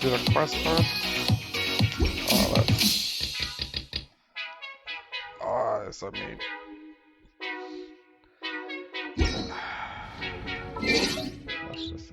do the quest first. Oh, that's... Oh, it's a meat. Let's just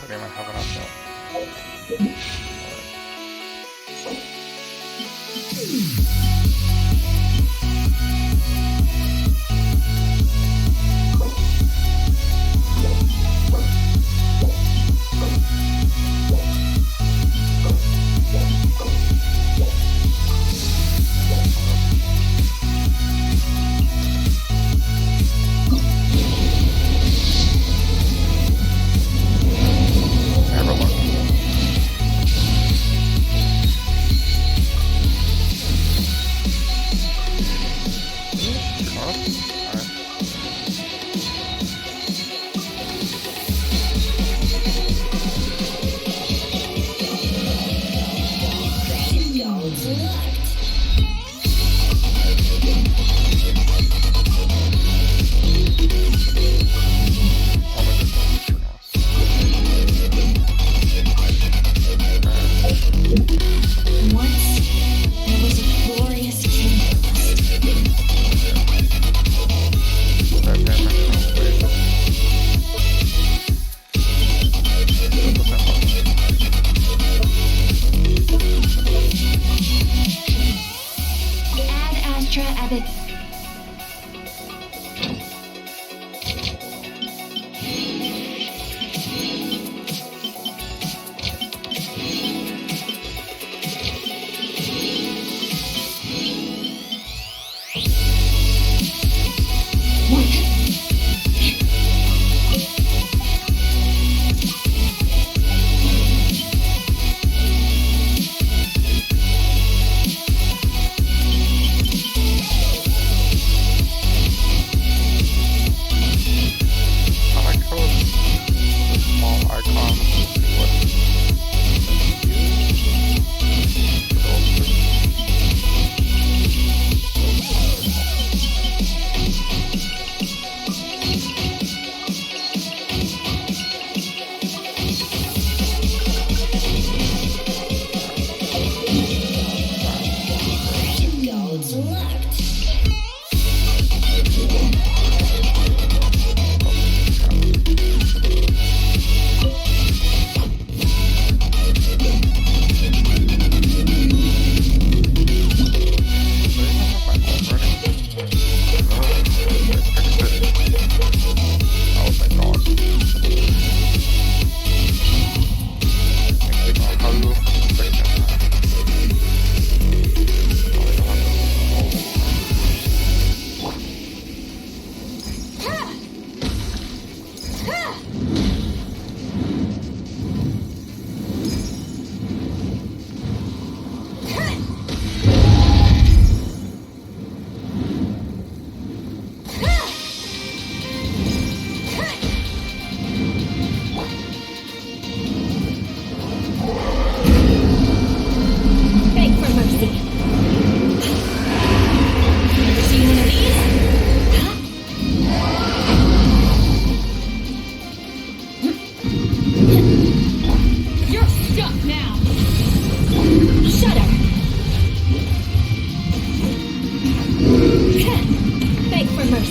don't even have enough yet.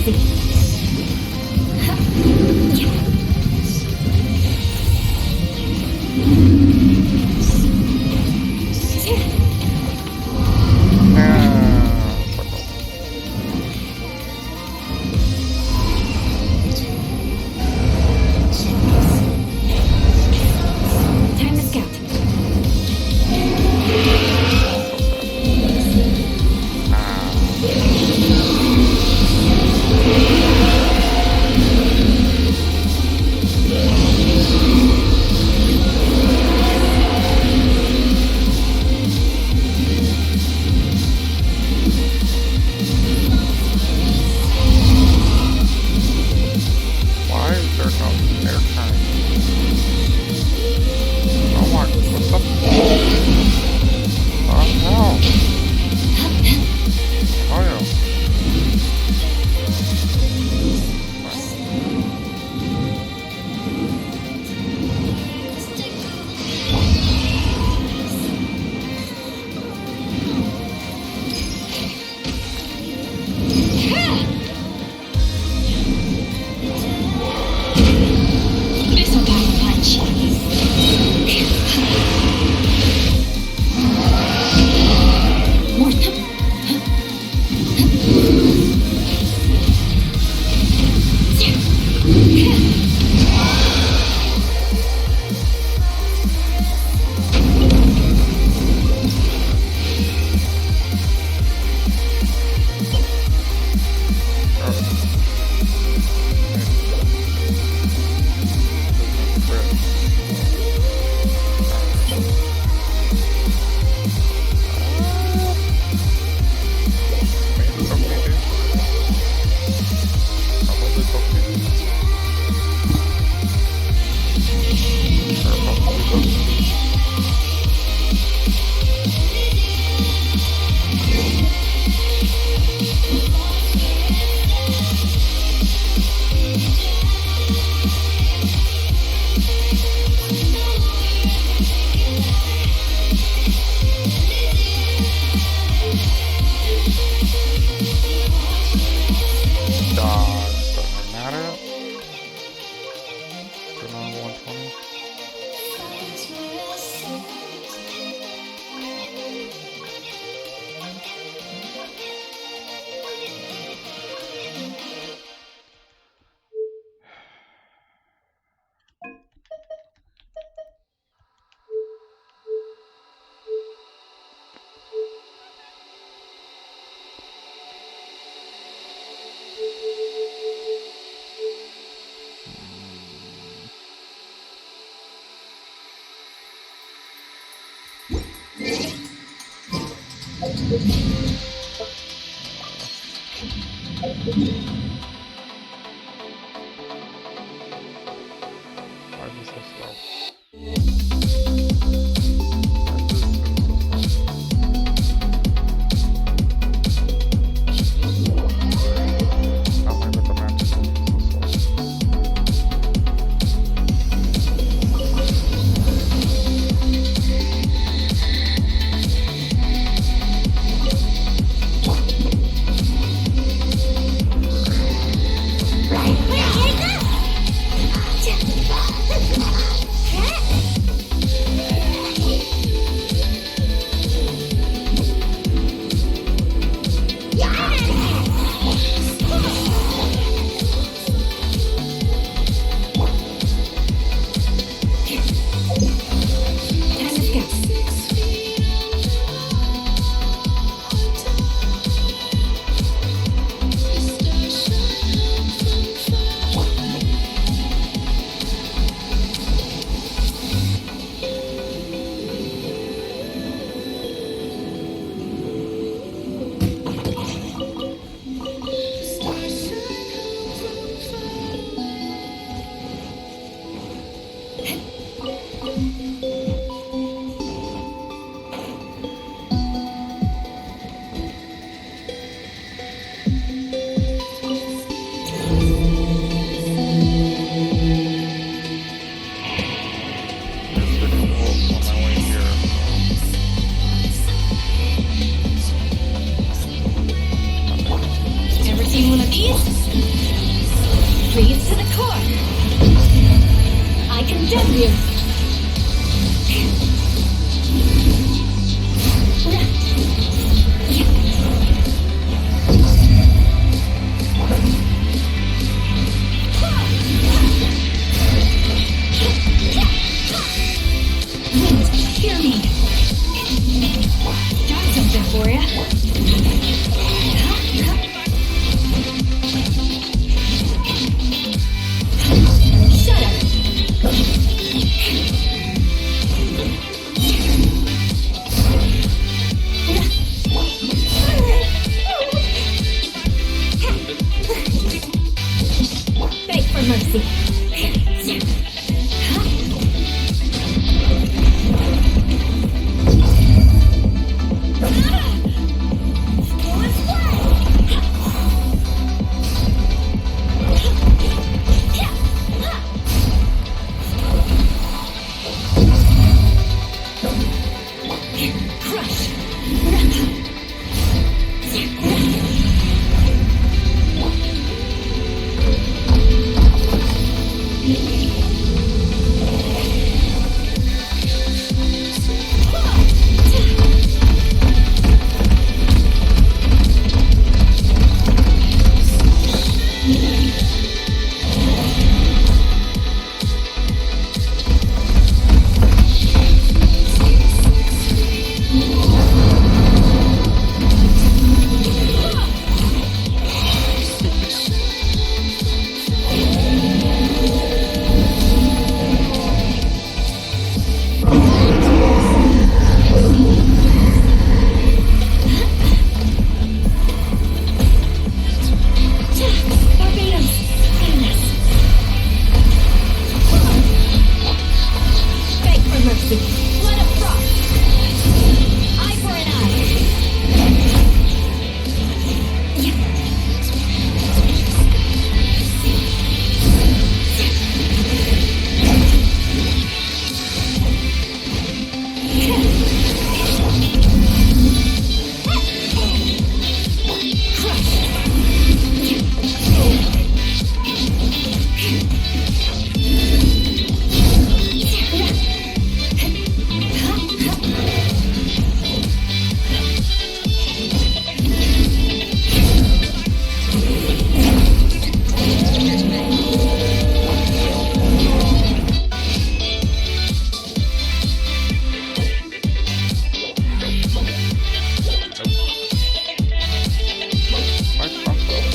Time to scout. Why is there no air time? Oh my, what the? Oh no! Oh yeah. This'll pack a punch. More. Why is it so slow? Tell me that the map is moving so slow. Time to scout. There's freaking wolves on my way here. Ever seen one of these? freeze to the core. I condemn you. Wind, hear me. Got something for ya. Shut up. Beg for mercy. Crush. Barbados. Kindness. Beg for mercy. Blood of frost. Eye for an eye. My console.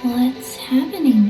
What's happening?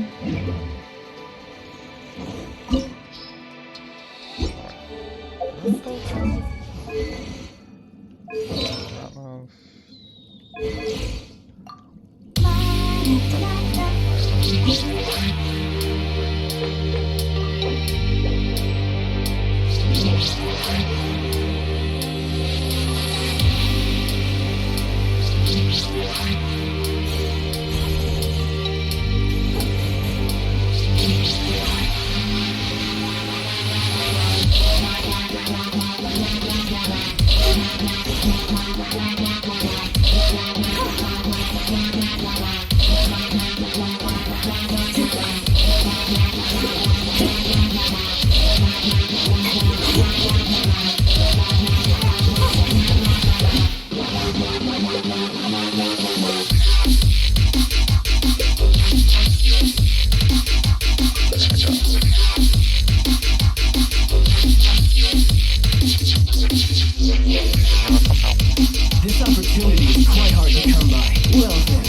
This opportunity is quite hard to come by. Well then,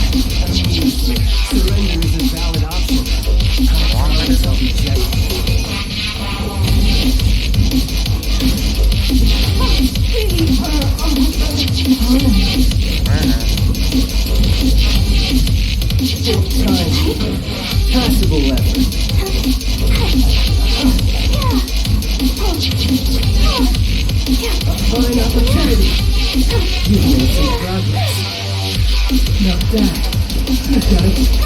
surrender is a valid option. I promise I'll be gentle. Time. Passable left. Dad, you've got to...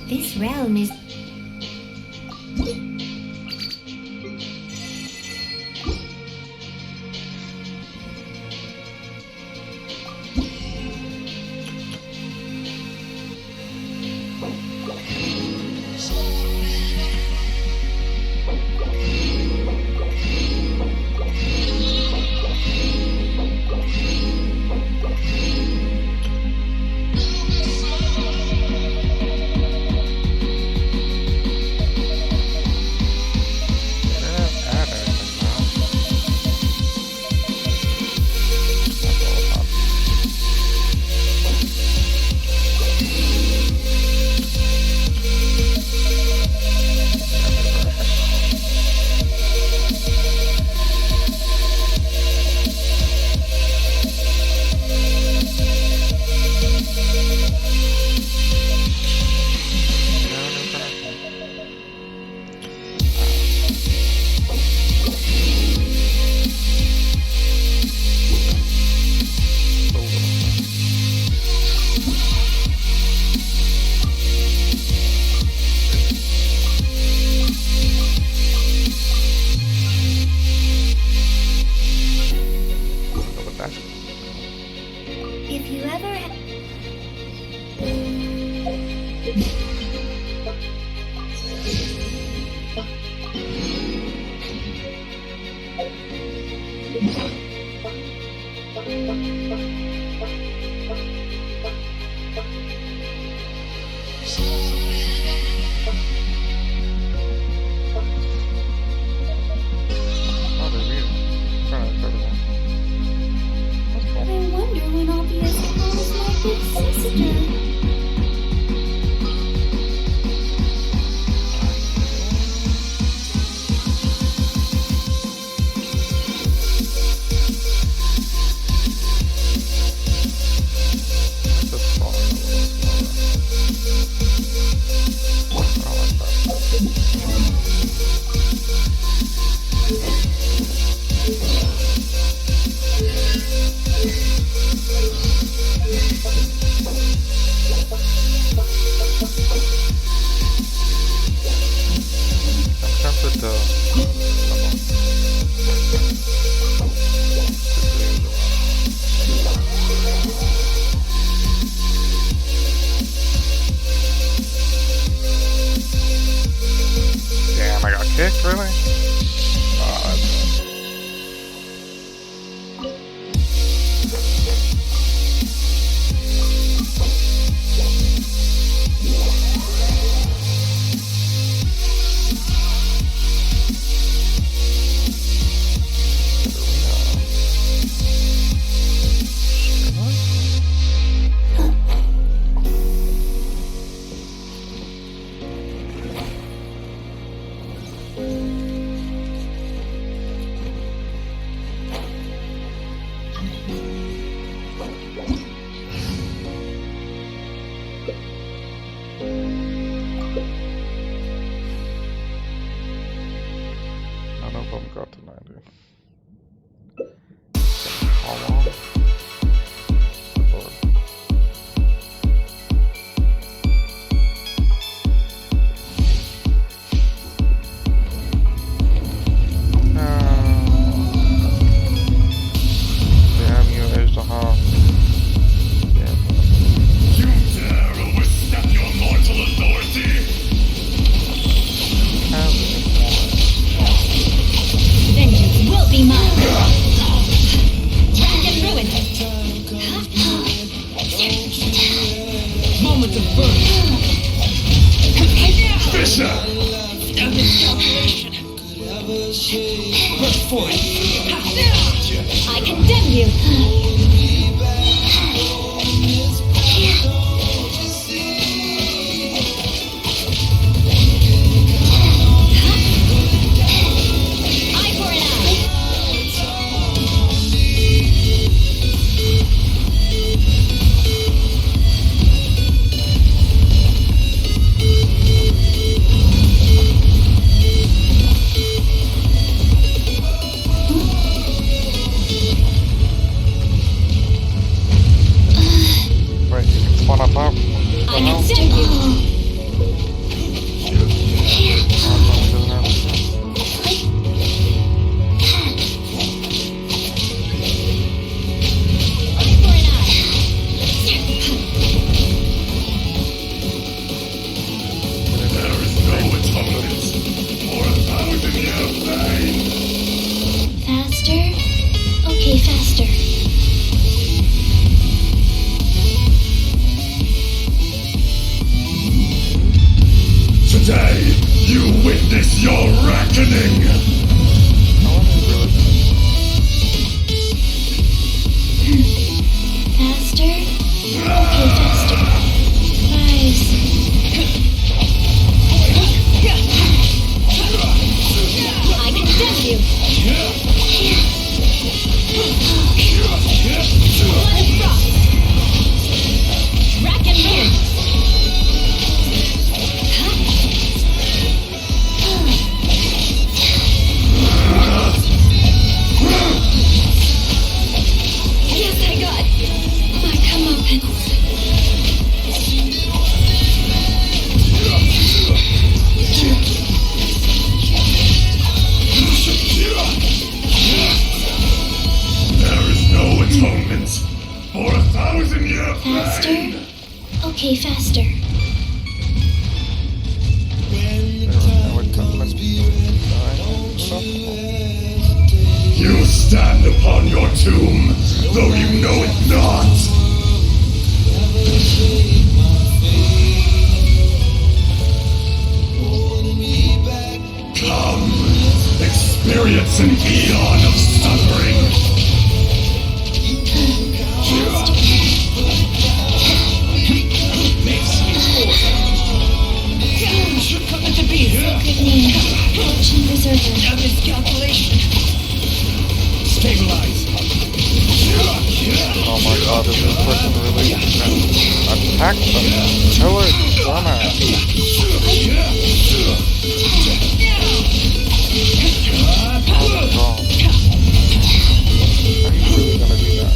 This realm is... If you ever... I wonder when I'll be as tall as my big sister. be mine. Rack and ruin. Moment of birth. Fisher! Burst forth. I condemn you. Eye for an eye. Wait, you can spawn up top. I condemn you. Eye for an eye. There is no atonement for 1,000 years pain. Faster? Okay, faster. Today, you witness your reckoning. Faster? Okay, faster. Rise. I condemn you. Blood of frost. Rack and ruin. Yes, I got my comeuppance. There is no atonement for 1,000 years Faster? pain. Okay, faster. You stand upon your tomb, though you know it not. Come, experience an eon of suffering. Coming to be. Good name. Fortune Preserver. Now miscalculation. Stabilize. Oh my god, is this person really gonna attack them? Kill it, dumbass. What's wrong? Are you really gonna do that?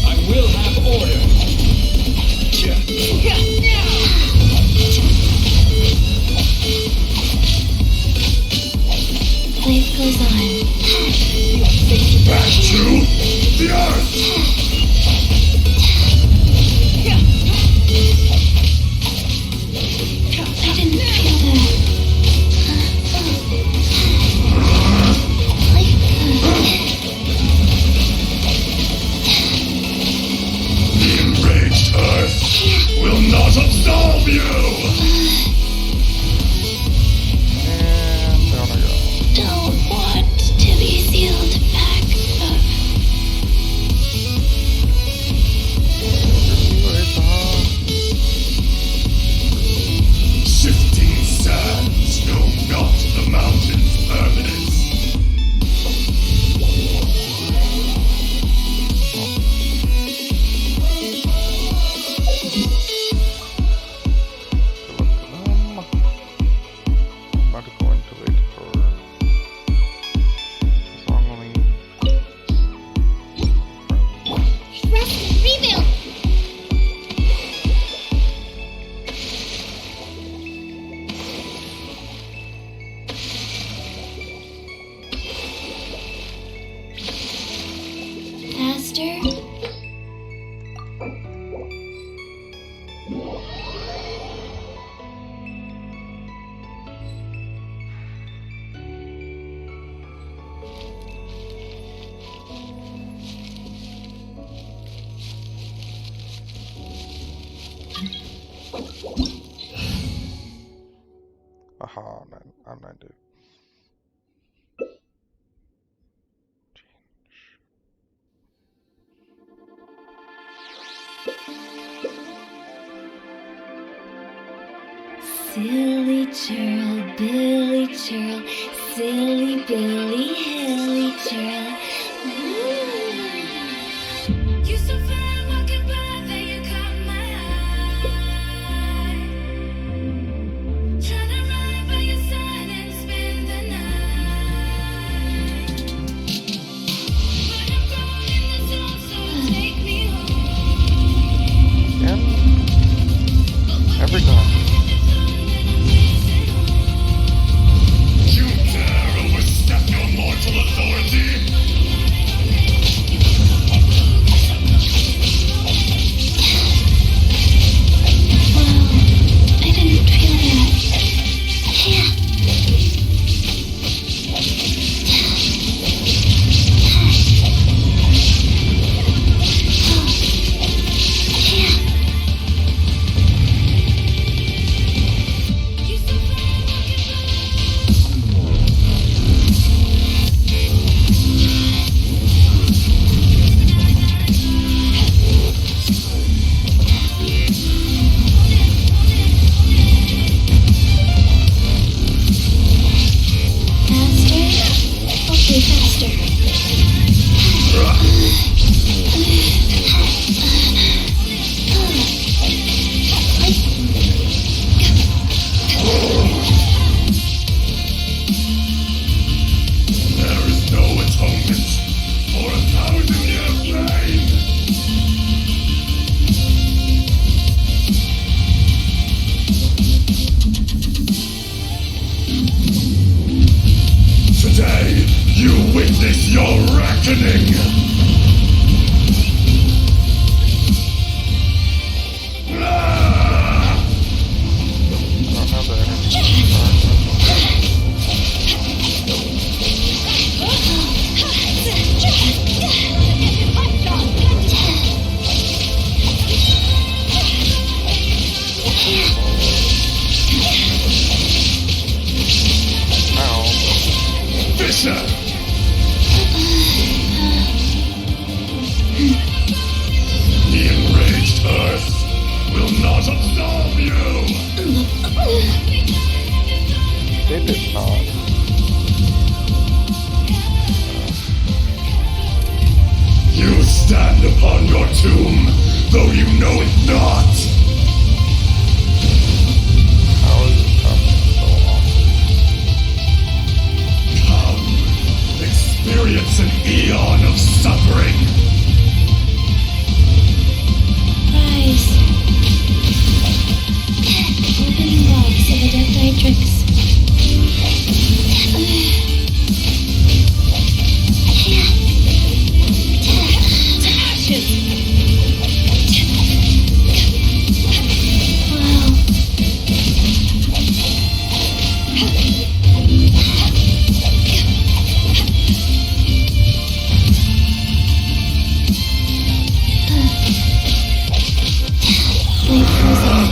I will have order. Life goes on. Back to the earth. I didn't feel that. The enraged earth will not absolve you. And down I go. Don't want to be sealed back up. Oh, I'm not doing. Silly churl, Billy churl, silly Billy, hilly churl. You so fine walking by that you caught my eye. Tryna ride by your side and spend the night. But I'm growing in the zone, so take me home. Yeah. Every time. You dare overstep your mortal authority? I didn't feel that. Yeah. Okay, faster. There is no atonement for 1,000-year pain. Today, you witness your reckoning! Ah! I don't have the energy. Ow. Fisher! The enraged earth will not absolve you! They did not. You stand upon your tomb, though you know it not! How is this happening so often? Come, experience an eon of suffering! Rise. Opening box of Adeptitrix. Wait for a second.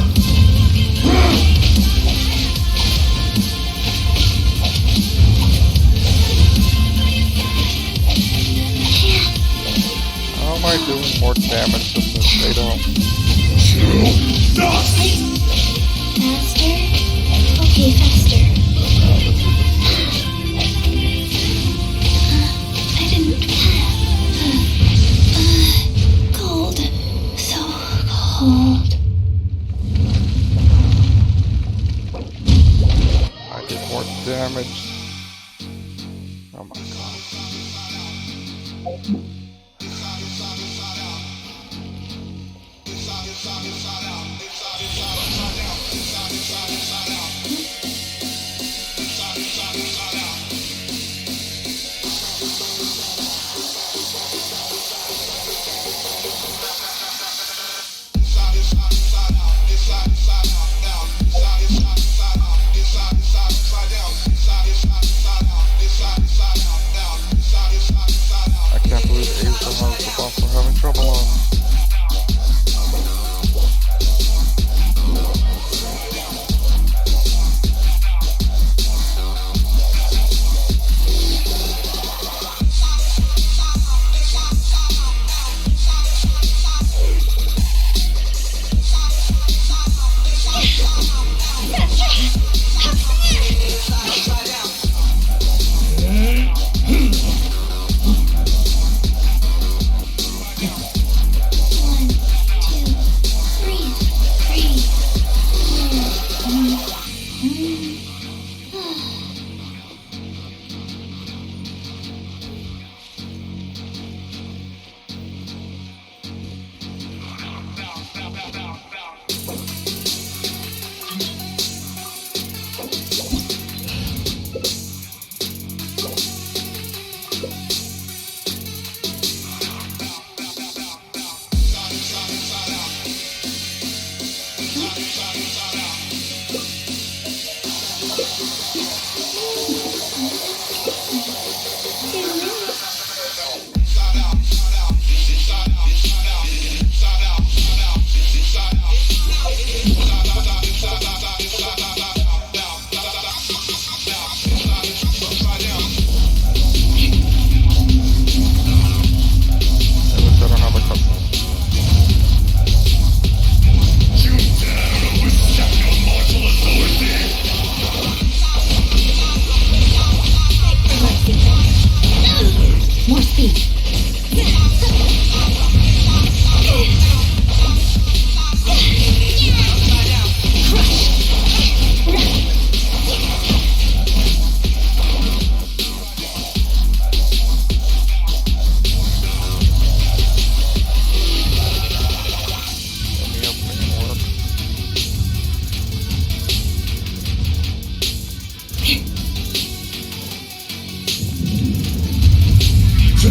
How am I doing more damage than this? They don't. To dust! Faster? Okay, faster. I didn't. Cold. So cold. I did more damage. Oh my god. I can't believe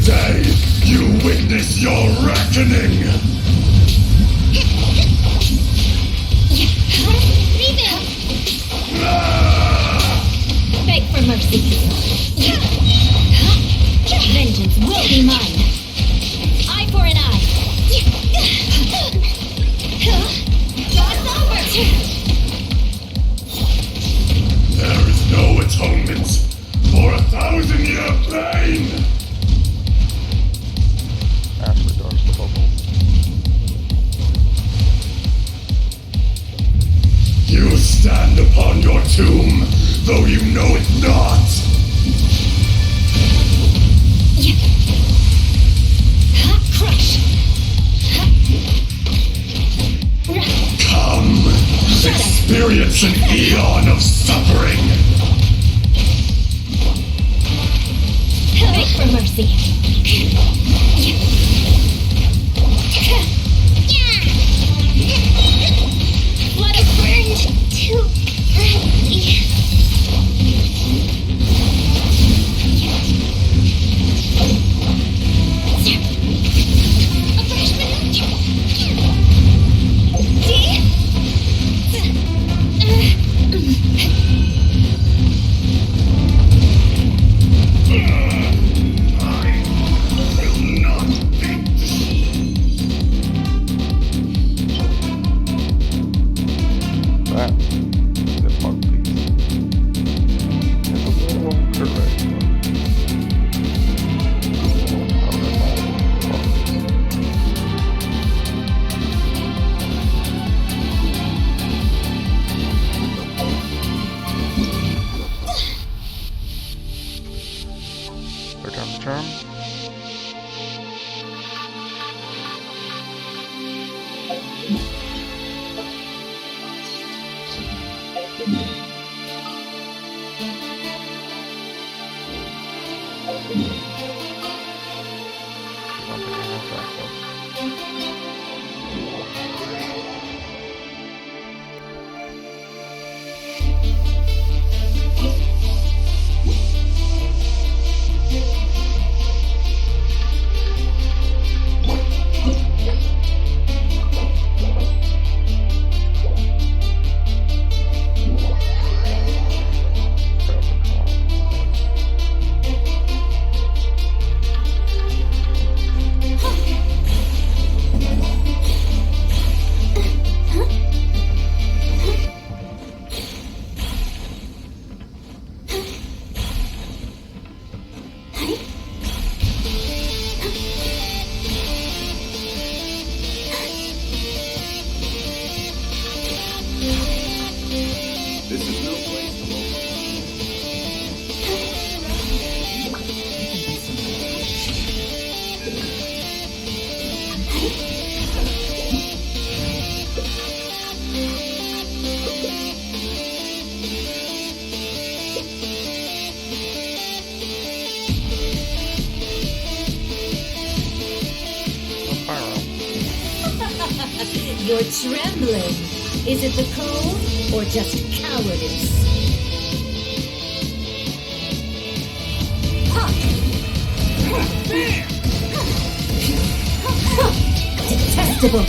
Today, you witness your reckoning! Rebuild! Beg for mercy. Vengeance will be mine. Eye for an eye. It's over! There is no atonement for 1,000-year pain! Ashley dodged the bubble. You stand upon your tomb, though you know it not! Crush! Come, experience an eon of suffering! Beg for mercy. Blood is burned too brightly. A freshman. That is a mug piece. It's a little correct. There comes the charm. I don't think I have backup. This is no place to look. You're trembling. Is it the cold or just cowardice? Detestable.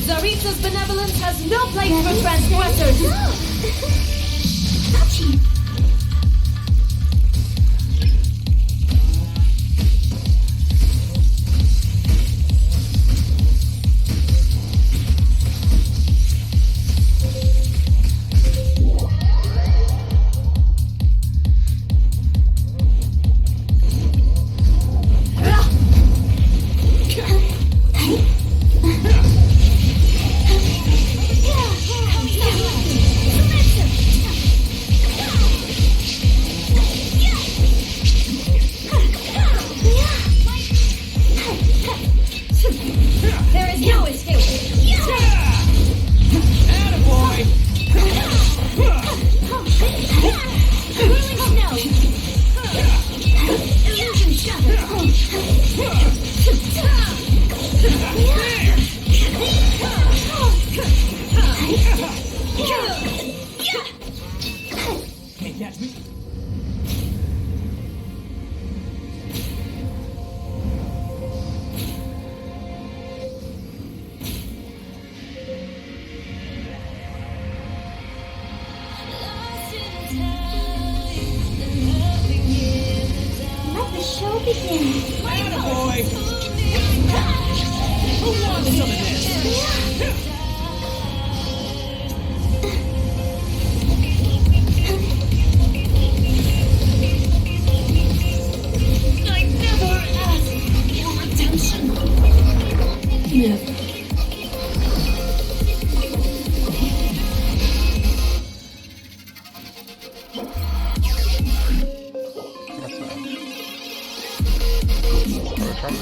Tsaritsa's benevolence has no place for transgressors. catch me? Lost in time and nothing in the dark. Let the show begin. Attaboy! Who wants some of this? I never asked for redemption. Never. What's that? Oh, something. Very fun.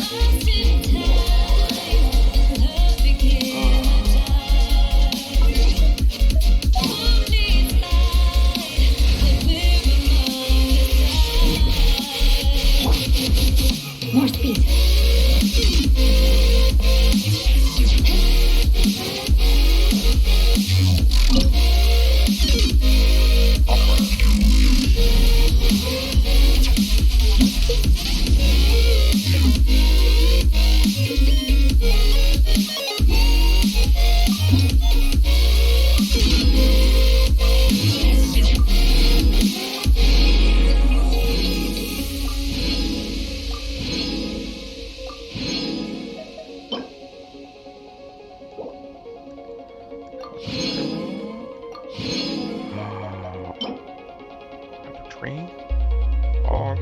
Lost in time, nothing in the dark. Who needs light when we're among the stars? More speed. A tree? Log?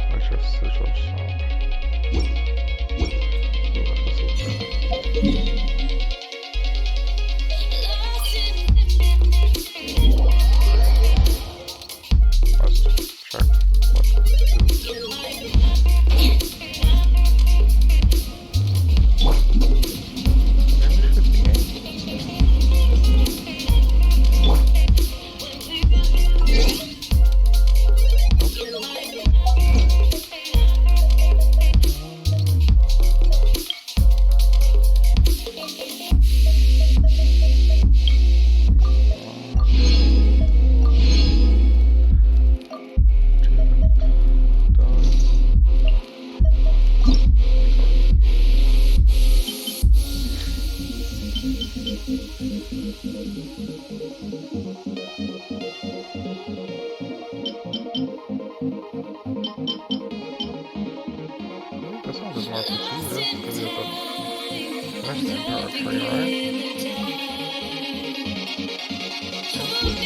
Where's your sigil shop? Lost in Let's check what this is. Maybe 58? This one is more confused because you have to finish the entire tree, right? Yeah, it's just like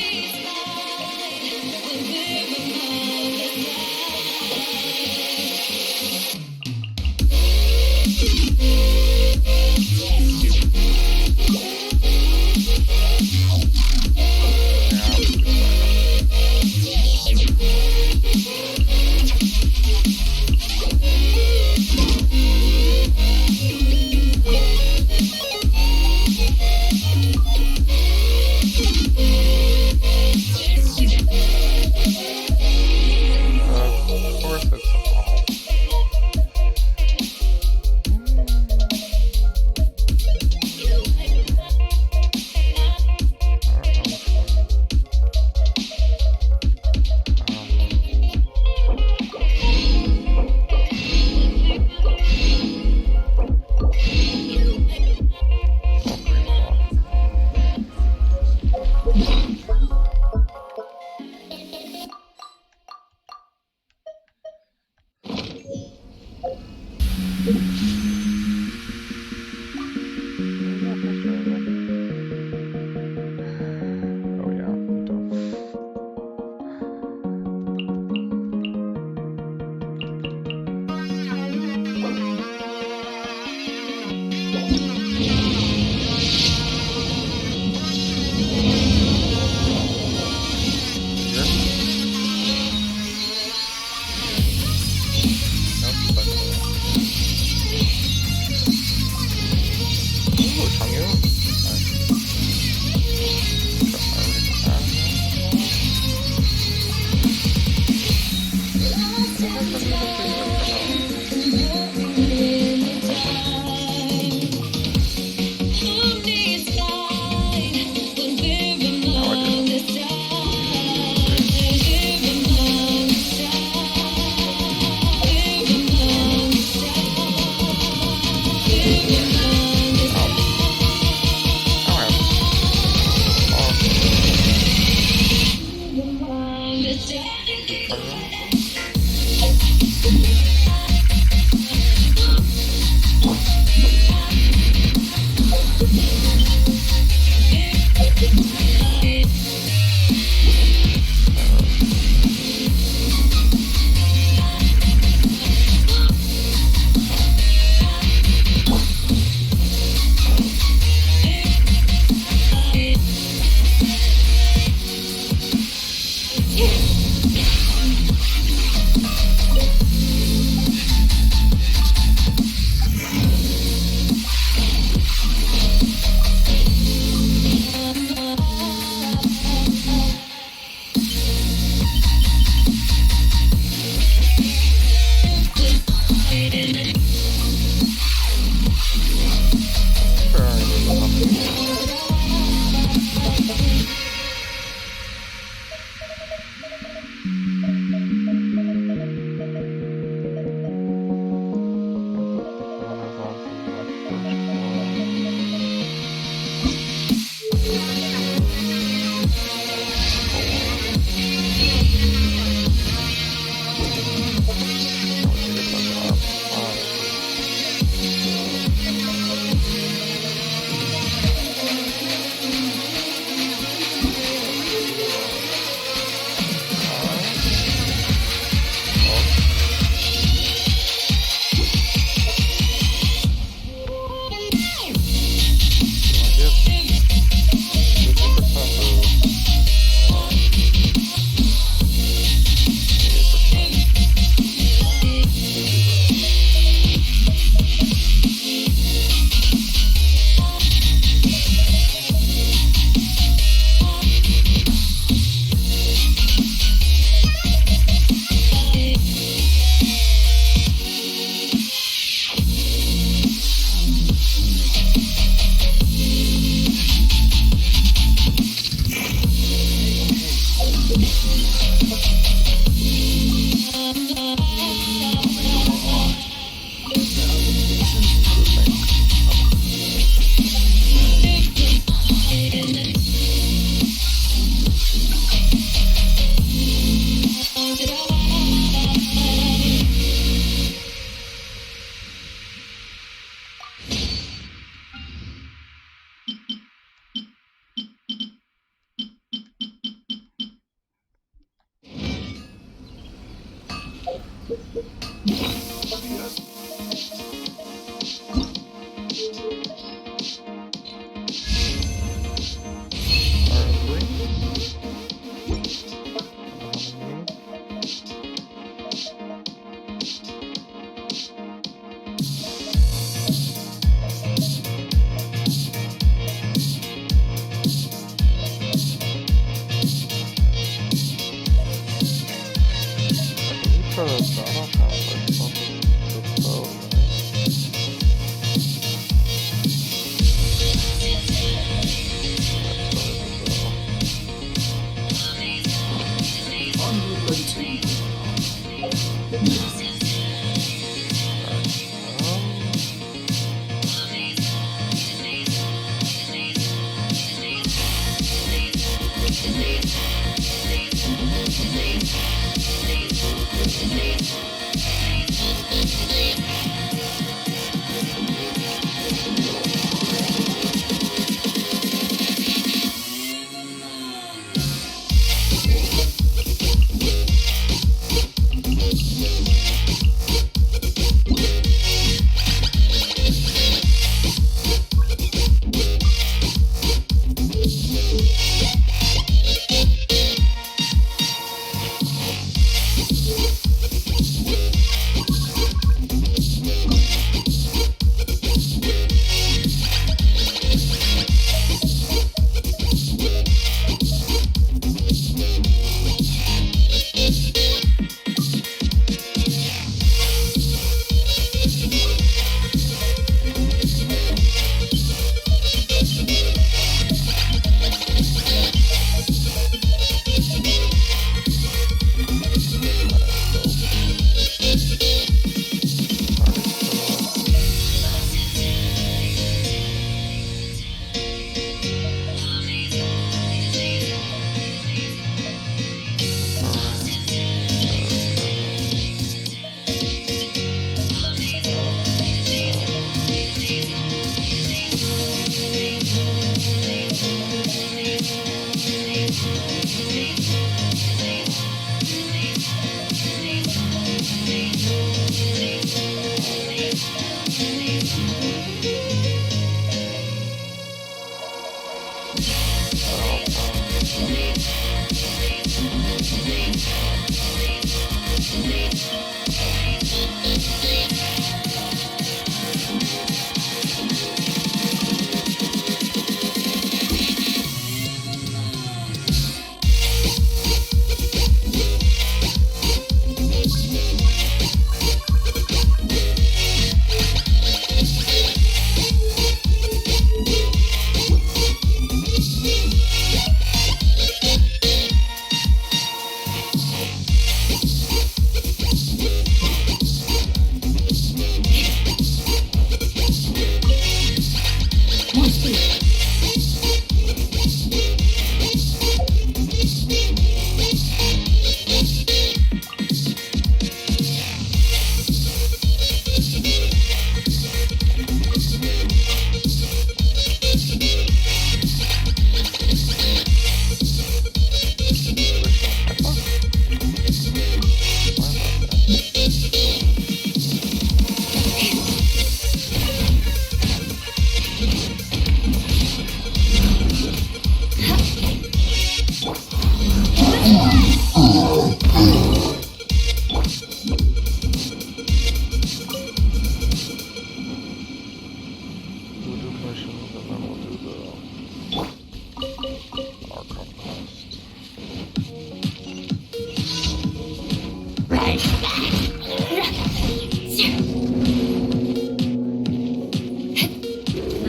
for the sun, I'll kind of focus on the bow.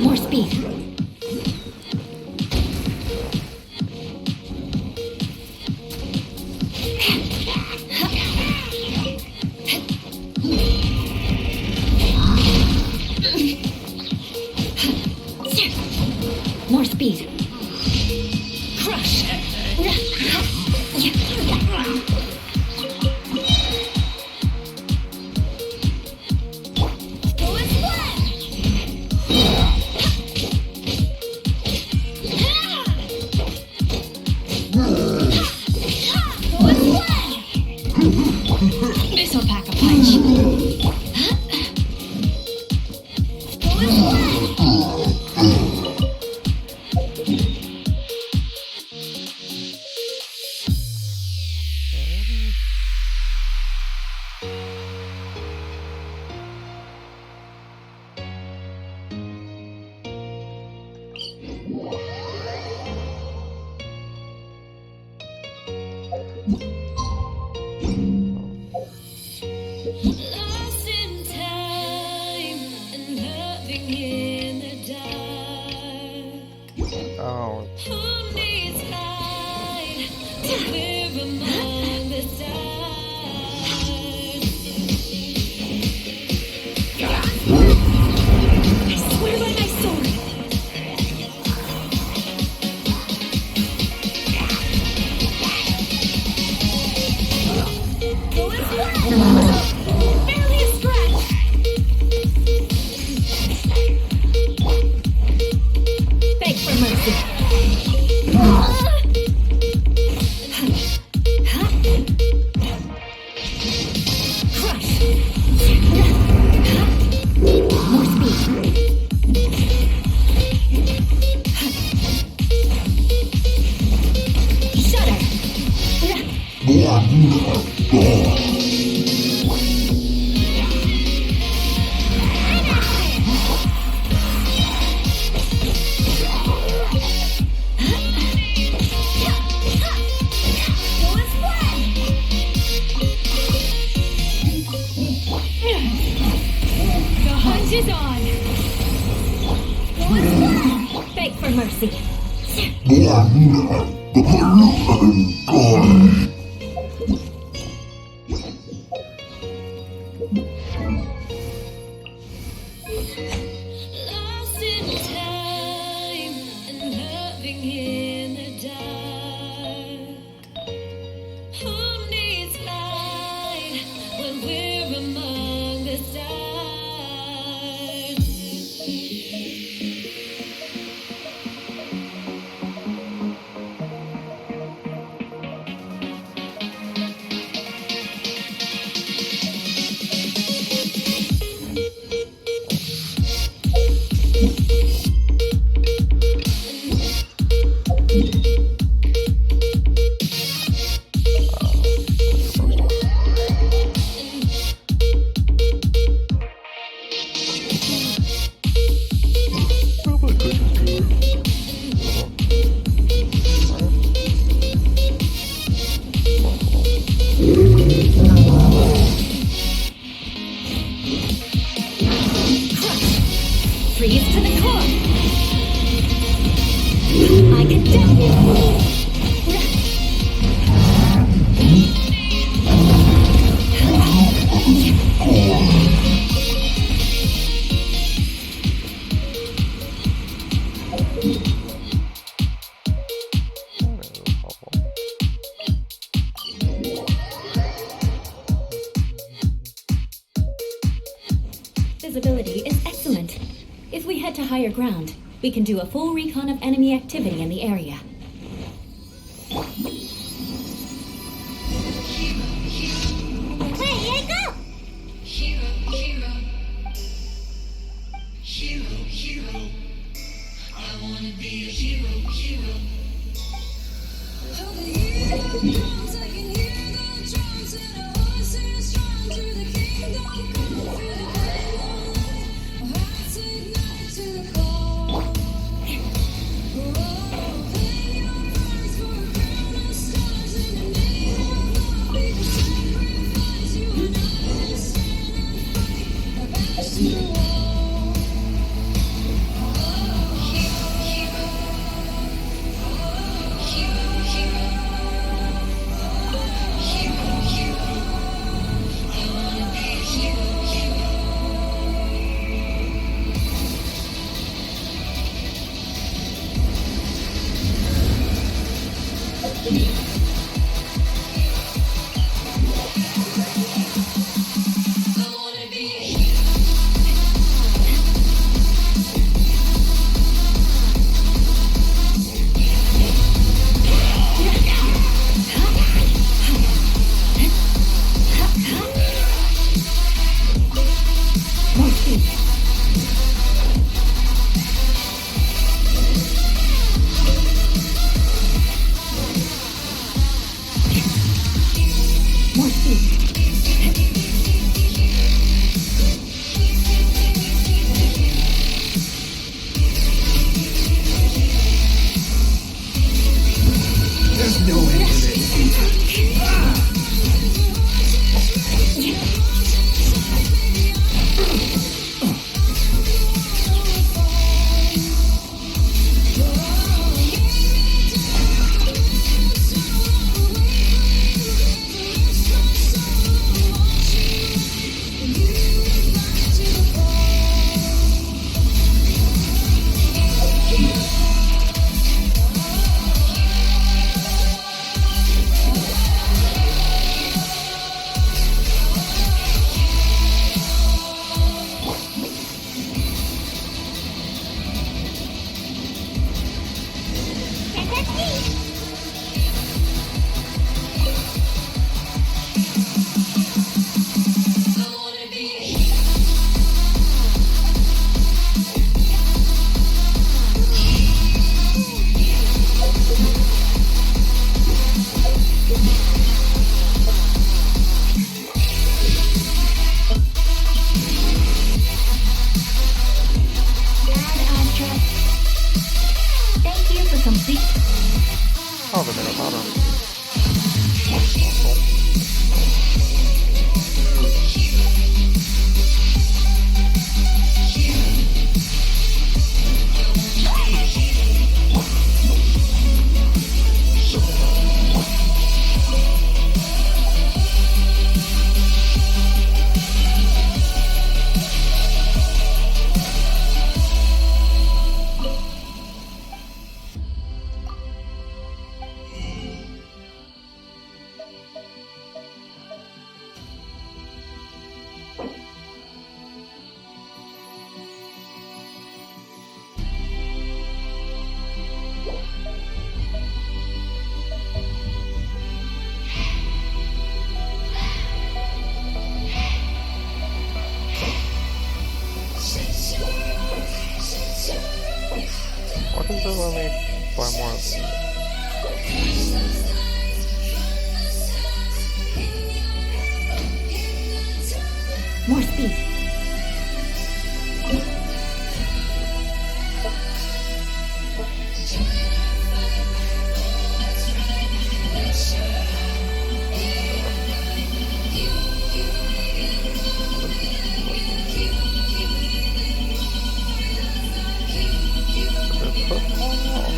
More speed. More speed. Crush. This'll pack a punch. Who needs light when we're among the stars? I swear by my sword. Going flat! Barely a scratch. Beg for mercy. Crush. More speed. Shudder. Going flat! The hunt is on. Going flat! Beg for mercy. Lost in time and loving in the dark. Who needs light when we're among the stars? Probably could just do it. Freeze to the core. I condemn you. Visibility is excellent. If we head to higher ground, we can do a full recon of enemy activity in the area. Hey, I go! More speed. Thank you for complete. Oh, they made a lot of. What does it let me buy more of these? More speed.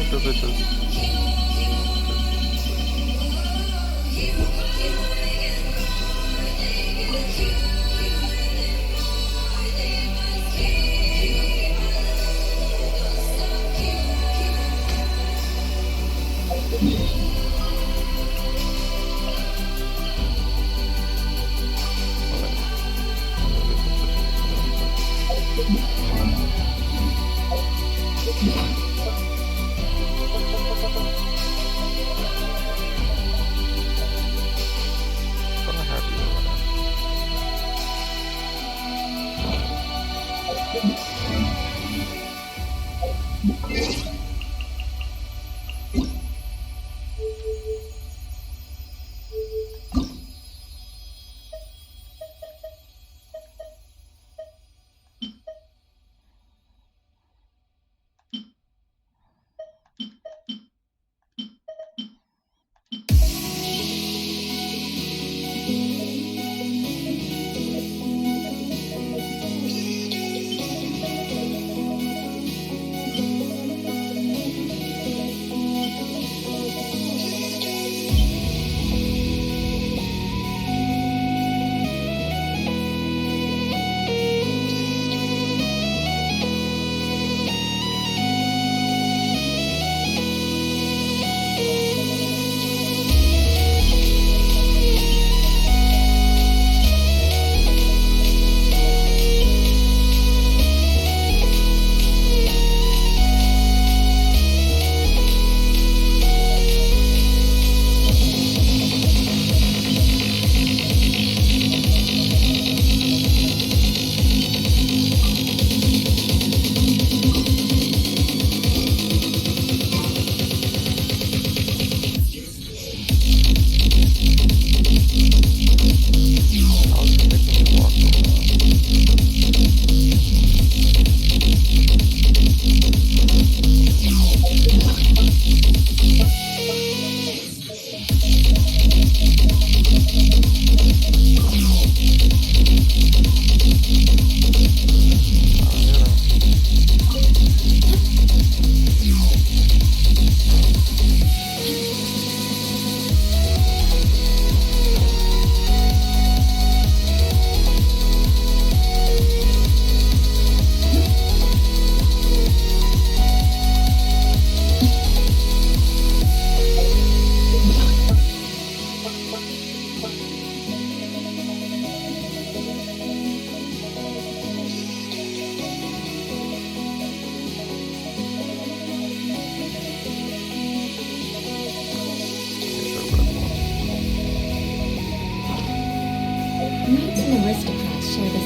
Does it just...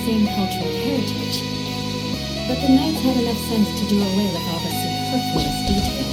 same cultural heritage. But the Knights had enough sense to do away with all the superfluous detail.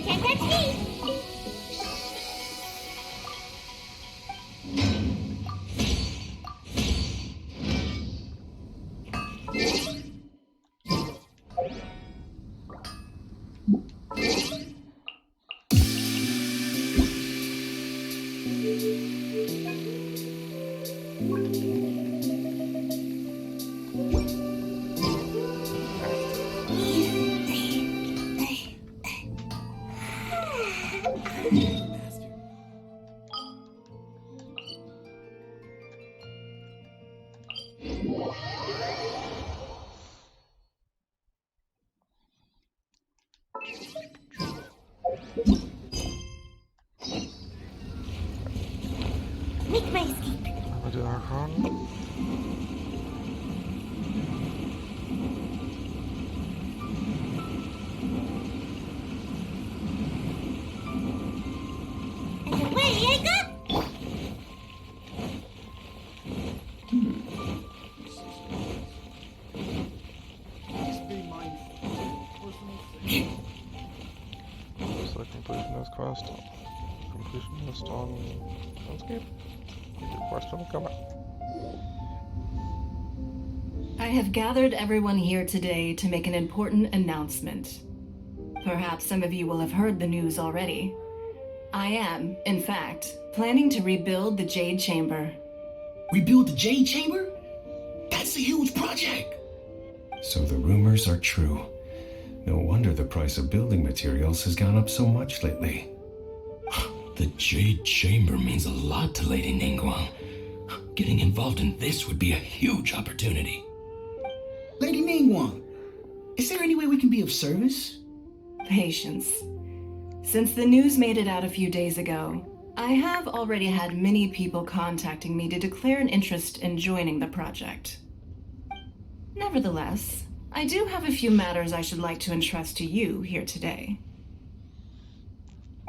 Can't catch me! Make my escape. Hebben we daar gewoon? And away I go! Just a completionist quest. Completionist on Landscape. Your question will come up. I have gathered everyone here today to make an important announcement. Perhaps some of you will have heard the news already. I am, in fact, planning to rebuild the Jade Chamber. Rebuild the Jade Chamber? That's a huge project! So the rumors are true. No wonder the price of building materials has gone up so much lately. The Jade Chamber means a lot to Lady Ningguang. Getting involved in this would be a huge opportunity. Lady Ningguang, is there any way we can be of service? Patience. Since the news made it out a few days ago, I have already had many people contacting me to declare an interest in joining the project. Nevertheless, I do have a few matters I should like to entrust to you here today.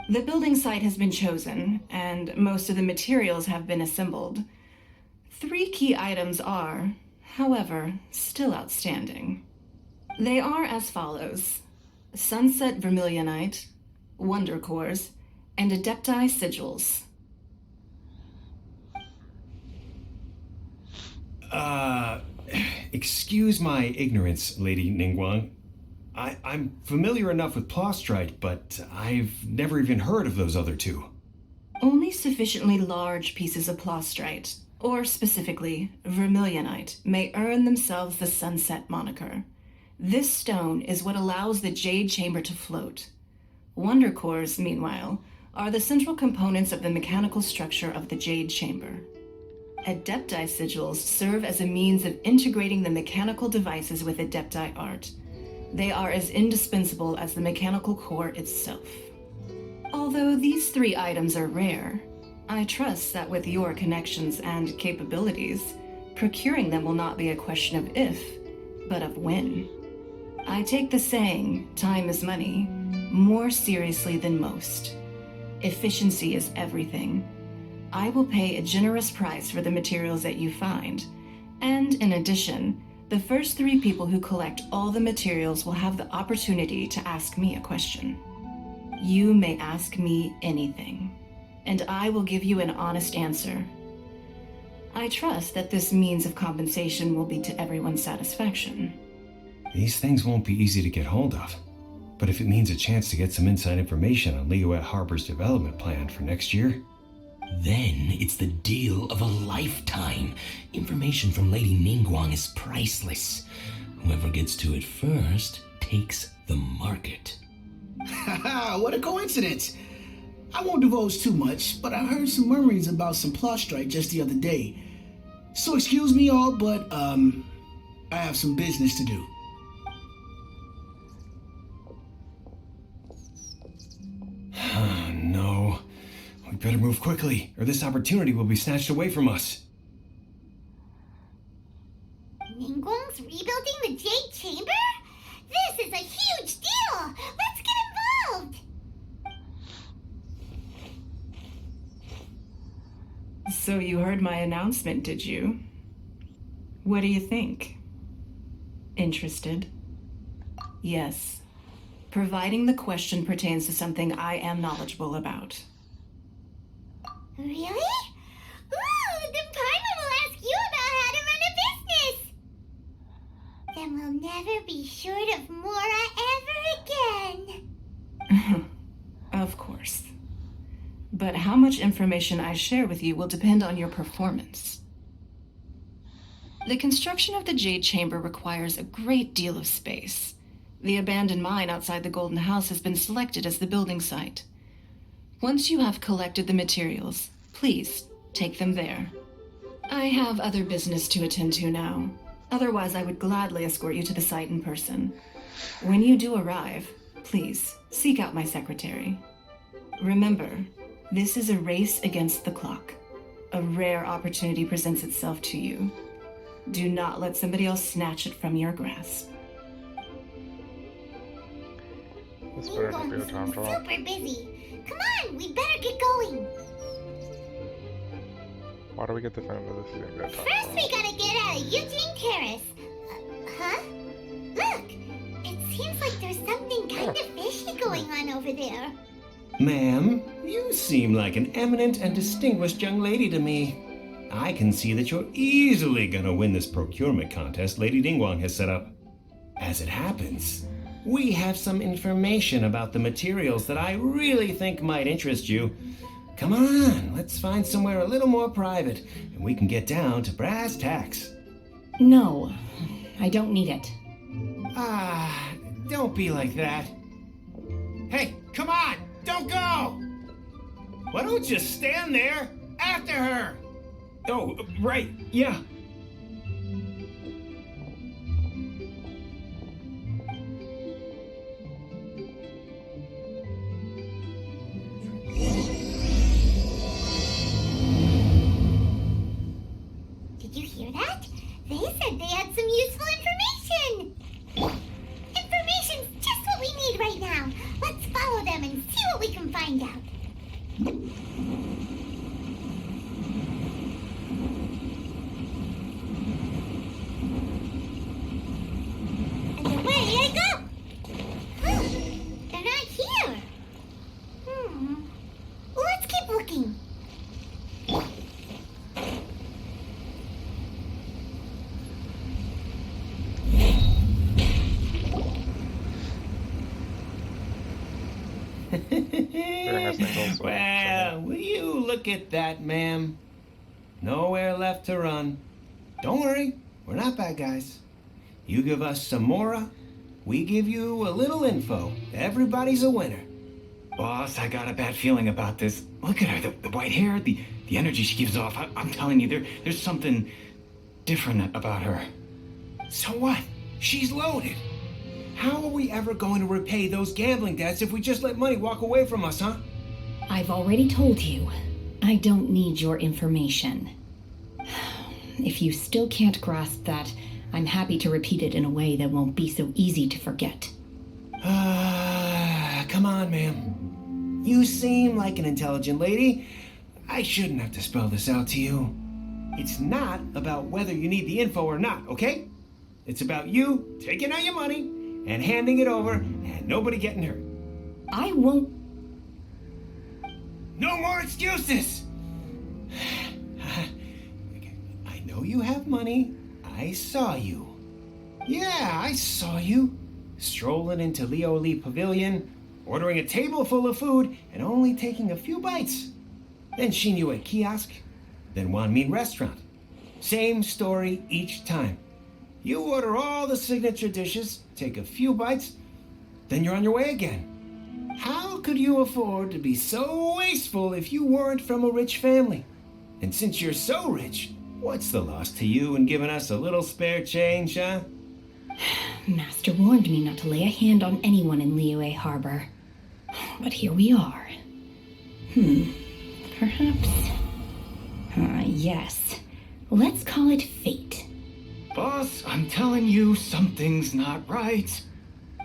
The building site has been chosen, and most of the materials have been assembled. 3 key items are, however, still outstanding. They are as follows: Sunset Vermilionite, Wonder Cores, and Adepti Sigils. Excuse my ignorance, Lady Ningguang. I'm familiar enough with Plostrite, but I've never even heard of those other 2. Only sufficiently large pieces of Plostrite, or specifically Vermilionite, may earn themselves the Sunset moniker. This stone is what allows the Jade Chamber to float. Wonder Cores, meanwhile, are the central components of the mechanical structure of the Jade Chamber. Adepti Sigils serve as a means of integrating the mechanical devices with Adepti art. They are as indispensable as the mechanical core itself. Although these 3 items are rare, I trust that with your connections and capabilities, Procuring them will not be a question of if, but of when. I take the saying, time is money, more seriously than most. Efficiency is everything. I will pay a generous price for the materials that you find, and in addition, the first 3 people who collect all the materials will have the opportunity to ask me a question. You may ask me anything, and I will give you an honest answer. I trust that this means of compensation will be to everyone's satisfaction. These things won't be easy to get hold of. But if it means a chance to get some inside information on Liyuet Harbor's development plan for next year, then it's the deal of a lifetime. Information from Lady Ningguang is priceless. Whoever gets to it first takes the market. Haha, what a coincidence! I won't divulge too much, but I heard some murmurings about some Plostrite just the other day. So excuse me all, but I have some business to do. No. We better move quickly, or this opportunity will be snatched away from us. Ningguang's rebuilding the Jade Chamber? This is a huge deal! Let's get involved! So you heard my announcement, did you? What do you think? Interested? Yes. Providing the question pertains to something I am knowledgeable about. Really? Ooh, then Paimon will ask you about how to run a business! Then we'll never be short of Mora ever again. Of course. But how much information I share with you will depend on your performance. The construction of the Jade Chamber requires a great deal of space. The abandoned mine outside the Golden House has been selected as the building site. Once you have collected the materials, please take them there. I have other business to attend to now. Otherwise, I would gladly escort you to the site in person. When you do arrive, please seek out my secretary. Remember, this is a race against the clock. A rare opportunity presents itself to you. Do not let somebody else snatch it from your grasp. This better not be a Ningguang's time drop. super busy. Come on, we better get going. Why do we get the feeling that this is gonna be a time First, drop? we gotta get out of Eugene Terrace. Huh? Look, it seems like there's something kind of fishy going on over there. Ma'am, you seem like an eminent and distinguished young lady to me. I can see that you're easily gonna win this procurement contest Lady Ningguang has set up. As it happens, we have some information about the materials that I really think might interest you. Come on, let's find somewhere a little more private, and we can get down to brass tacks. No, I don't need it. Ah, don't be like that. Hey, come on, don't go! Why don't you stand there after her? Oh, right, yeah. Did you hear that? They said they had some useful information. Information's just what we need right now. Let's follow them and see what we can find out. And away I go. Huh, they're not here. Let's keep looking. nice things also. Well, will you look at that, ma'am? Nowhere left to run. Don't worry, we're not bad guys. You give us some Mora, we give you a little info. Everybody's a winner. Boss, I got a bad feeling about this. Look at her, the white hair, the energy she gives off. I'm telling you, there's something different about her. So what? She's loaded. How are we ever going to repay those gambling debts if we just let money walk away from us, huh? I've already told you, I don't need your information. If you still can't grasp that, I'm happy to repeat it in a way that won't be so easy to forget. Come on, ma'am. You seem like an intelligent lady. I shouldn't have to spell this out to you. It's not about whether you need the info or not, okay? It's about you taking out your money and handing it over and nobody getting hurt. I won't. No more excuses! I know you have money. I saw you. Yeah, I saw you. Strolling into Leo Lee Pavilion, ordering a table full of food, and only taking a few bites. Then Shinyu at kiosk, then Wanmin restaurant. Same story each time. You order all the signature dishes, take a few bites, then you're on your way again. How could you afford to be so wasteful if you weren't from a rich family? And since you're so rich, what's the loss to you in giving us a little spare change, huh? Master warned me not to lay a hand on anyone in Liyue Harbor. But here we are. Perhaps... yes. Let's call it fate. Boss, I'm telling you, something's not right.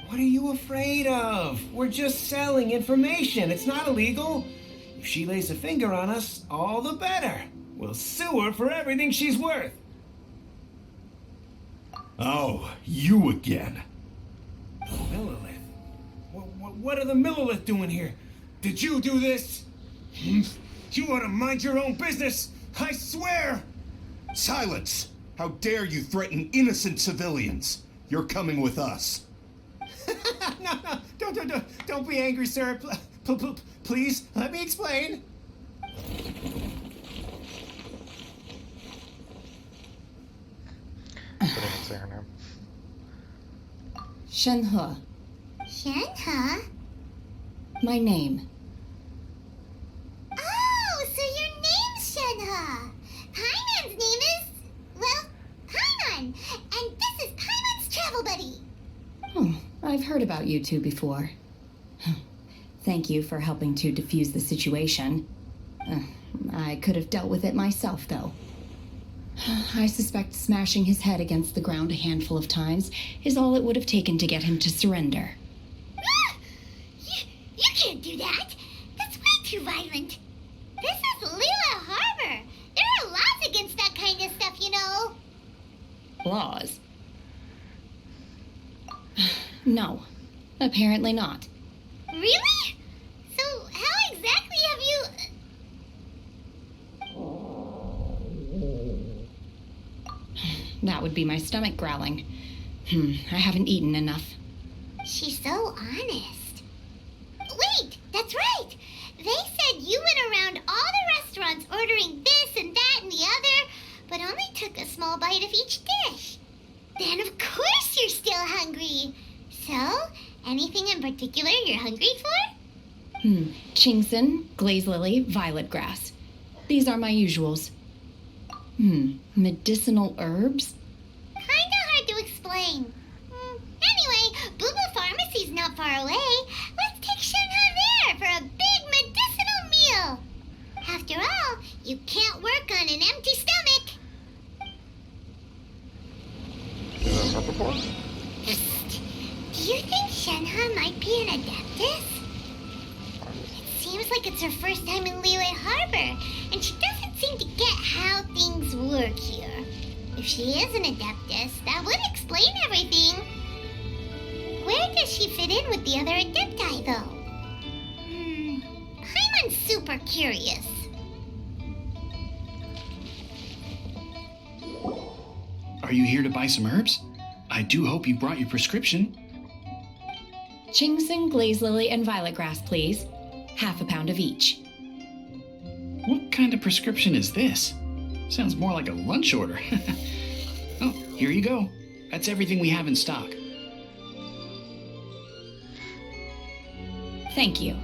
What are you afraid of? We're just selling information. It's not illegal. If she lays a finger on us, all the better. We'll sue her for everything she's worth. Oh, you again. Millilith? What are the Millilith doing here? Did you do this? You ought to mind your own business, I swear! Silence! How dare you threaten innocent civilians? You're coming with us. No, don't be angry, sir. Please, let me explain. I didn't say her name. Shenhe, Shenhe? my name. Oh, so your name's Shenhe. Paimon's name is, well, Paimon. And this is Paimon's travel buddy. I've heard about you two before. Thank you for helping to defuse the situation. I could have dealt with it myself, though. I suspect smashing his head against the ground a handful of times is all it would have taken to get him to surrender. Ah! You can't do that. That's way too violent. This is Liyue Harbor. There are laws against that kind of stuff, you know. Laws? No, apparently not. Really? So how exactly have you... That would be my stomach growling. I haven't eaten enough. She's so honest. Wait, that's right. They said you went around all the restaurants ordering this and that and the other, but only took a small bite of each dish. Then of course you're still hungry. So, anything in particular you're hungry for? Chingson, glaze lily, violet grass. These are my usuals. Medicinal herbs? Kinda hard to explain. Anyway, Boo Pharmacy's not far away. Let's take Shenhe there for a big medicinal meal. After all, you can't work on an empty stomach. You done that before? Do you think Shenhe might be an Adeptus? It seems like it's her first time in Liyue Harbor, and she doesn't seem to get how things work here. If she is an Adeptus, that would explain everything. Where does she fit in with the other Adepti, though? Paimon's super curious. Are you here to buy some herbs? I do hope you brought your prescription. Chingson, glaze lily, and violet grass, please. Half a pound of each. What kind of prescription is this? Sounds more like a lunch order. Oh, here you go. That's everything we have in stock. Thank you.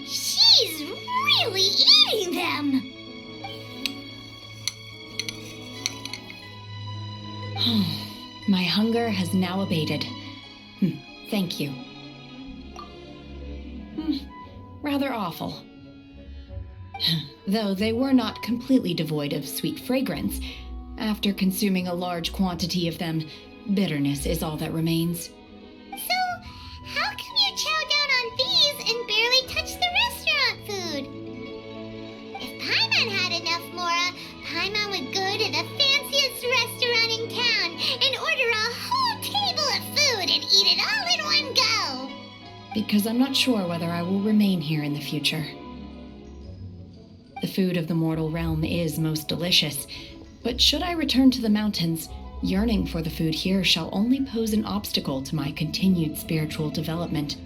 She's really eating them! My hunger has now abated. Thank you. Rather awful. Though they were not completely devoid of sweet fragrance. After consuming a large quantity of them, bitterness is all that remains. So, how come you chow down on these and barely touch the restaurant food? If Paimon had enough, Mora, Paimon would go to the fanciest restaurant in town and order a whole table of food and eat it all in one go. Because I'm not sure whether I will remain here in the future. The food of the mortal realm is most delicious, but should I return to the mountains, yearning for the food here shall only pose an obstacle to my continued spiritual development.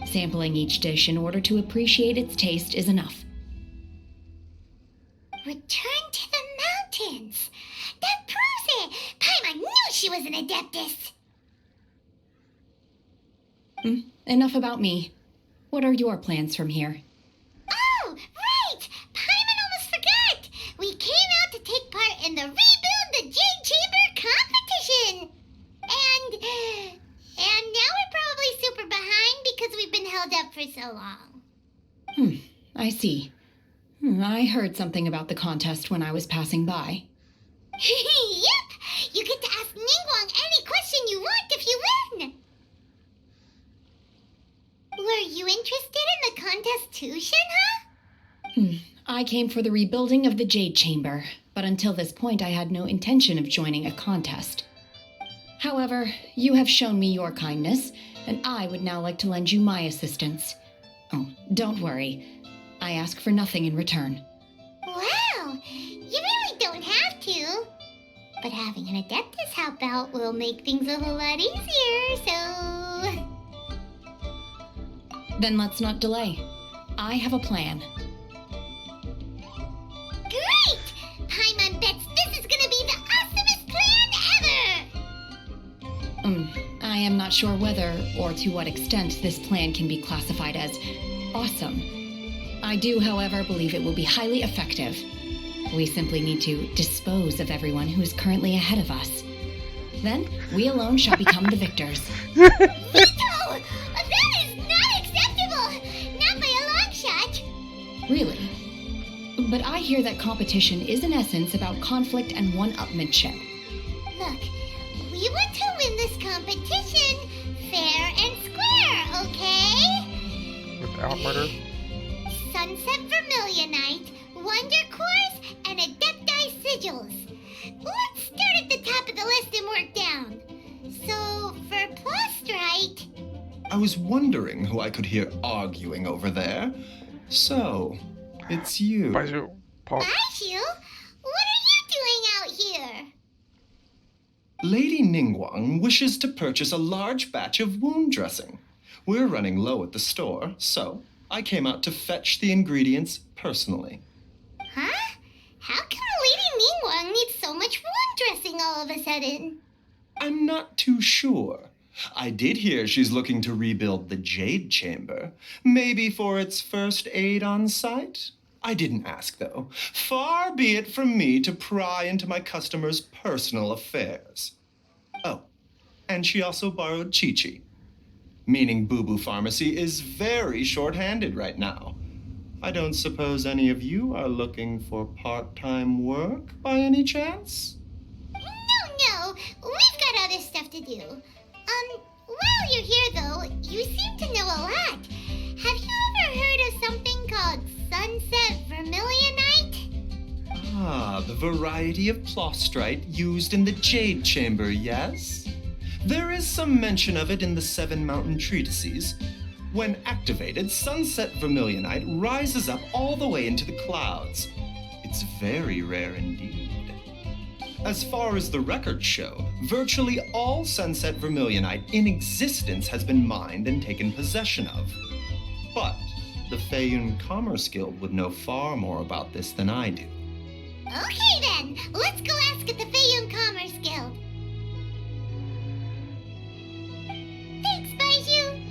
Sampling each dish in order to appreciate its taste is enough. Return to the mountains. That proves it. Paimon knew she was an Adeptus. Enough about me. What are your plans from here? Oh, right! Paimon almost forgot! We came out to take part in the Rebuild the Jade Chamber competition! And now we're probably super behind because we've been held up for so long. I see. I heard something about the contest when I was passing by. Yep! You get to ask Ningguang any question you want if you win! Were you interested in the contest too, Shinha? I came for the rebuilding of the Jade Chamber, but until this point I had no intention of joining a contest. However, you have shown me your kindness, and I would now like to lend you my assistance. Oh, don't worry. I ask for nothing in return. Wow! You really don't have to. But having an Adeptus help out will make things a whole lot easier, so... Then let's not delay. I have a plan. Great! Paimon bets this is gonna be the awesomest plan ever! I am not sure whether or to what extent this plan can be classified as awesome. I do, however, believe it will be highly effective. We simply need to dispose of everyone who is currently ahead of us. Then, we alone shall become the victors. Vito! That is not acceptable! Not by a long shot! Really? But I hear that competition is in essence about conflict and one-upmanship. Look, we want to win this competition fair and square, okay? Without murder? Sunset Vermilionite, Wonder Cores, and Adepti Sigils. Let's start at the top of the list and work down. So, for Plustrite... I was wondering who I could hear arguing over there. So, it's you. Baizhu, pause. Baizhu? What are you doing out here? Lady Ningguang wishes to purchase a large batch of wound dressing. We're running low at the store, so I came out to fetch the ingredients personally. Huh? How come Lady Ningguang needs so much wound dressing all of a sudden? I'm not too sure. I did hear she's looking to rebuild the Jade Chamber, maybe for its first aid on site. I didn't ask, though. Far be it from me to pry into my customers' personal affairs. Oh, and she also borrowed Chi-Chi, meaning Boo Boo Pharmacy is very short-handed right now. I don't suppose any of you are looking for part-time work by any chance? No, we've got other stuff to do. While you're here though, you seem to know a lot. Have you ever heard of something called Sunset Vermilionite? Ah, the variety of Plustrite used in the Jade Chamber, yes? There is some mention of it in the Seven Mountain Treatises. When activated, Sunset Vermilionite rises up all the way into the clouds. It's very rare indeed. As far as the records show, virtually all Sunset Vermilionite in existence has been mined and taken possession of. But the Feiyun Commerce Guild would know far more about this than I do. Okay then, let's go ask at the Feiyun Commerce Guild. Thanks, Baizhu.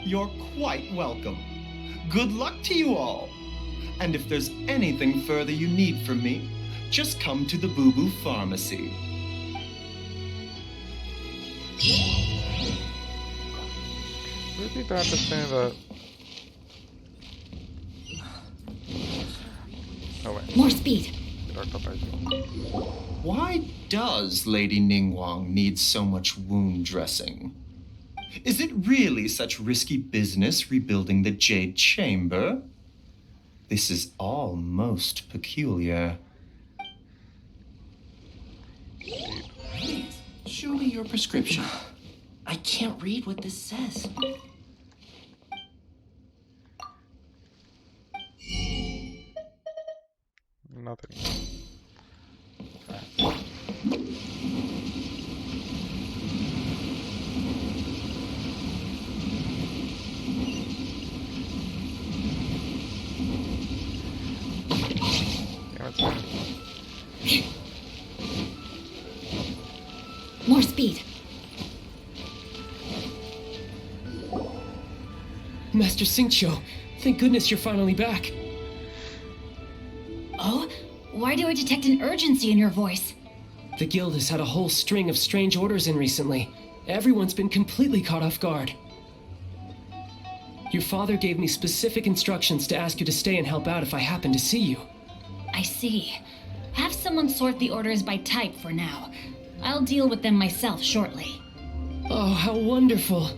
You're quite welcome. Good luck to you all. And if there's anything further you need from me, just come to the Boo Boo Pharmacy. Would it be bad to say that Oh wait. More speed. Why does Lady Ningguang need so much wound dressing? Is it really such risky business rebuilding the Jade Chamber? This is all most peculiar. Please, show me your prescription. I can't read what this says. Nothing. More speed. Master Xingqiu, thank goodness you're finally back. Oh? Why do I detect an urgency in your voice? The guild has had a whole string of strange orders in recently. Everyone's been completely caught off guard. Your father gave me specific instructions to ask you to stay and help out if I happen to see you. I see. Have someone sort the orders by type for now. I'll deal with them myself shortly. Oh, how wonderful.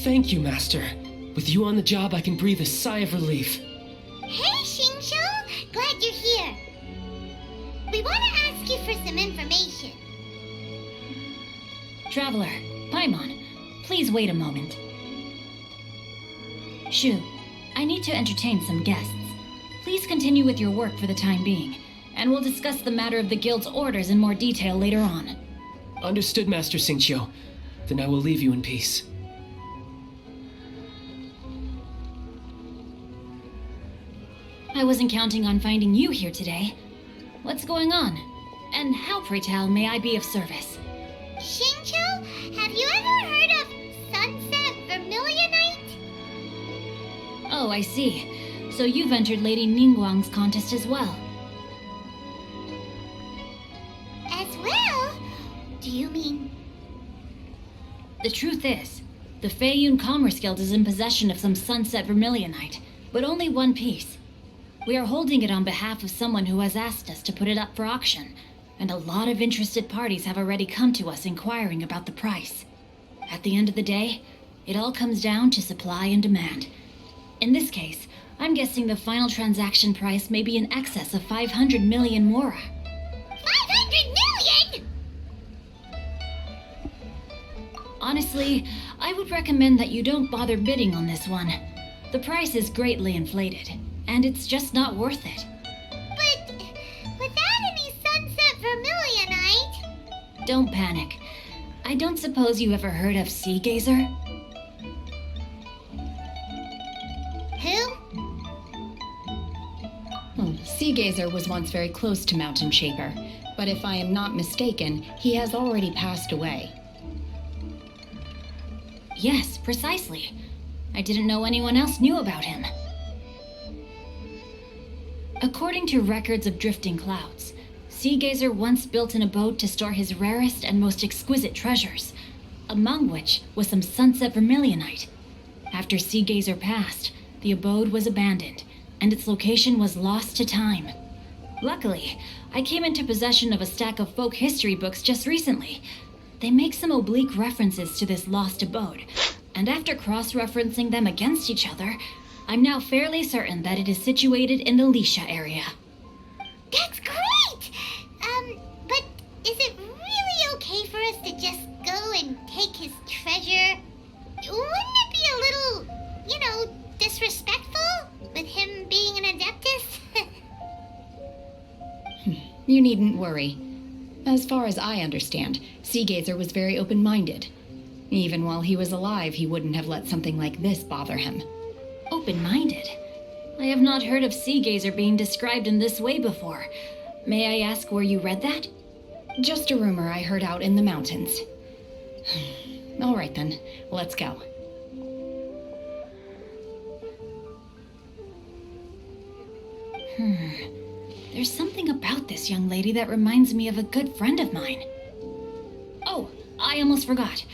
Thank you, Master. With you on the job, I can breathe a sigh of relief. Hey, Xingqiu! Glad you're here. We want to ask you for some information. Traveler, Paimon, please wait a moment. Shu, I need to entertain some guests. Please continue with your work for the time being, and we'll discuss the matter of the guild's orders in more detail later on. Understood, Master Xingqiu. Then I will leave you in peace. I wasn't counting on finding you here today. What's going on? And how, pray tell, may I be of service? Xingqiu, have you ever heard of Sunset Vermilionite? Oh, I see. So you've entered Lady Ningguang's contest as well. As well? Do you mean... The truth is, the Feiyun Commerce Guild is in possession of some Sunset Vermilionite, but only one piece. We are holding it on behalf of someone who has asked us to put it up for auction, and a lot of interested parties have already come to us inquiring about the price. At the end of the day, it all comes down to supply and demand. In this case, I'm guessing the final transaction price may be in excess of 500 million mora. 500 million?! Honestly, I would recommend that you don't bother bidding on this one. The price is greatly inflated, and it's just not worth it. But without any Sunset Vermilionite... Don't panic. I don't suppose you ever heard of Sea Gazer? Who? Sea Gazer was once very close to Mountain Shaper, but if I am not mistaken, he has already passed away. Yes, precisely. I didn't know anyone else knew about him. According to records of drifting clouds, Sea Gazer once built an abode to store his rarest and most exquisite treasures, among which was some Sunset Vermilionite. After Sea Gazer passed, the abode was abandoned, and its location was lost to time. Luckily, I came into possession of a stack of folk history books just recently. They make some oblique references to this lost abode, and after cross-referencing them against each other, I'm now fairly certain that it is situated in the Lisha area. That's great! But is it really okay for us to just go and take his treasure? Wouldn't it be a little, disrespectful? With him being an Adeptus? You needn't worry. As far as I understand, Sea Gazer was very open-minded. Even while he was alive, he wouldn't have let something like this bother him. Open-minded? I have not heard of Sea Gazer being described in this way before. May I ask where you read that? Just a rumor I heard out in the mountains. All right then, let's go. There's something about this young lady that reminds me of a good friend of mine. Oh, I almost forgot.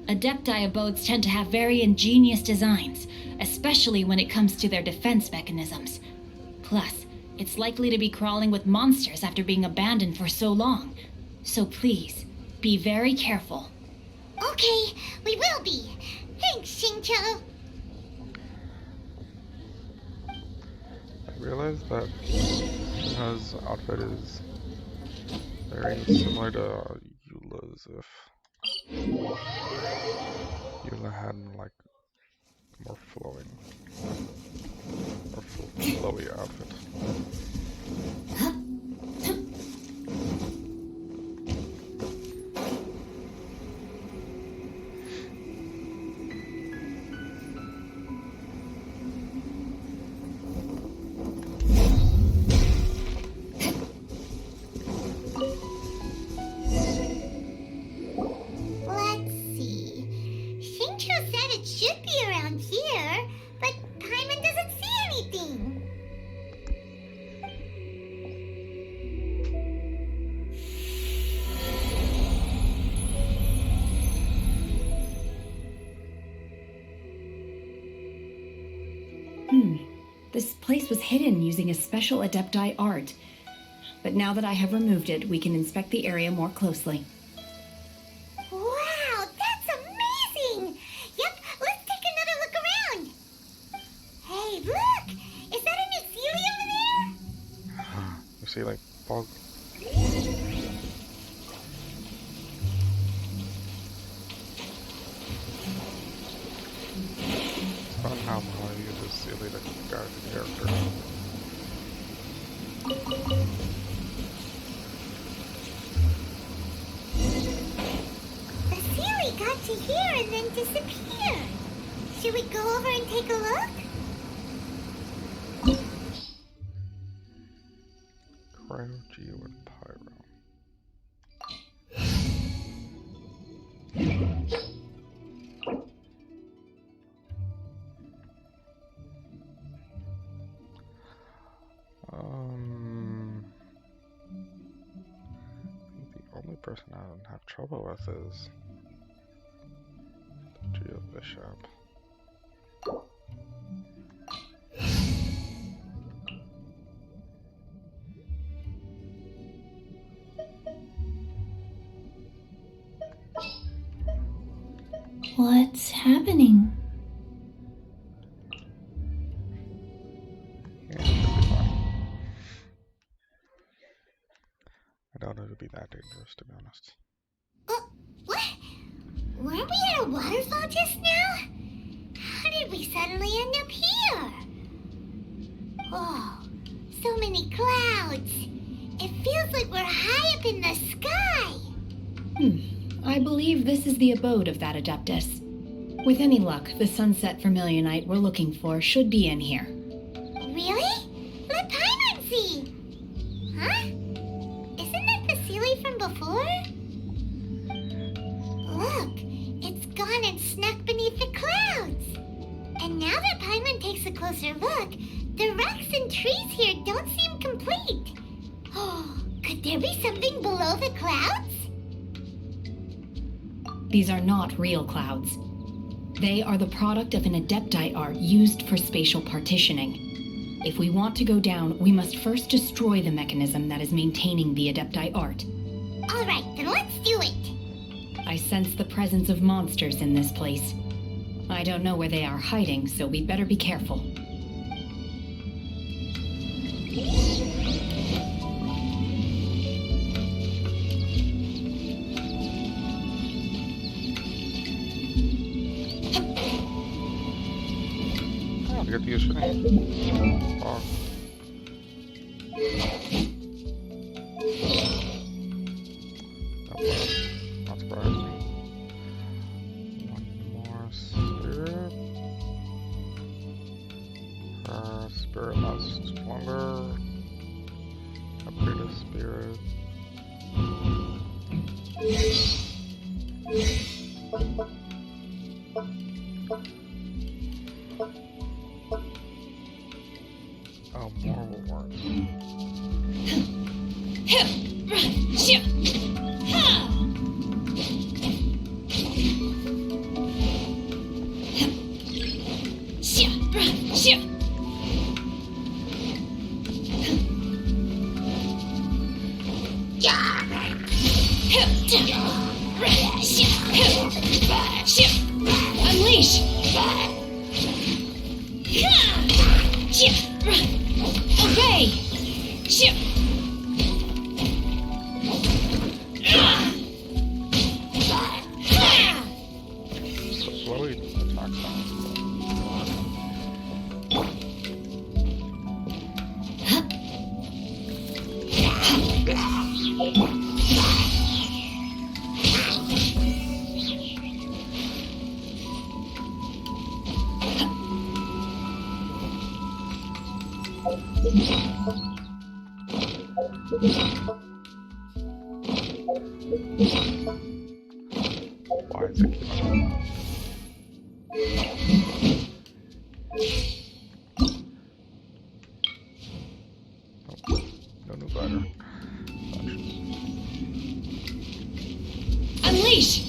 Adepti abodes tend to have very ingenious designs, especially when it comes to their defense mechanisms. Plus, It's likely to be crawling with monsters after being abandoned for so long. So please, be very careful. Okay, we will be. Thanks, Xingqiu. I realized that Yuna's outfit is very similar to Eula's. If Eula had like more flowing, more flowy outfit. Let's see. Xingqiu said it should be around here, but Paimon doesn't see anything. This place was hidden using a special Adepti art. But now that I have removed it, we can inspect the area more closely. Wow, that's amazing! Yep, let's take another look around. Hey, look! Is that a new Sealy over there? You see, like, bog. It's fun how Molly uses Sealy to guide the character. The Sealy got to here and then disappeared. Should we go over and take a look? Cryo, Geo, and Pyro. I think the only person I don't have trouble with is the Geo Bishop. What's happening? Yeah, it should be fine. I doubt it'll be that dangerous, to be honest. What? Weren't we at a waterfall just now? How did we suddenly end up here? Oh, so many clouds. It feels like we're high up in the sky. I believe this is the abode of that Adeptus. With any luck, the Sunset Vermilionite we're looking for should be in here. Really? Let Paimon see. Huh? Isn't that the Sealy from before? Look, it's gone and snuck beneath the clouds. And now that Paimon takes a closer look, the rocks and trees here don't seem complete. Oh, could there be something below the clouds? These are not real clouds. They are the product of an Adepti art used for spatial partitioning. If we want to go down, we must first destroy the mechanism that is maintaining the Adepti art. All right, then let's do it. I sense the presence of monsters in this place. I don't know where they are hiding, so we'd better be careful. Oh, I get to use shooting. Oh. Not surprised. One more spirit. Her spirit lasts longer. Upgrade a spirit. Oh, more will work. Obey! Chip! So slowly attack sound. Why is it keeping no new glider. Unleash!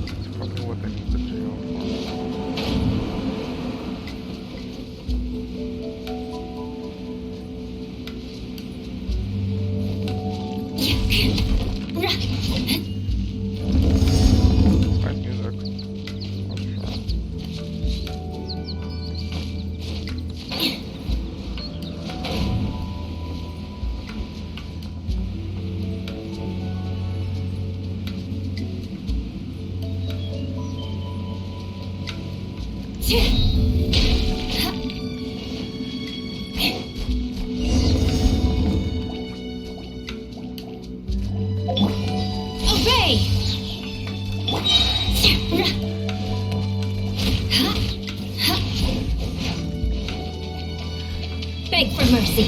It's probably what they need the jail It's nice music. I'm sure. Obey! Beg for mercy.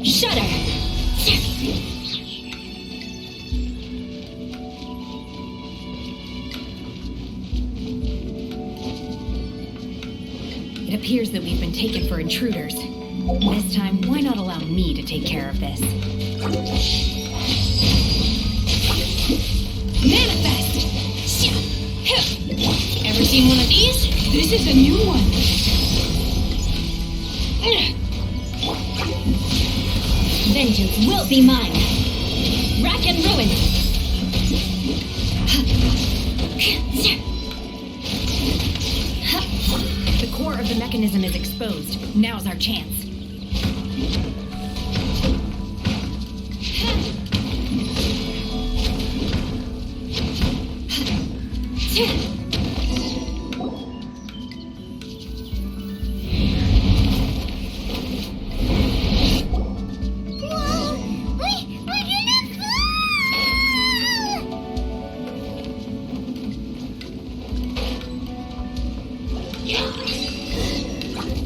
Shudder! It appears that we've been taken for intruders. This time, why not allow me to take care of this? Manifest! Ever seen one of these? This is a new one. Vengeance will be mine. Rack and ruin. The core of the mechanism is exposed. Now's our chance.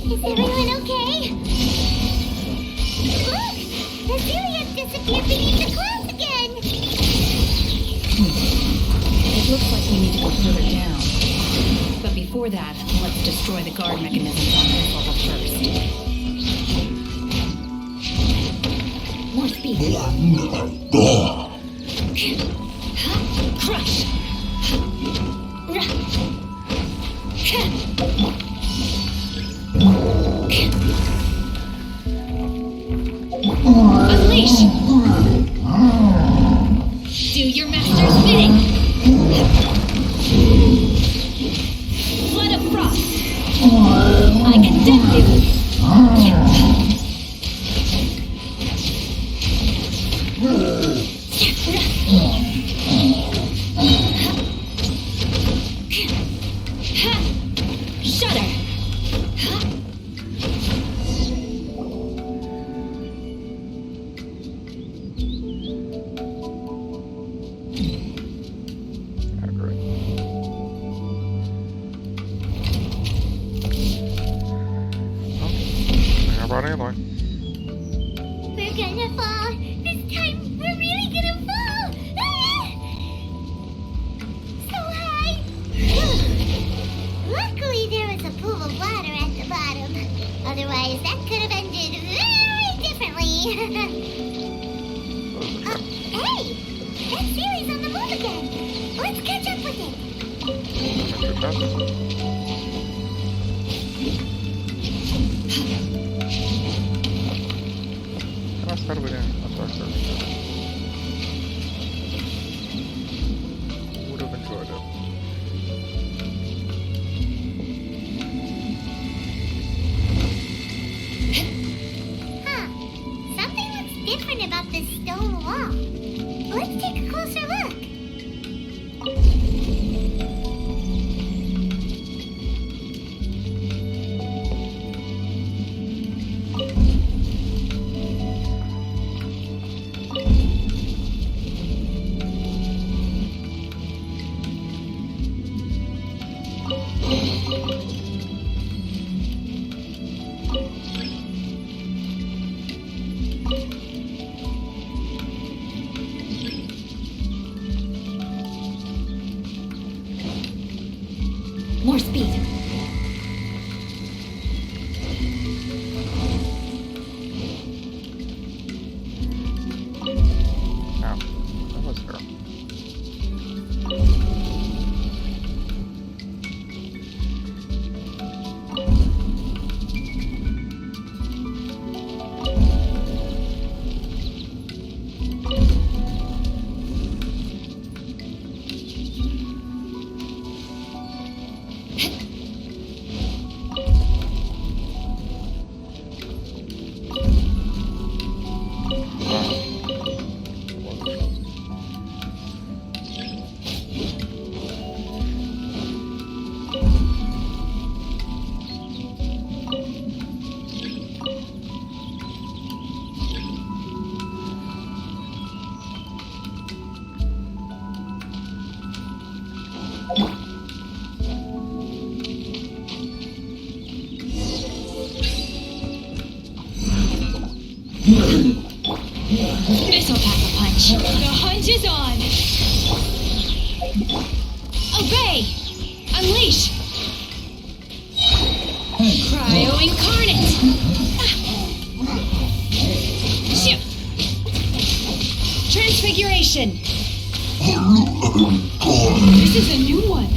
Is everyone okay? Look! Basilia disappeared beneath the clouds again! It looks like we need to go further down. But before that, let's destroy the guard mechanisms on this level first. More speed. Crush! Unleash! Do your master's bidding! Flood of frost! I condemn you! Shudder! Anyway. We're gonna fall. This time, we're really gonna fall. Ah! So high. Luckily, there was a pool of water at the bottom. Otherwise, that could have ended very differently. Hey! That series on the move again. Let's catch up with it. Glad we didn't attack her. Would have enjoyed it. Huh. Something looks different about this stone wall. Let's take a closer look. More speed. Ow. That was her. This'll pack a punch. The hunt is on. Obey! Unleash! Cryo incarnate! Shit! Transfiguration! This is a new one.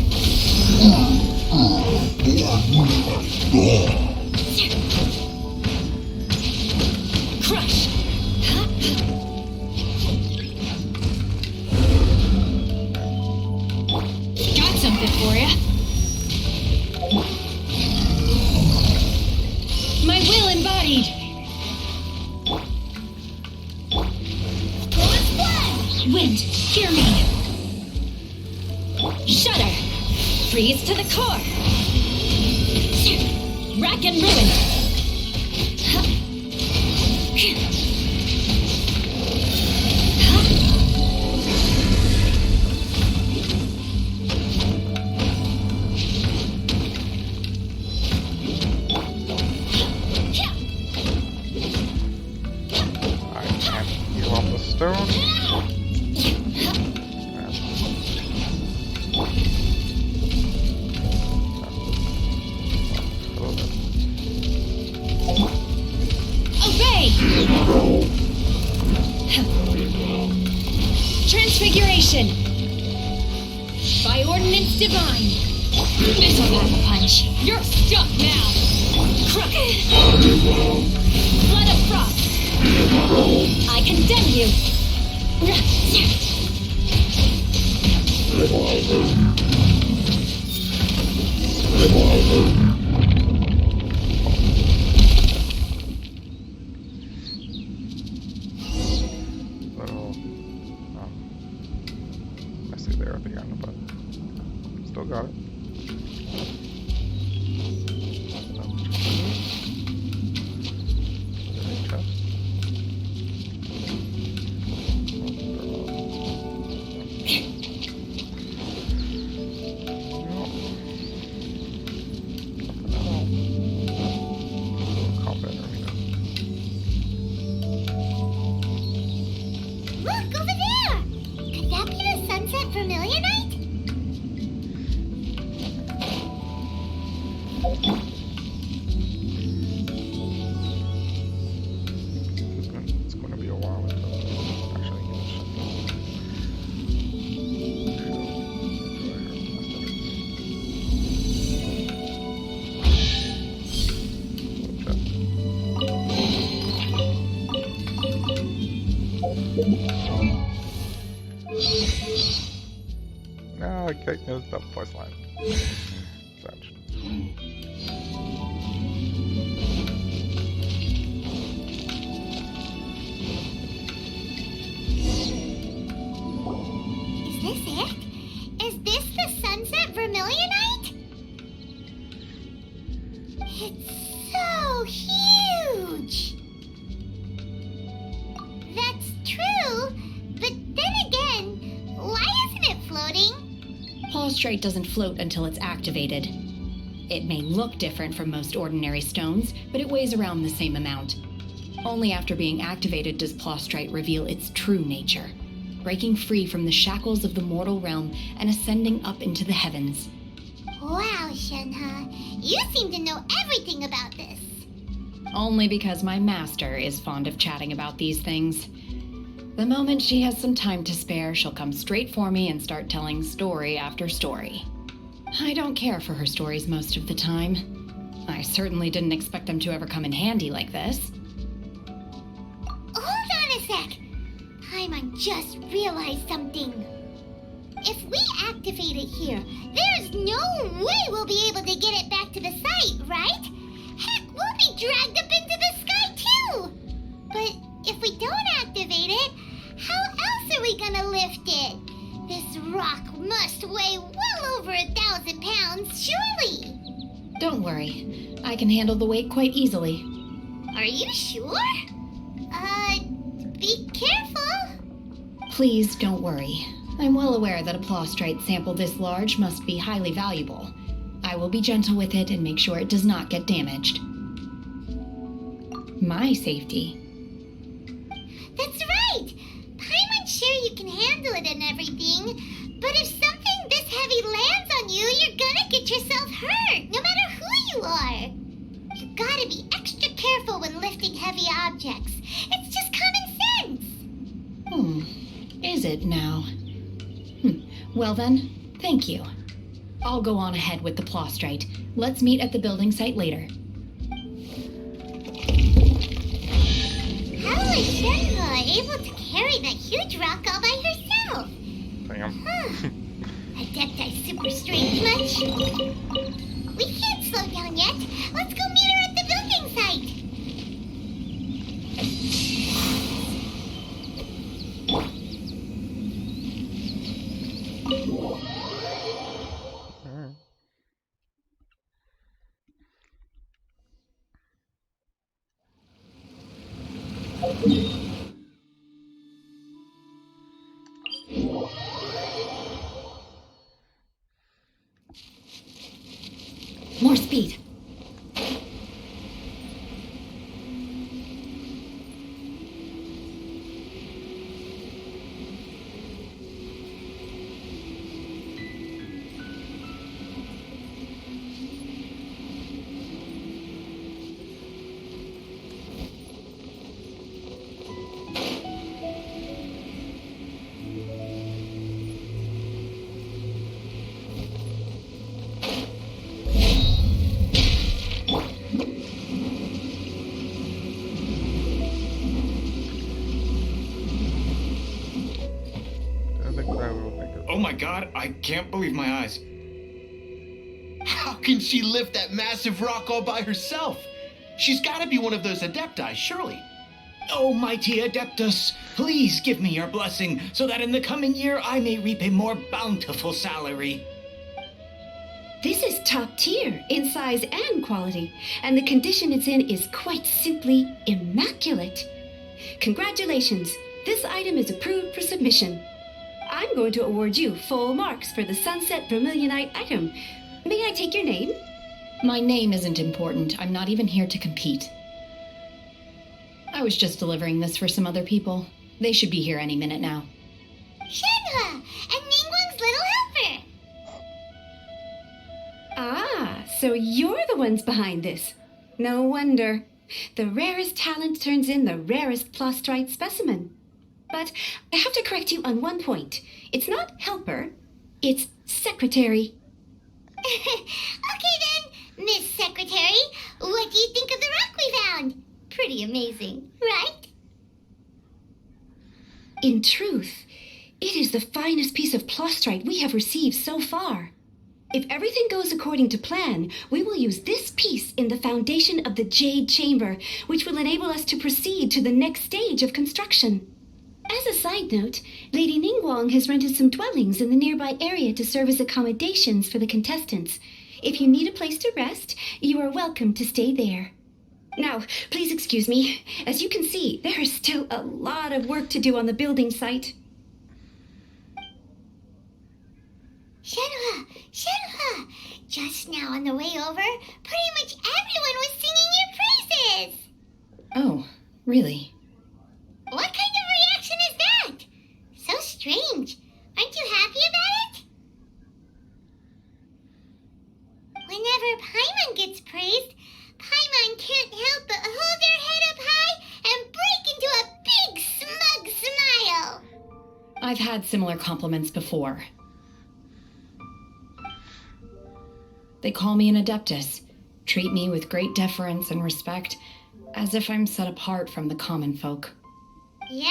Crush! Got something for ya. My will embodied. Wind, hear me. Shudder. Freeze to the core. Rack and ruin. Stone. Obey! Transfiguration! By ordinance divine! This'll pack a punch! You're stuck now! Crook! Blood of frost! I condemn you! Little messy there at the end, but still got it. Look, over there! Could that be the Sunset Vermilionite? It's going to be a while until actually Okay, it was the voice line. Such. Is this it? Is this the Sunset Vermilionite? It's so huge! That's true, but then again, why isn't it floating? Plaustrite doesn't float until it's activated. It may look different from most ordinary stones, but it weighs around the same amount. Only after being activated does Plaustrite reveal its true nature, breaking free from the shackles of the mortal realm and ascending up into the heavens. Wow, Shenhe, you seem to know everything about this. Only because my master is fond of chatting about these things. The moment she has some time to spare, she'll come straight for me and start telling story after story. I don't care for her stories most of the time. I certainly didn't expect them to ever come in handy like this. Hold on a sec. Paimon just realized something. If we activate it here, there's no way we'll be able to get it back to the site, right? Heck, we'll be dragged up into the sky too! But if we don't activate it, how else are we gonna lift it? This rock must weigh well over 1,000 pounds, surely! Don't worry. I can handle the weight quite easily. Are you sure? Be careful! Please don't worry. I'm well aware that a Plaustrite sample this large must be highly valuable. I will be gentle with it and make sure it does not get damaged. My safety. That's right! Paimon's sure you can handle it and everything, but if something this heavy lands on you, you're gonna get yourself hurt, no matter who you are! You gotta be extra careful when lifting heavy objects. It's just common sense! Is it now? Well then, thank you. I'll go on ahead with the Plaustrite. Let's meet at the building site later. How was Shenhe able to carry that huge rock all by herself? Damn. Adepti super strange much? We can't slow down yet. Let's go meet her at the building site. Alright. More speed. Oh my god, I can't believe my eyes. How can she lift that massive rock all by herself? She's gotta be one of those Adepti, surely. Oh, mighty Adeptus, please give me your blessing so that in the coming year I may reap a more bountiful salary. This is top tier in size and quality, and the condition it's in is quite simply immaculate. Congratulations, this item is approved for submission. I'm going to award you full marks for the Sunset Vermilionite item. May I take your name? My name isn't important. I'm not even here to compete. I was just delivering this for some other people. They should be here any minute now. Shenhe! And Ningguang's little helper! Ah, so you're the ones behind this. No wonder. The rarest talent turns in the rarest Plaustrite specimen. But I have to correct you on one point. It's not helper, it's secretary. Okay then, Miss Secretary, what do you think of the rock we found? Pretty amazing, right? In truth, It is the finest piece of plastrite we have received so far. If everything goes according to plan, we will use this piece in the foundation of the Jade Chamber, which will enable us to proceed to the next stage of construction. As a side note, Lady Ningguang has rented some dwellings in the nearby area to serve as accommodations for the contestants. If you need a place to rest, you are welcome to stay there. Now, please excuse me. As you can see, there is still a lot of work to do on the building site. Shenhua! Shenhua! Just now on the way over, pretty much everyone was singing your praises! Oh, really? What kind of reaction is that? So strange. Aren't you happy about it? Whenever Paimon gets praised, Paimon can't help but hold their head up high and break into a big smug smile. I've had similar compliments before. They call me an Adeptus, treat me with great deference and respect, as if I'm set apart from the common folk. Yeah,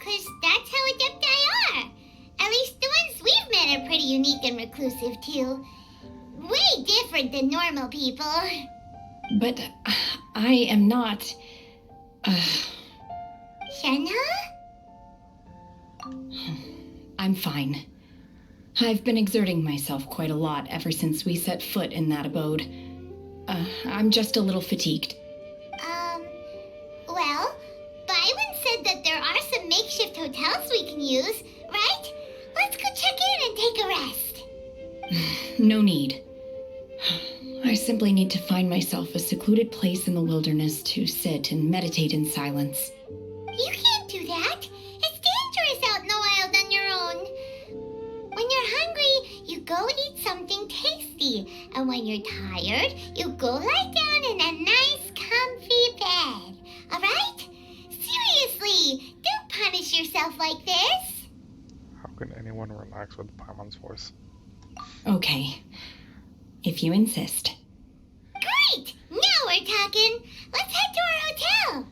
'cause that's how Adepti are. At least the ones we've met are pretty unique and reclusive, too. Way different than normal people. But I am not... Shenhua? I'm fine. I've been exerting myself quite a lot ever since we set foot in that abode. I'm just a little fatigued. Well, Byron said that there are some makeshift hotels we can use, right? Let's go check in and take a rest. No need. I simply need to find myself a secluded place in the wilderness to sit and meditate in silence. You can't do that. It's dangerous out in the wild on your own. When you're hungry, you go eat something tasty. And when you're tired, you go lie down in a nice, comfy bed. Alright? Seriously, don't punish yourself like this. How can anyone relax with Paimon's voice? Okay. If you insist. Great! Now we're talking. Let's head to our hotel.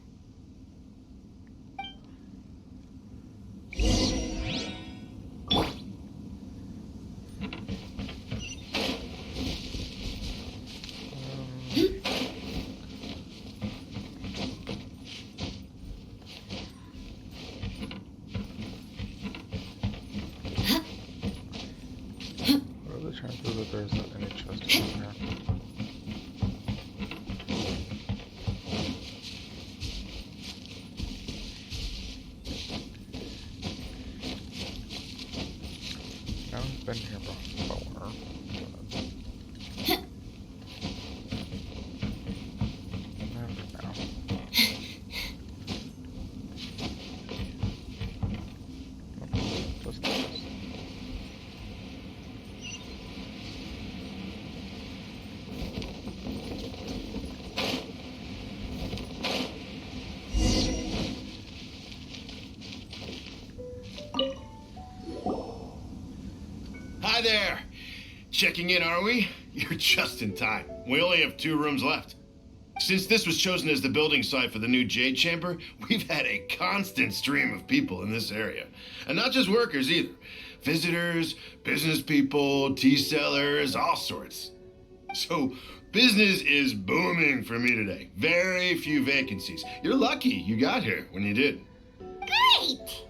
What are the chances that there's any chest in here? No, I've been here before. Never now. Just this. Hi there! Checking in, are we? You're just in time. We only have 2 rooms left. Since this was chosen as the building site for the new Jade Chamber, we've had a constant stream of people in this area. And not just workers either. Visitors, business people, tea sellers, all sorts. So, business is booming for me today. Very few vacancies. You're lucky you got here when you did. Great!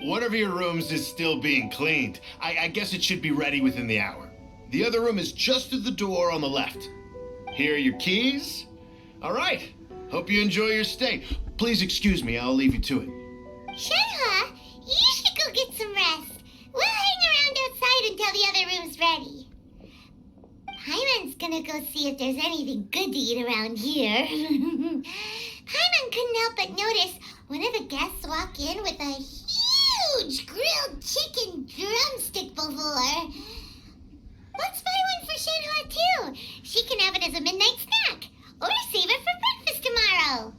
One of your rooms is still being cleaned. I guess it should be ready within the hour. The other room is just through the door on the left. Here are your keys. All right. Hope you enjoy your stay. Please excuse me. I'll leave you to it. Shenhua, you should go get some rest. We'll hang around outside until the other room's ready. Paimon's gonna go see if there's anything good to eat around here. Paimon couldn't help but notice one of the guests walk in with a huge grilled chicken drumstick before. Let's buy one for Shenhua too. She can have it as a midnight snack. Or save it for breakfast tomorrow.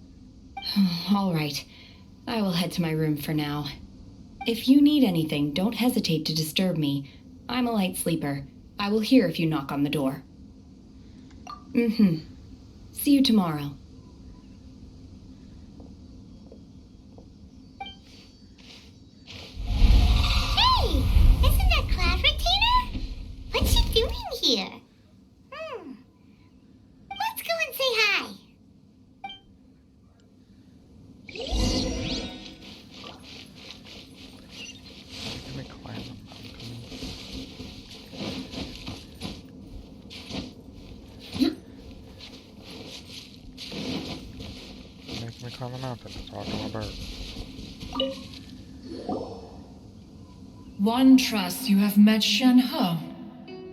All right. I will head to my room for now. If you need anything, don't hesitate to disturb me. I'm a light sleeper. I will hear if you knock on the door. See you tomorrow. climb the mountain to talk to my bird. One trusts you have met Shen He.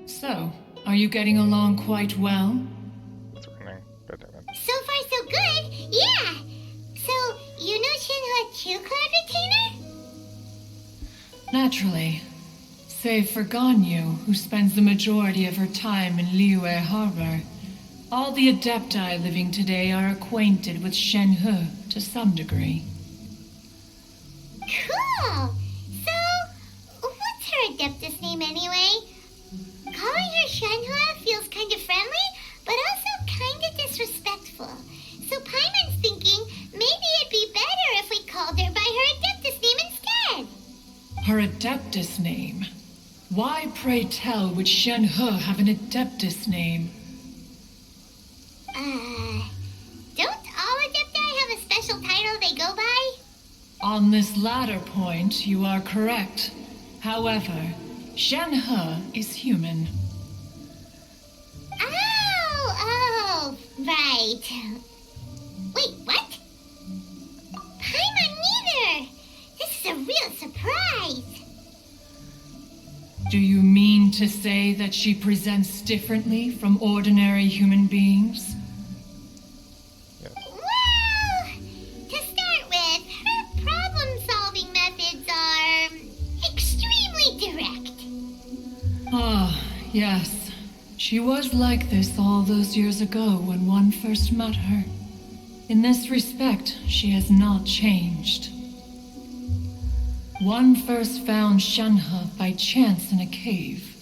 So, are you getting along quite well? It's raining. God damn it. So far, so good. Yeah. So, you know Shinhua too, Cloud Retainer? Naturally. Save for Ganyu, who spends the majority of her time in Liyue Harbor. All the Adepti living today are acquainted with Shen He to some degree. Cool. So, what's her Adeptus name anyway? Calling her Shenhua feels kind of friendly, but also kind of disrespectful. So Paimon's thinking maybe it'd be better if we called her by her Adeptus name instead. Her Adeptus name? Why, pray tell, would Shen He have an Adeptus name? Don't all Adepti have a special title they go by? On this latter point, you are correct. However, Shen He is human. Oh, right. Wait, what? Paimon neither! This is a real surprise! Do you mean to say that she presents differently from ordinary human beings? Well, to start with, her problem-solving methods are extremely direct. Ah, yes. She was like this all those years ago when one first met her. In this respect, she has not changed. One first found Shen He by chance in a cave.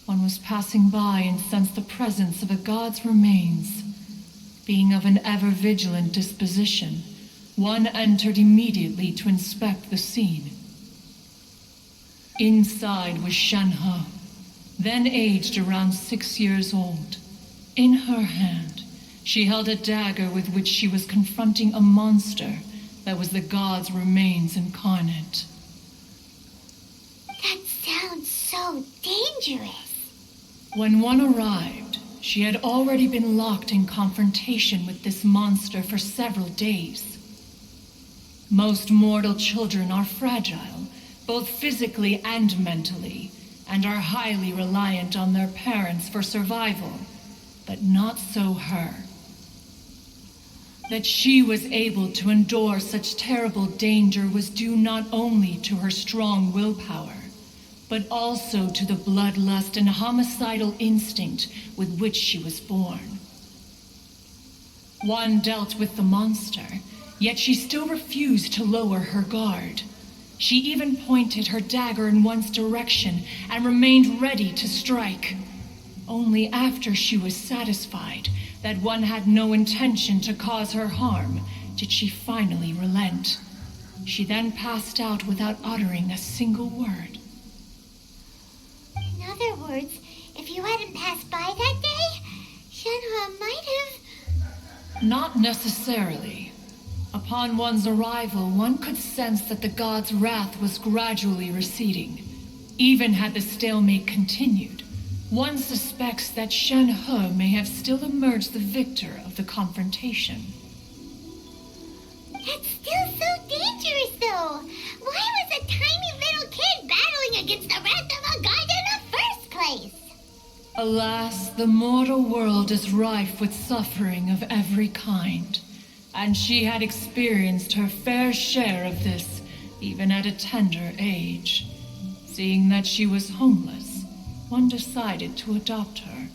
One was passing by and sensed the presence of a god's remains. Being of an ever-vigilant disposition, one entered immediately to inspect the scene. Inside was Shen He, then aged around 6 years old. In her hand, she held a dagger with which she was confronting a monster that was the god's remains incarnate. That sounds so dangerous. When one arrived, she had already been locked in confrontation with this monster for several days. Most mortal children are fragile, both physically and mentally, and are highly reliant on their parents for survival, but not so her. That she was able to endure such terrible danger was due not only to her strong willpower, but also to the bloodlust and homicidal instinct with which she was born. One dealt with the monster, yet she still refused to lower her guard. She even pointed her dagger in one's direction and remained ready to strike. Only after she was satisfied that one had no intention to cause her harm did she finally relent. She then passed out without uttering a single word. In other words, if you hadn't passed by that day, Shenhua might have... Not necessarily. Upon one's arrival, one could sense that the god's wrath was gradually receding. Even had the stalemate continued, one suspects that Shen He may have still emerged the victor of the confrontation. That's still so dangerous, though. Why was a tiny little kid battling against the wrath of a god in the first place? Alas, the mortal world is rife with suffering of every kind, and she had experienced her fair share of this even at a tender age. Seeing that she was homeless, one decided to adopt her.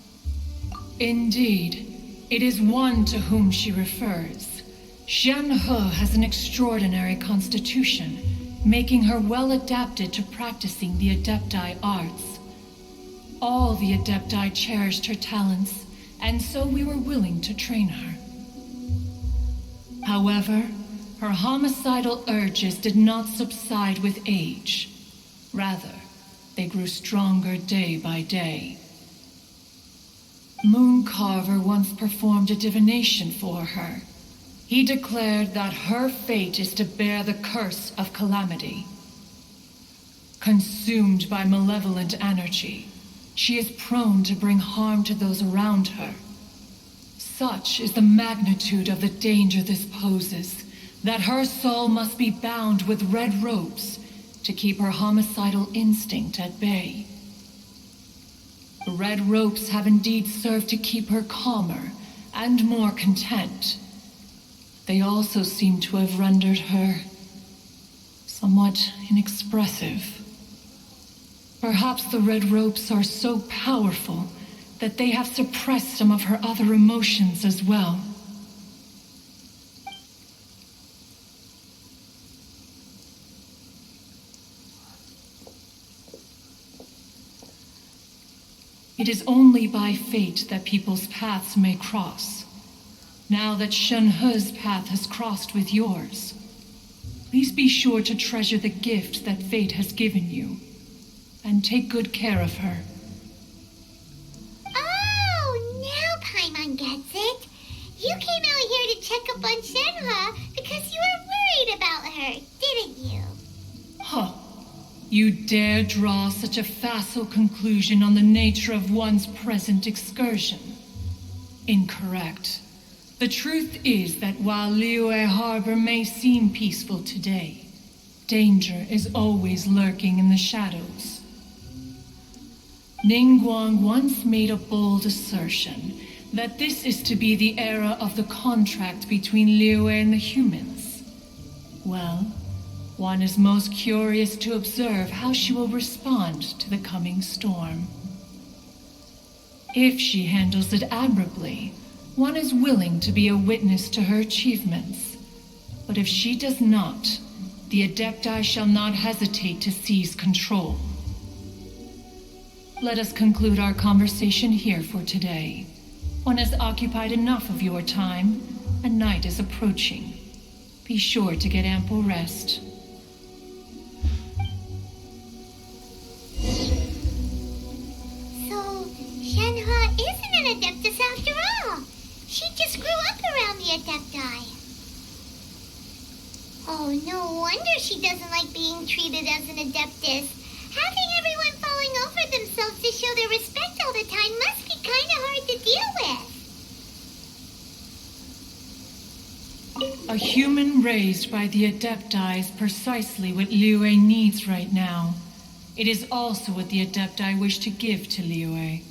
Indeed, it is one to whom she refers. Shen He has an extraordinary constitution, making her well adapted to practicing the Adepti arts. All the Adepti cherished her talents, and so we were willing to train her. However, her homicidal urges did not subside with age. Rather, they grew stronger day by day. Mooncarver once performed a divination for her. He declared that her fate is to bear the curse of calamity. Consumed by malevolent energy, she is prone to bring harm to those around her. Such is the magnitude of the danger this poses, that her soul must be bound with red ropes to keep her homicidal instinct at bay. The red ropes have indeed served to keep her calmer and more content. They also seem to have rendered her somewhat inexpressive. Perhaps the red ropes are so powerful that they have suppressed some of her other emotions as well. It is only by fate that people's paths may cross. Now that Shen-He's path has crossed with yours, please be sure to treasure the gift that fate has given you, and take good care of her. Oh, now Paimon gets it. You came out here to check up on Shenhe because you were worried about her, didn't you? Huh. You dare draw such a facile conclusion on the nature of one's present excursion? Incorrect. The truth is that while Liyue Harbor may seem peaceful today, danger is always lurking in the shadows. Ningguang once made a bold assertion that this is to be the era of the contract between Liyue and the humans. Well, one is most curious to observe how she will respond to the coming storm. If she handles it admirably, one is willing to be a witness to her achievements. But if she does not, the Adepti shall not hesitate to seize control. Let us conclude our conversation here for today. One has occupied enough of your time, and night is approaching. Be sure to get ample rest. So, Shenhe isn't an Adeptus after all. She just grew up around the Adepti. Oh, no wonder she doesn't like being treated as an Adeptus. Having everyone falling over themselves to show their respect all the time must be kind of hard to deal with. A human raised by the Adepti is precisely what Liyue needs right now. It is also what the Adepti wish to give to Liyue.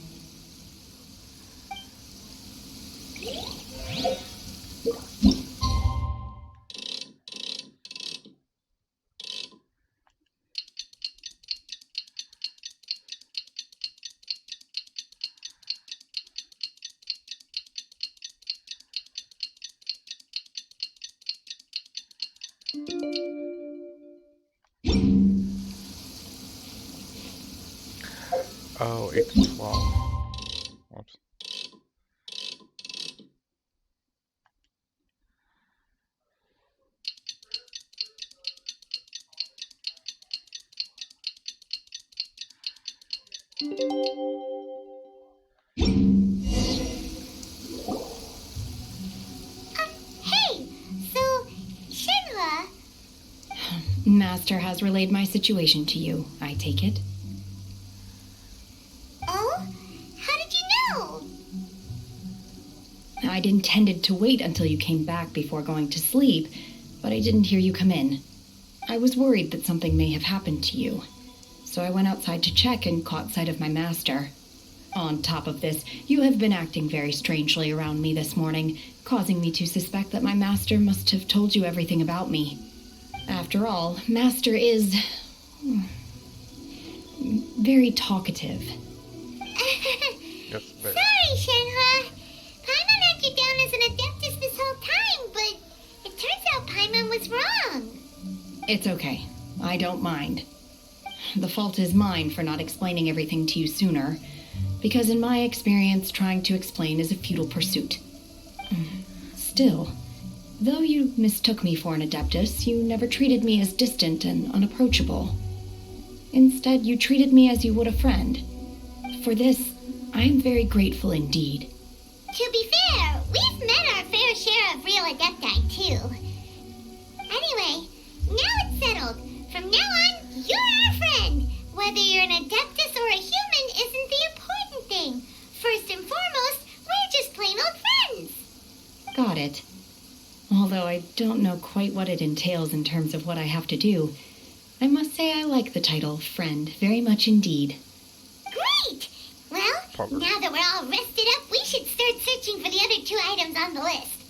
Oh, 8 to 12. Whoops. Hey, so, Shenhe... Master has relayed my situation to you, I take it. Oh? How did you know? I'd intended to wait until you came back before going to sleep, but I didn't hear you come in. I was worried that something may have happened to you, so I went outside to check and caught sight of my master. On top of this, you have been acting very strangely around me this morning, causing me to suspect that my master must have told you everything about me. After all, Master is... very talkative. Yes, very. Sorry, Shenhe. Paimon had you down as an Adeptus this whole time, but it turns out Paimon was wrong. It's okay. I don't mind. The fault is mine for not explaining everything to you sooner, because in my experience, trying to explain is a futile pursuit. Still, though you mistook me for an Adeptus, you never treated me as distant and unapproachable. Instead, you treated me as you would a friend. For this, I am very grateful indeed. To be fair, we've met our fair share of real Adepti, too. Anyway, now it's settled. From now on, you're our friend. Whether you're an Adeptus or a human isn't the important thing. First and foremost, we're just plain old friends. Got it. Although I don't know quite what it entails in terms of what I have to do. I must say I like the title friend very much indeed. Great! Well, now that we're all rested up, we should start searching for the other 2 items on the list.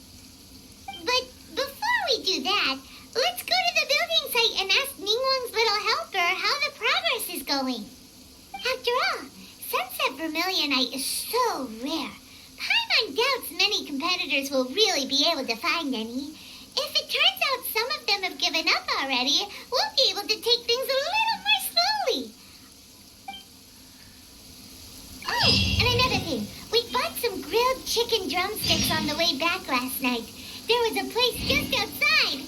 But before we do that, let's go to the building site and ask Ningguang's little helper how the progress is going. After all, Sunset Vermilionite is so rare. Paimon doubts many competitors will really be able to find any. If it turns out some of them have given up already, we'll be able to take things a little more slowly. Oh, and another thing. We bought some grilled chicken drumsticks on the way back last night. There was a place just outside.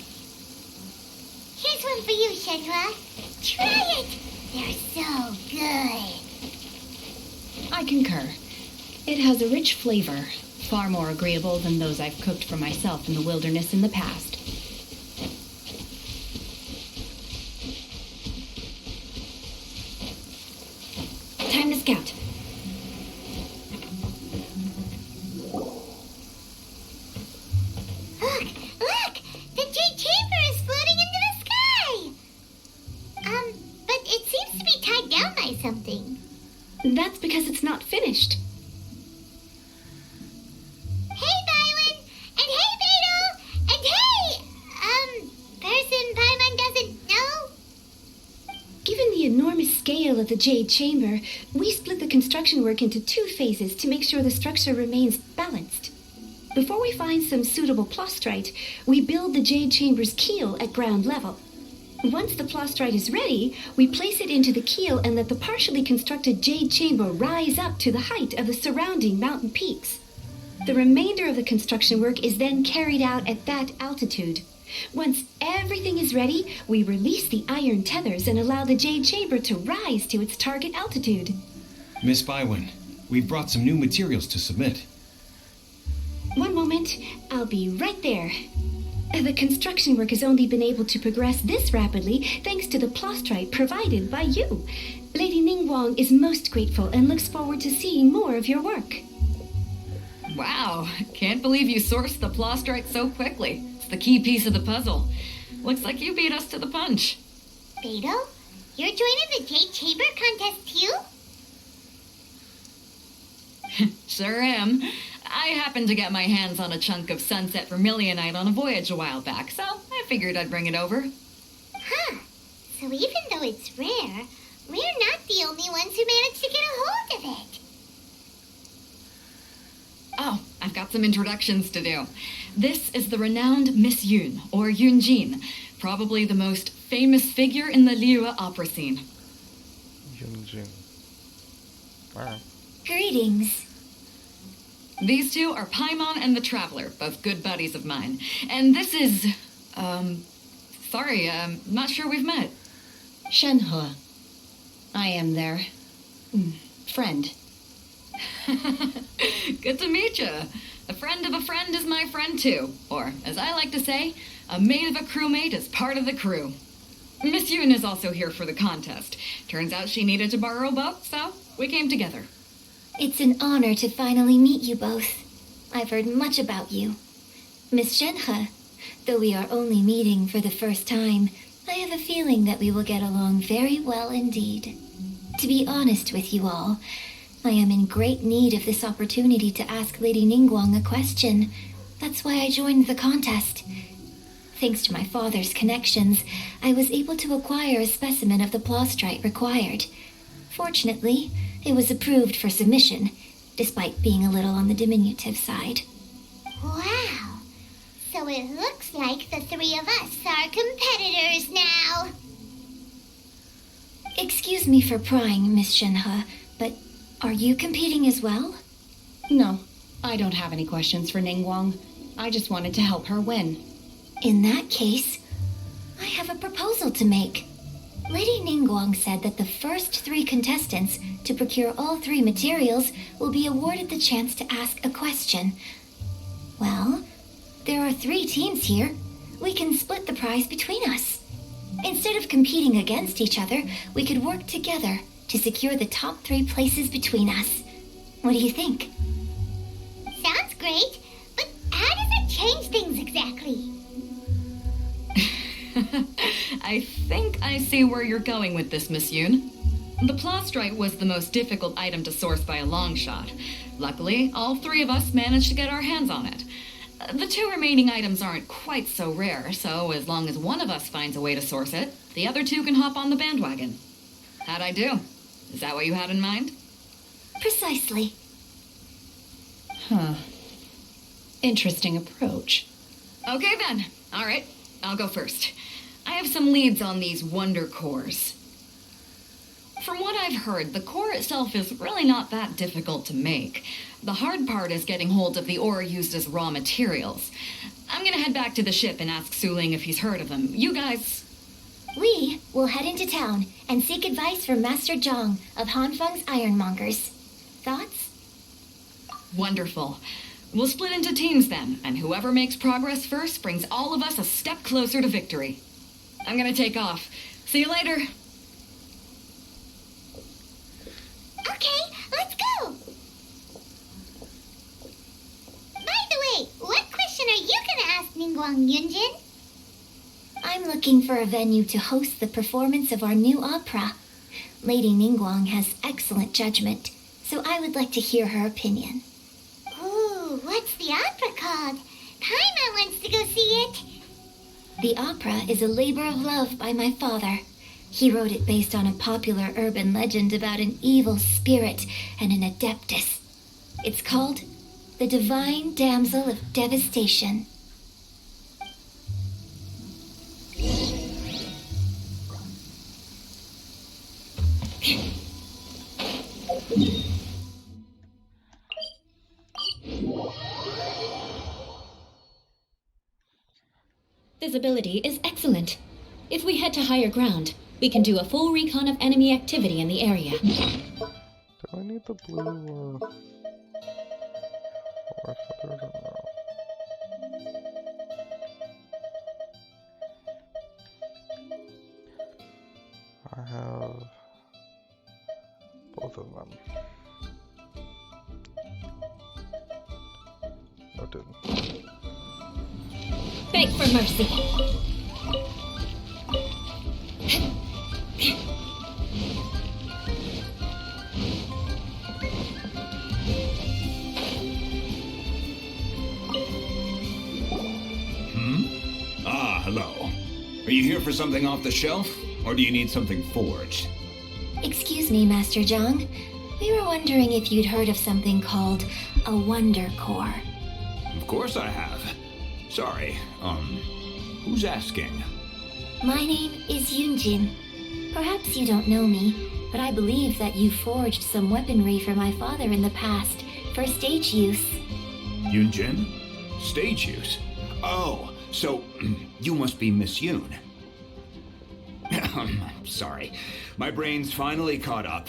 Here's one for you, Shenhua. Try it. They're so good. I concur. It has a rich flavor, far more agreeable than those I've cooked for myself in the wilderness in the past. Time to scout. Look! The Jade Chamber is floating into the sky! But it seems to be tied down by something. That's because it's not finished. Hey, Bylin! And hey, Beidou! And hey, person Paimon doesn't know? Given the enormous scale of the Jade Chamber, we split the construction work into 2 phases to make sure the structure remains balanced. Before we find some suitable plastrite, we build the Jade Chamber's keel at ground level. Once the plastrite is ready, we place it into the keel and let the partially constructed Jade Chamber rise up to the height of the surrounding mountain peaks. The remainder of the construction work is then carried out at that altitude. Once everything is ready, we release the iron tethers and allow the Jade Chamber to rise to its target altitude. Miss Bywin, we've brought some new materials to submit. One moment, I'll be right there. The construction work has only been able to progress this rapidly thanks to the plastrite provided by you. Lady Ningguang is most grateful and looks forward to seeing more of your work. Wow, can't believe you sourced the plastrite so quickly. It's the key piece of the puzzle. Looks like you beat us to the punch. Beidou, you're joining the Jade Chamber contest too? Sure am. I happened to get my hands on a chunk of Sunset Vermilionite on a voyage a while back, so I figured I'd bring it over. Huh. So even though it's rare, we're not the only ones who managed to get a hold of it. Oh, I've got some introductions to do. This is the renowned Miss Yun, or Yunjin, probably the most famous figure in the Liyue opera scene. Yunjin. Wow. Greetings. These 2 are Paimon and the Traveler, both good buddies of mine. And this is, sorry, not sure we've met. Shenhua. I am their friend. Good to meet you. A friend of a friend is my friend too. Or, as I like to say, a mate of a crewmate is part of the crew. Miss Yun is also here for the contest. Turns out she needed to borrow a boat, so we came together. It's an honor to finally meet you both. I've heard much about you. Miss Shenhe, though we are only meeting for the first time, I have a feeling that we will get along very well indeed. To be honest with you all, I am in great need of this opportunity to ask Lady Ningguang a question. That's why I joined the contest. Thanks to my father's connections, I was able to acquire a specimen of the plastrite required. Fortunately, it was approved for submission, despite being a little on the diminutive side. Wow! So it looks like the 3 of us are competitors now. Excuse me for prying, Miss Shenhe, but are you competing as well? No, I don't have any questions for Ningguang. I just wanted to help her win. In that case, I have a proposal to make. Lady Ningguang said that the first 3 contestants to procure all 3 materials will be awarded the chance to ask a question. Well, there are 3 teams here. We can split the prize between us. Instead of competing against each other, we could work together to secure the top 3 places between us. What do you think? Sounds great, but how does it change things exactly? I think I see where you're going with this, Miss Yoon. The plastrite was the most difficult item to source by a long shot. Luckily, all three of us managed to get our hands on it. The two remaining items aren't quite so rare, so as long as one of us finds a way to source it, the other two can hop on the bandwagon. How'd I do? Is that what you had in mind? Precisely. Huh. Interesting approach. Okay then. All right, I'll go first. I have some leads on these wonder cores. From what I've heard, the core itself is really not that difficult to make. The hard part is getting hold of the ore used as raw materials. I'm gonna head back to the ship and ask Suling if he's heard of them. You guys... We will head into town and seek advice from Master Zhang of Hanfeng's Ironmongers. Thoughts? Wonderful. We'll split into teams then, and whoever makes progress first brings all of us a step closer to victory. I'm gonna take off. See you later. Okay, let's go! By the way, what question are you gonna ask Ningguang, Yunjin? I'm looking for a venue to host the performance of our new opera. Lady Ningguang has excellent judgment, so I would like to hear her opinion. Ooh, what's the opera called? Paimon wants to go see it. The opera is a labor of love by my father. He wrote it based on a popular urban legend about an evil spirit and an adeptus. It's called The Divine Damsel of Devastation. Visibility is excellent. If we head to higher ground, we can do a full recon of enemy activity in the area. Do I need the blue or feathers? I don't know. I have both of them. Noted. Beg for mercy. Hello. Are you here for something off the shelf, or do you need something forged? Excuse me, Master Zhang. We were wondering if you'd heard of something called a Wonder Core. Of course I have. Sorry, who's asking? My name is Yunjin. Perhaps you don't know me, but I believe that you forged some weaponry for my father in the past for stage use. Yunjin? Stage use? Oh, so you must be Miss Yoon. Sorry, my brain's finally caught up.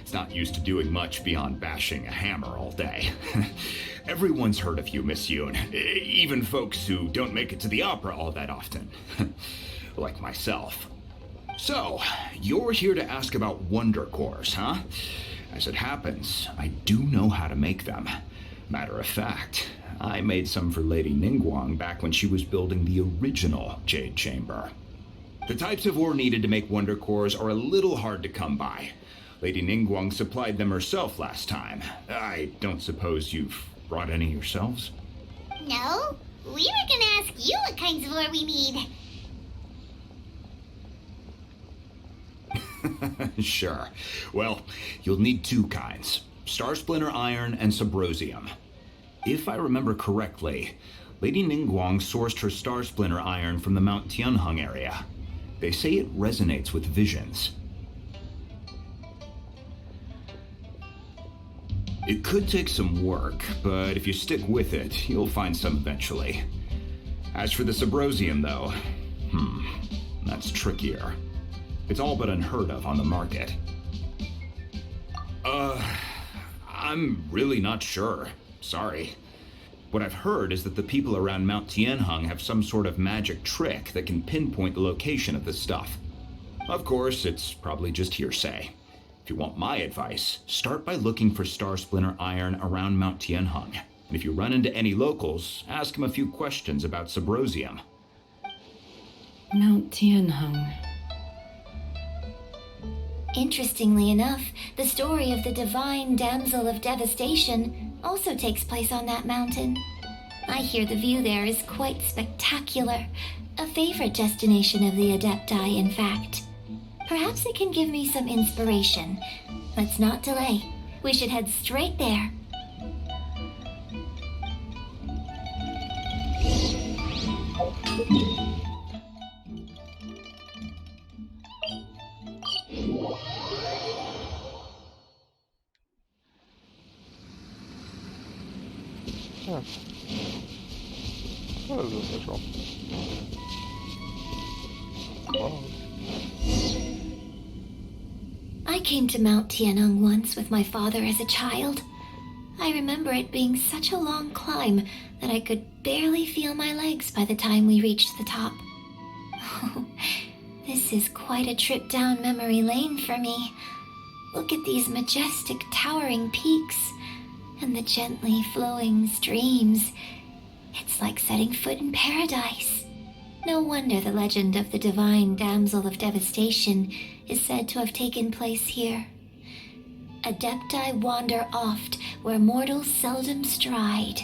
It's not used to doing much beyond bashing a hammer all day. Everyone's heard of you, Miss Yoon, even folks who don't make it to the opera all that often. Like myself. So, you're here to ask about Wonder Cores, huh? As it happens, I do know how to make them. Matter of fact, I made some for Lady Ningguang back when she was building the original Jade Chamber. The types of ore needed to make Wonder Cores are a little hard to come by. Lady Ningguang supplied them herself last time. I don't suppose you've brought any yourselves? No, we were gonna ask you what kinds of ore we need. Sure. Well, you'll need two kinds. Star Splinter Iron and Subrosium. If I remember correctly, Lady Ningguang sourced her Star Splinter Iron from the Mount Tianheng area. They say it resonates with visions. It could take some work, but if you stick with it, you'll find some eventually. As for the Subrosium, though, that's trickier. It's all but unheard of on the market. I'm really not sure. Sorry. What I've heard is that the people around Mount Tianheng have some sort of magic trick that can pinpoint the location of the stuff. Of course, it's probably just hearsay. If you want my advice, start by looking for Star Splinter Iron around Mount Tianheng. And if you run into any locals, ask them a few questions about Subrosium. Mount Tianheng. Interestingly enough, the story of the divine damsel of devastation also takes place on that mountain. I hear the view there is quite spectacular. A favorite destination of the Adepti, in fact. Perhaps it can give me some inspiration. Let's not delay. We should head straight there. Yeah. What is this ritual? Wow. I came to Mount Tianheng once with my father as a child. I remember it being such a long climb that I could barely feel my legs by the time we reached the top. This is quite a trip down memory lane for me. Look at these majestic towering peaks and the gently flowing streams. It's like setting foot in paradise. No wonder the legend of the divine damsel of devastation is said to have taken place here. Adepti wander oft where mortals seldom stride.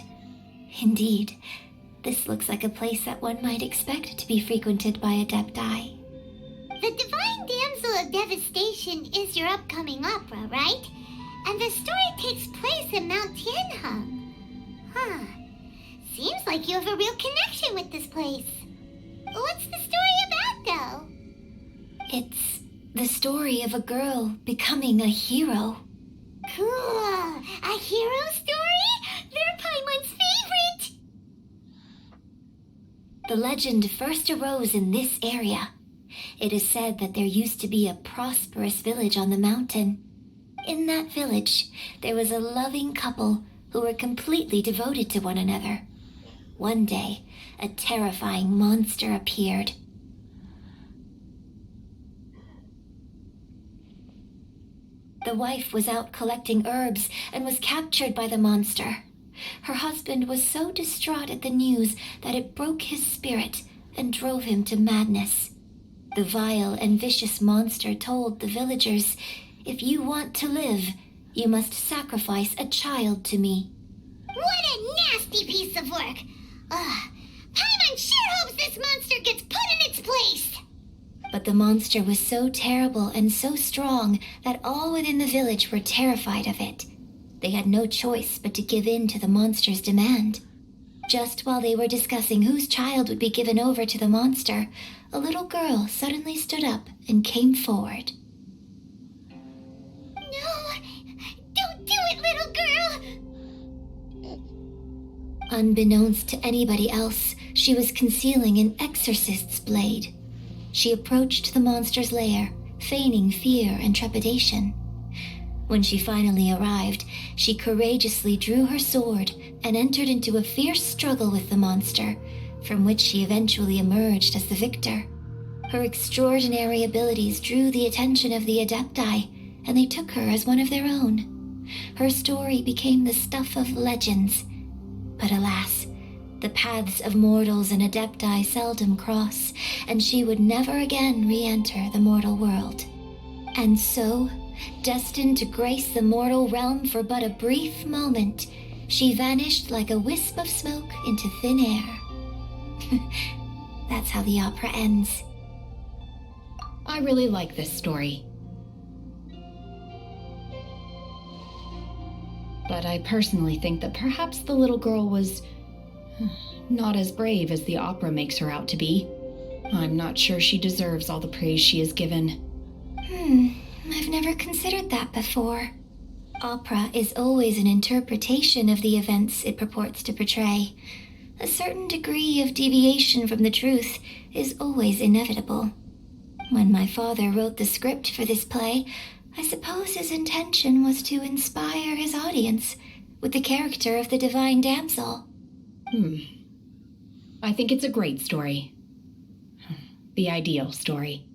Indeed, this looks like a place that one might expect to be frequented by Adepti. The Divine Damsel of Devastation is your upcoming opera, right? And the story takes place in Mount Tianheng. Huh. Seems like you have a real connection with this place. What's the story about, though? It's the story of a girl becoming a hero. Cool. A hero story? They're Paimon's favorite! The legend first arose in this area. It is said that there used to be a prosperous village on the mountain. In that village, there was a loving couple who were completely devoted to one another. One day, a terrifying monster appeared. The wife was out collecting herbs and was captured by the monster. Her husband was so distraught at the news that it broke his spirit and drove him to madness. The vile and vicious monster told the villagers, "If you want to live, you must sacrifice a child to me." What a nasty piece of work! Paimon sure hopes this monster gets put in its place! But the monster was so terrible and so strong that all within the village were terrified of it. They had no choice but to give in to the monster's demand. Just while they were discussing whose child would be given over to the monster, a little girl suddenly stood up and came forward. No! Don't do it, little girl! Unbeknownst to anybody else, she was concealing an exorcist's blade. She approached the monster's lair, feigning fear and trepidation. When she finally arrived, she courageously drew her sword and entered into a fierce struggle with the monster, from which she eventually emerged as the victor. Her extraordinary abilities drew the attention of the Adepti, and they took her as one of their own. Her story became the stuff of legends. But alas, the paths of mortals and Adepti seldom cross, and she would never again re-enter the mortal world. And so, destined to grace the mortal realm for but a brief moment, she vanished like a wisp of smoke into thin air. That's how the opera ends. I really like this story. But I personally think that perhaps the little girl was not as brave as the opera makes her out to be. I'm not sure she deserves all the praise she is given. I've never considered that before. Opera is always an interpretation of the events it purports to portray. A certain degree of deviation from the truth is always inevitable. When my father wrote the script for this play, I suppose his intention was to inspire his audience with the character of the divine damsel. I think it's a great story. The ideal story.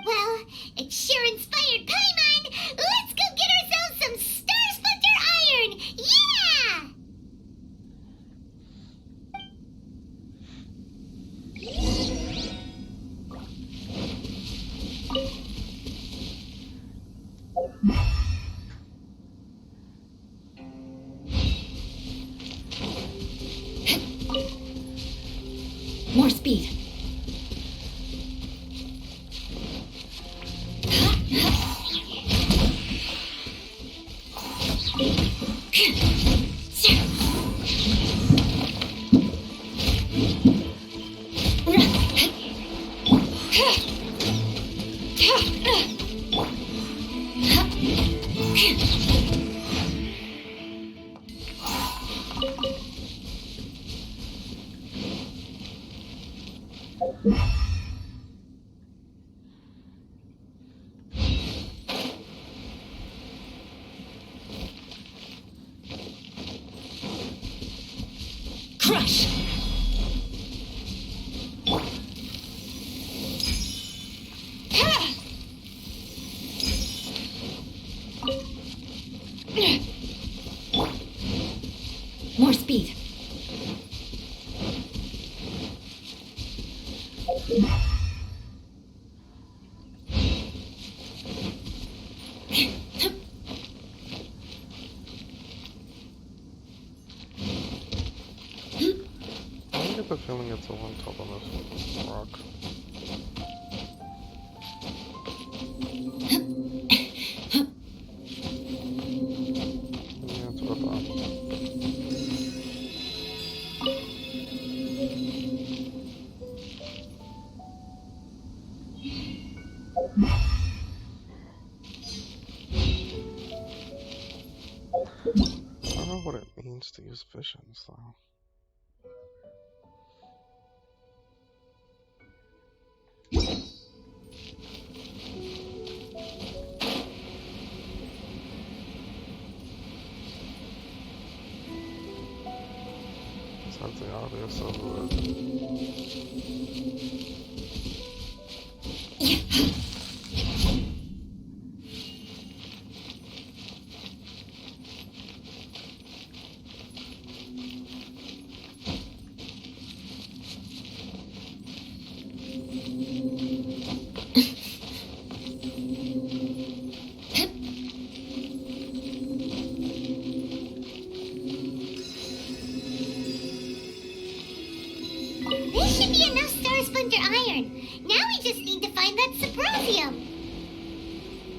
Well, it sure inspired Paimon! Let's go get ourselves some Star Splinter More speed. Crush! More speed. I get the feeling it's all on top of this rock. Yeah, that's what I thought. I don't know what it means to use visions, though. Besides the obvious of This should be enough Star Splinter iron. Now we just need to find that Subrosium.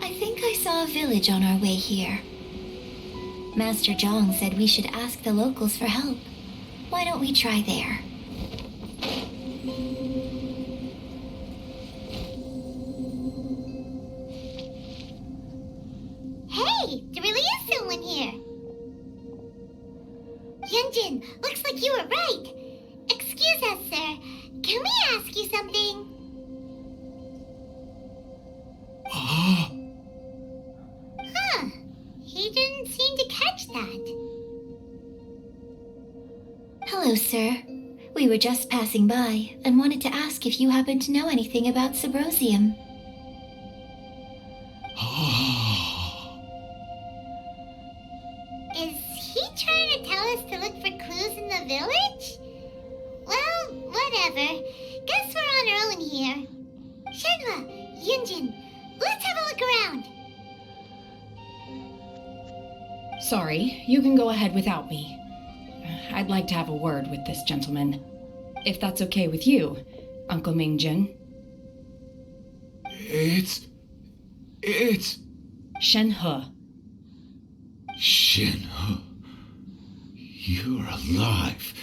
I think I saw a village on our way here. Master Zhang said we should ask the locals for help. Why don't we try there? Hey, there really is someone here. Yunjin, looks like you were right. Excuse us, sir. Can we ask you something? Huh. He didn't seem to catch that. Hello, sir. We were just passing by and wanted to ask if you happen to know anything about Subrosium. Is he trying to tell us to look for clues in the village? Well, whatever. Guess we're on our own here. Shenhua, Yunjin, let's have a look around. Sorry, you can go ahead without me. I'd like to have a word with this gentleman. If that's okay with you, Uncle Mingjin. It's... Shenhe. Shenhe. You're alive.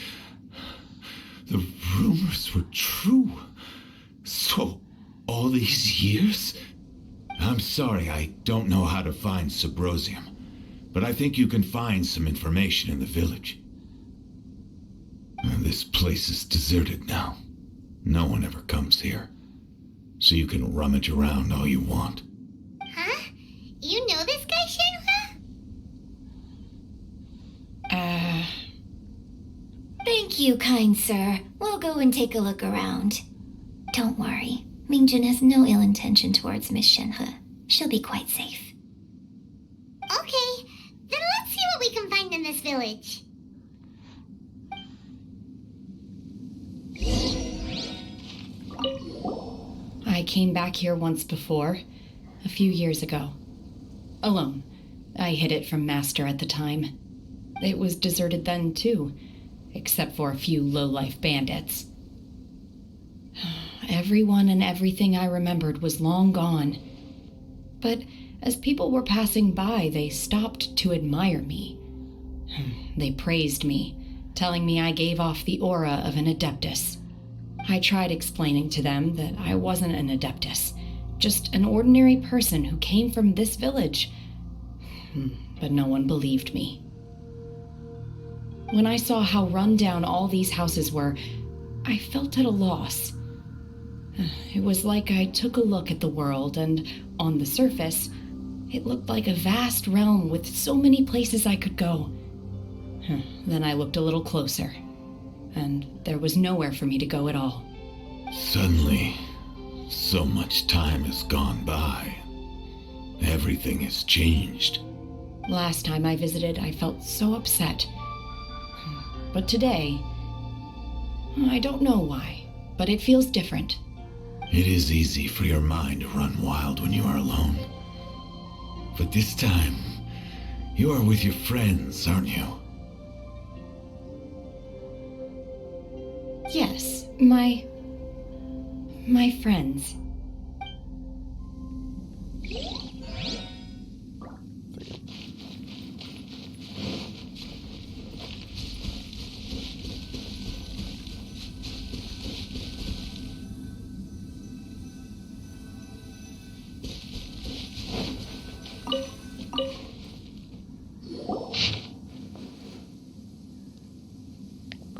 The rumors were true. So, all these years? I'm sorry, I don't know how to find Subrosium, but I think you can find some information in the village. This place is deserted now. No one ever comes here. So you can rummage around all you want. Huh? You know this guy, Shenhua? Thank you, kind sir. We'll go and take a look around. Don't worry. Mingjin has no ill intention towards Miss Shenhe. She'll be quite safe. Okay, then let's see what we can find in this village. I came back here once before, a few years ago. Alone. I hid it from Master at the time. It was deserted then, too, except for a few low-life bandits. Everyone and everything I remembered was long gone. But as people were passing by, they stopped to admire me. They praised me, telling me I gave off the aura of an Adeptus. I tried explaining to them that I wasn't an Adeptus, just an ordinary person who came from this village. But no one believed me. When I saw how run down all these houses were, I felt at a loss. It was like I took a look at the world, and on the surface, it looked like a vast realm with so many places I could go. Then I looked a little closer, and there was nowhere for me to go at all. Suddenly, so much time has gone by. Everything has changed. Last time I visited, I felt so upset. But today, I don't know why, but it feels different. It is easy for your mind to run wild when you are alone. But this time, you are with your friends, aren't you? Yes, my friends.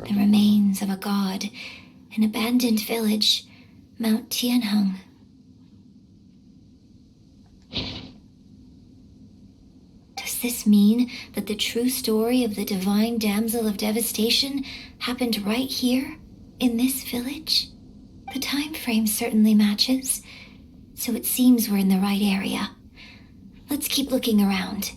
The remains of a god, an abandoned village, Mount Tianheng. Does this mean that the true story of the divine damsel of devastation happened right here, in this village? The time frame certainly matches, so it seems we're in the right area. Let's keep looking around.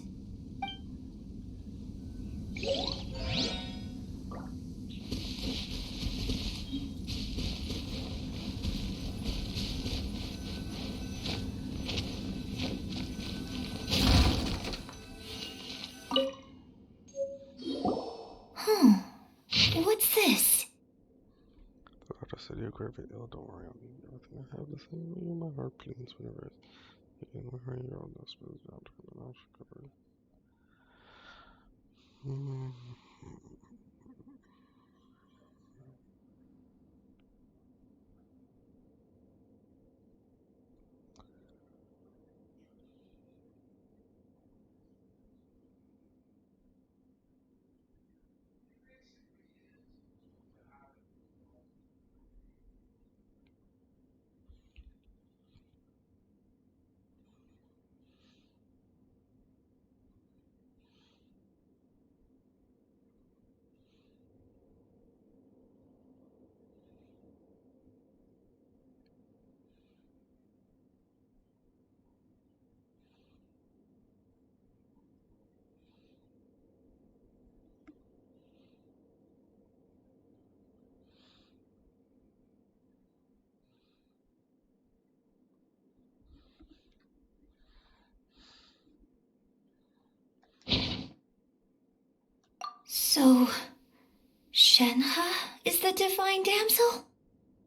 What's this? I just said you grab it. Oh, don't worry, I'll need everything I have to say. You my heart pleads whenever you can hear your own spills down to the mouth covered. So, Shenhe is the divine damsel?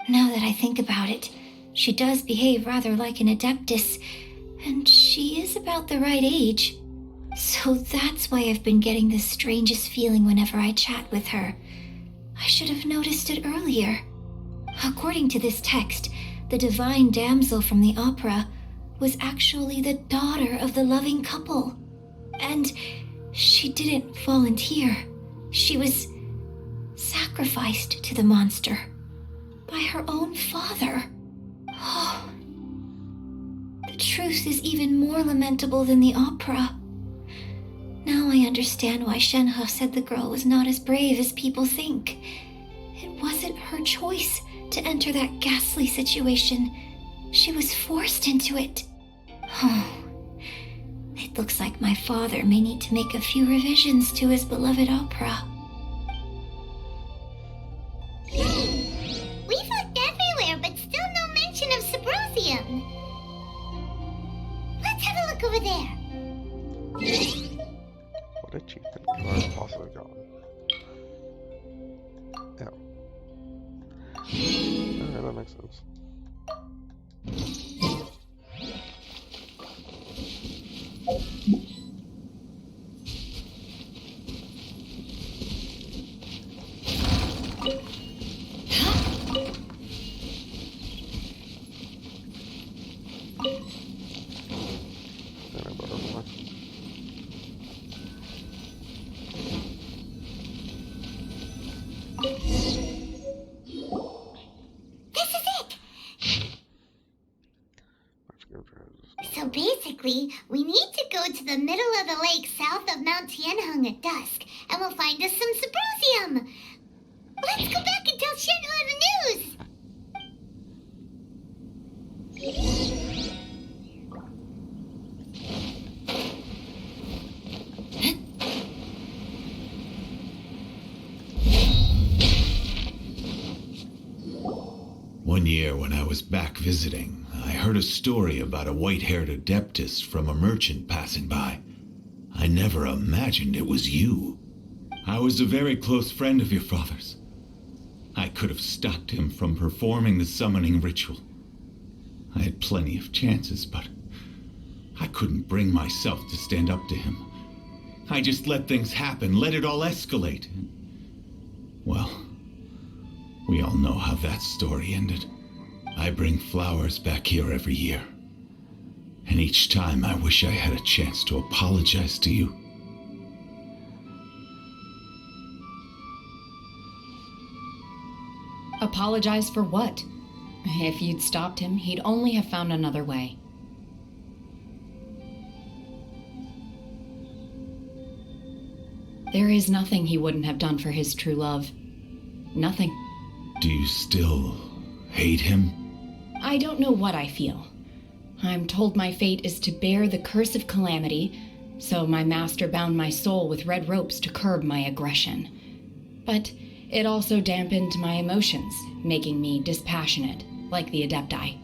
Now that I think about it, she does behave rather like an Adeptus, and she is about the right age. So that's why I've been getting the strangest feeling whenever I chat with her. I should have noticed it earlier. According to this text, the divine damsel from the opera was actually the daughter of the loving couple. And she didn't volunteer. She was sacrificed to the monster by her own father. Oh, the truth is even more lamentable than the opera. Now I understand why Shenhe said the girl was not as brave as people think. It wasn't her choice to enter that ghastly situation. She was forced into it. Oh, it looks like my father may need to make a few revisions to his beloved opera. We've looked everywhere, but still no mention of Sabrosium. Let's have a look over there. What achievement could I have possibly gotten? Yeah. Alright, makes sense. So basically, we need to go to the middle of the lake south of Mount Tianheng at dusk, and we'll find us some Symposium. Let's go back and tell Shenhua the news. One year when I was back visiting, I heard a story about a white-haired adeptus from a merchant passing by. I never imagined it was you. I was a very close friend of your father's. I could have stopped him from performing the summoning ritual. I had plenty of chances, but I couldn't bring myself to stand up to him. I just let things happen, let it all escalate. Well, we all know how that story ended. I bring flowers back here every year. And each time I wish I had a chance to apologize to you. Apologize for what? If you'd stopped him, he'd only have found another way. There is nothing he wouldn't have done for his true love. Nothing. Do you still hate him? I don't know what I feel. I'm told my fate is to bear the curse of calamity, so my master bound my soul with red ropes to curb my aggression. But it also dampened my emotions, making me dispassionate, like the Adepti.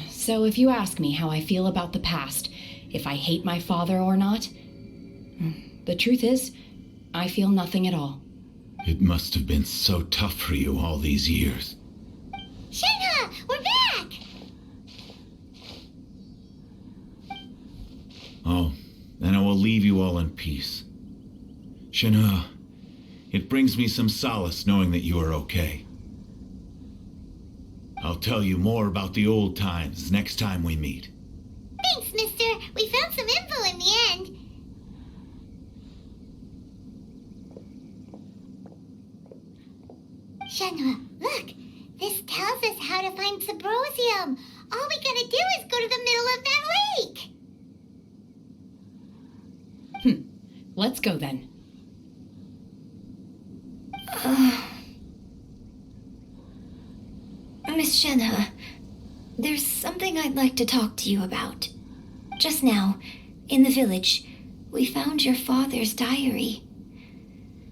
So if you ask me how I feel about the past, if I hate my father or not, the truth is, I feel nothing at all. It must have been so tough for you all these years. Shenhua, we're back! Oh, then I will leave you all in peace. Shenhua, it brings me some solace knowing that you are okay. I'll tell you more about the old times next time we meet. Thanks, mister. We found some info in the end. Shenhua, look! This tells us how to find Symposium. All we gotta do is go to the middle of that lake. Let's go then. Miss Shenhua, there's something I'd like to talk to you about. Just now, in the village, we found your father's diary.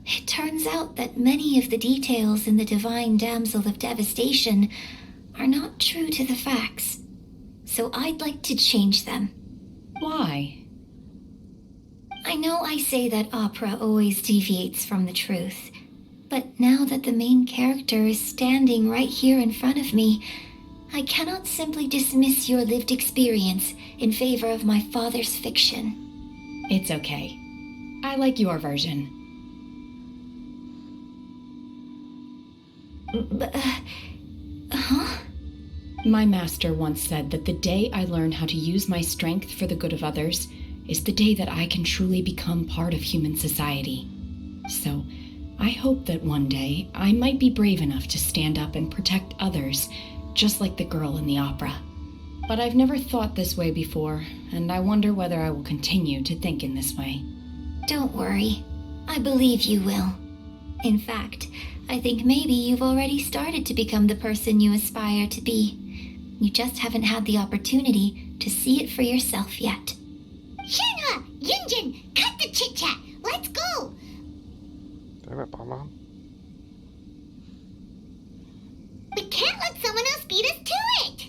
It turns out that many of the details in the Divine Damsel of Devastation are not true to the facts. So I'd like to change them. Why? I know I say that opera always deviates from the truth, but now that the main character is standing right here in front of me, I cannot simply dismiss your lived experience in favor of my father's fiction. It's okay. I like your version. My master once said that the day I learn how to use my strength for the good of others is the day that I can truly become part of human society. So, I hope that one day I might be brave enough to stand up and protect others, just like the girl in the opera. But I've never thought this way before, and I wonder whether I will continue to think in this way. Don't worry. I believe you will. In fact, I think maybe you've already started to become the person you aspire to be. You just haven't had the opportunity to see it for yourself yet. Shenhua! Yunjin! Cut the chit-chat! Let's go! Damn it, Bonbon. We can't let someone else beat us to it!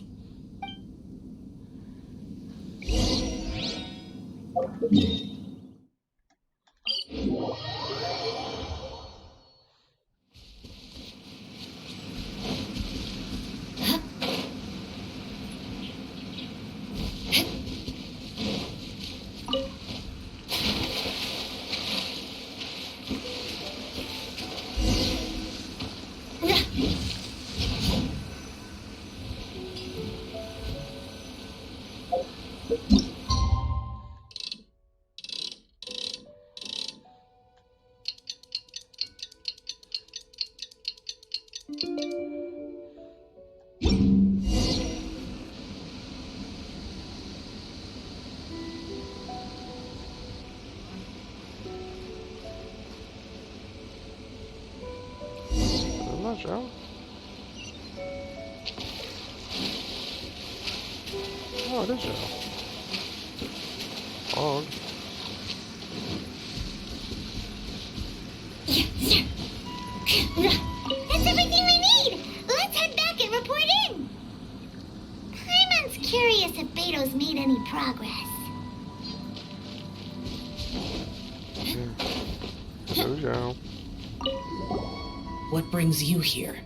Joe? Oh, it is Joe. Og. That's everything we need! Let's head back and report in! Paimon's curious if Beto's made any progress. Hello, Joe. What brings you here?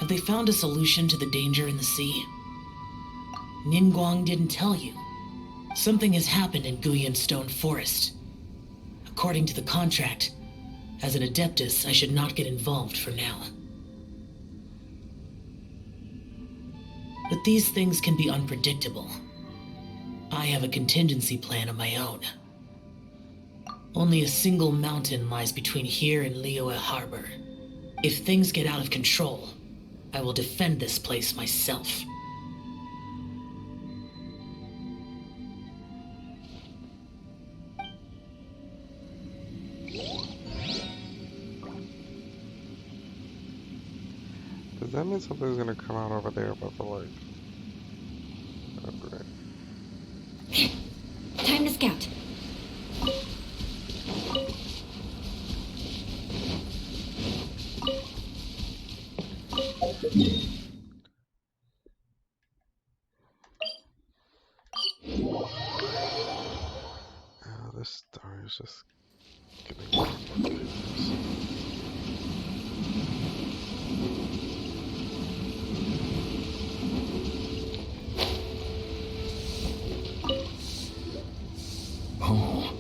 Have they found a solution to the danger in the sea? Ningguang didn't tell you. Something has happened in Guyan Stone Forest. According to the contract, as an Adeptus, I should not get involved for now. But these things can be unpredictable. I have a contingency plan of my own. Only a single mountain lies between here and Liyue Harbor. If things get out of control, I will defend this place myself. Does that mean something's gonna come out over there about the lake? Oh, great. Time to scout. Oh, this star is just getting more and more dangerous. Oh,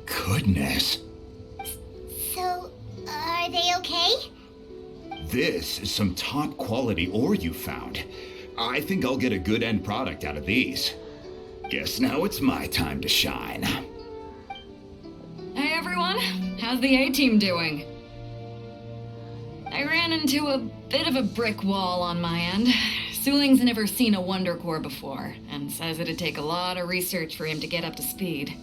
goodness. So, are they okay? This is some top quality ore you found. I think I'll get a good end product out of these. Guess now it's my time to shine. Hey everyone, how's the A-team doing? I ran into a bit of a brick wall on my end. Suling's never seen a Wonder Core before, and says it'd take a lot of research for him to get up to speed.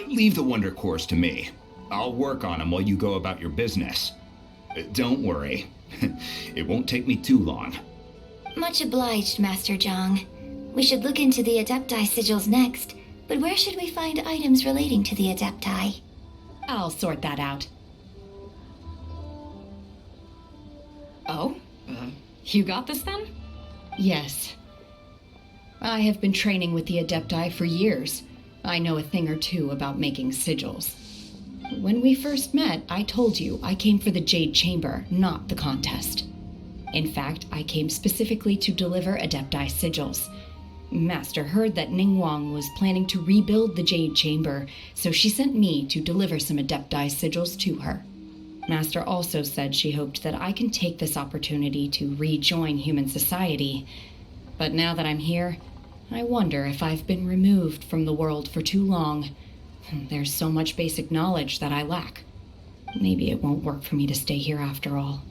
Leave the Wonder Cores to me. I'll work on them while you go about your business. Don't worry. It won't take me too long. Much obliged, Master Zhang. We should look into the Adepti sigils next, but where should we find items relating to the Adepti? I'll sort that out. Oh? You got this then? Yes. I have been training with the Adepti for years. I know a thing or two about making sigils. When we first met, I told you I came for the Jade Chamber, not the contest. In fact, I came specifically to deliver Adepti sigils. Master heard that Ningguang was planning to rebuild the Jade Chamber, so she sent me to deliver some Adepti sigils to her. Master also said she hoped that I can take this opportunity to rejoin human society. But now that I'm here, I wonder if I've been removed from the world for too long. There's so much basic knowledge that I lack. Maybe it won't work for me to stay here after all.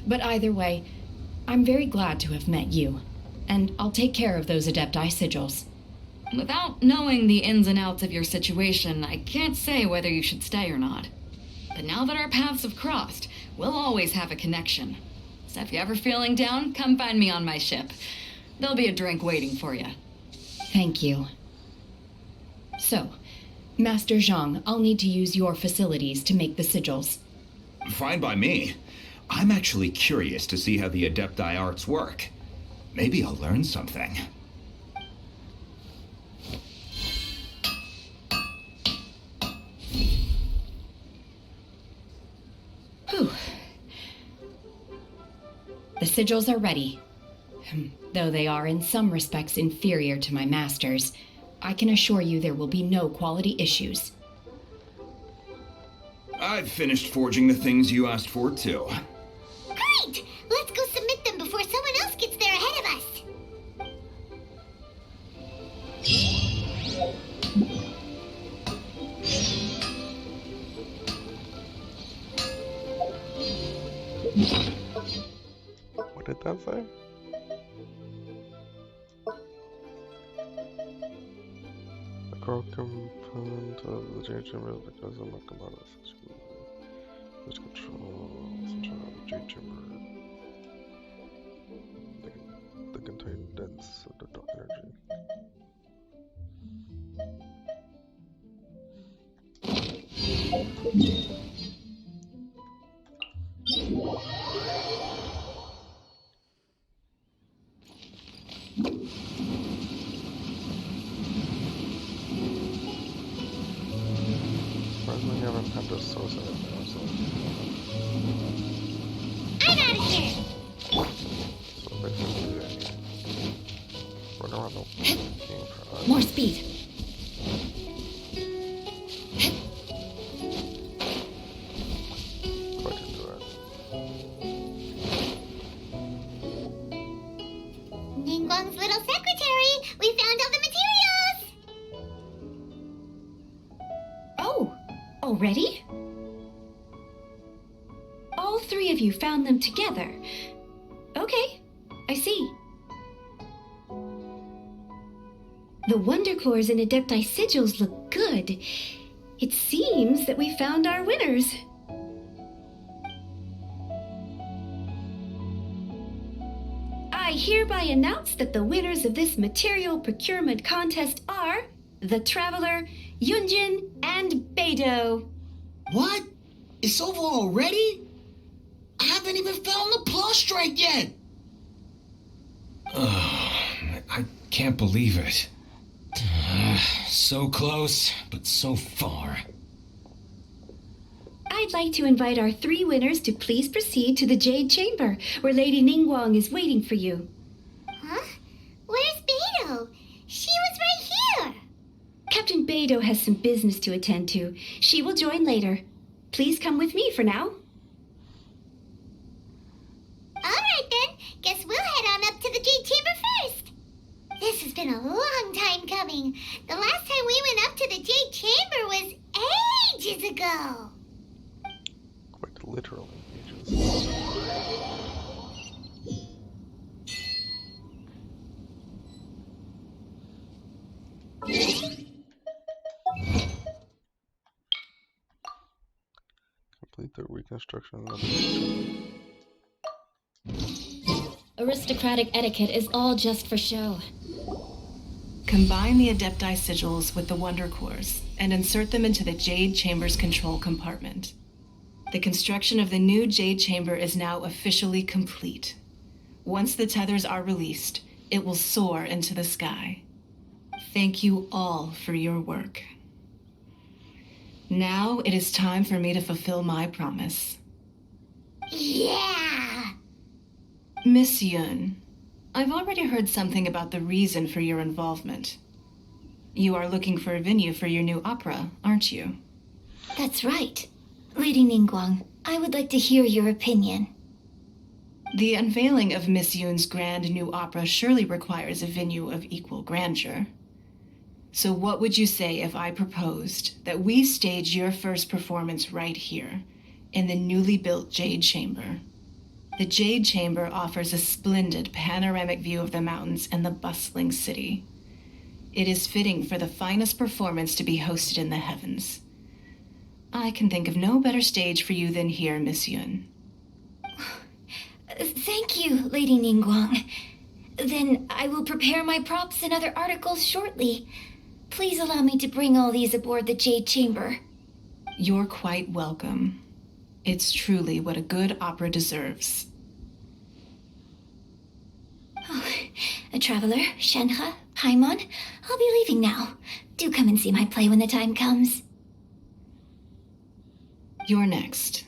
But either way, I'm very glad to have met you, and I'll take care of those Adepti sigils. Without knowing the ins and outs of your situation, I can't say whether you should stay or not. But now that our paths have crossed, we'll always have a connection. So if you're ever feeling down, come find me on my ship. There'll be a drink waiting for you. Thank you. So, Master Zhang, I'll need to use your facilities to make the sigils. Fine by me. I'm actually curious to see how the Adepti arts work. Maybe I'll learn something. Whew. The sigils are ready. Though they are in some respects inferior to my master's, I can assure you there will be no quality issues. I've finished forging the things you asked for, too. Great! Let's go submit them before someone else gets there ahead of us. What did that say? A core component of the Jade Chamber because I'm not about it. Which controls the Jade Chamber. They contain dense dark energy. Surprisingly, I haven't had this source of it now, so. I'm out of here! So basically, run around the king tribe. More speed. Quite into it. Ningguang's little secretary! We found all the materials! Oh, already? All three of you found them together. Okay, I see. The Wonder Cores and Adepti Sigils look good. It seems that we found our winners. I hereby announce that the winners of this material procurement contest are the Traveler, Yunjin, and Beidou. What? It's over already? I haven't even found the Plustrite yet! I can't believe it. So close, but so far. I'd like to invite our three winners to please proceed to the Jade Chamber, where Lady Ningguang is waiting for you. Huh? Where's Beidou? She was right here! Captain Beidou has some business to attend to. She will join later. Please come with me for now. Alright then, guess we'll head on up to the Jade Chamber first. This has been a long time coming. The last time we went up to the Jade Chamber was ages ago. Quite literally ages. Complete the reconstruction of the Aristocratic etiquette is all just for show. Combine the Adepti Sigils with the Wonder Cores and insert them into the Jade Chamber's control compartment. The construction of the new Jade Chamber is now officially complete. Once the tethers are released, it will soar into the sky. Thank you all for your work. Now it is time for me to fulfill my promise. Yeah! Miss Yun, I've already heard something about the reason for your involvement. You are looking for a venue for your new opera, aren't you? That's right. Lady Ningguang, I would like to hear your opinion. The unveiling of Miss Yun's grand new opera surely requires a venue of equal grandeur. So what would you say if I proposed that we stage your first performance right here, in the newly built Jade Chamber? The Jade Chamber offers a splendid panoramic view of the mountains and the bustling city. It is fitting for the finest performance to be hosted in the heavens. I can think of no better stage for you than here, Miss Yun. Thank you, Lady Ningguang. Then I will prepare my props and other articles shortly. Please allow me to bring all these aboard the Jade Chamber. You're quite welcome. It's truly what a good opera deserves. Oh, a traveler, Shenhe, Paimon, I'll be leaving now. Do come and see my play when the time comes. You're next.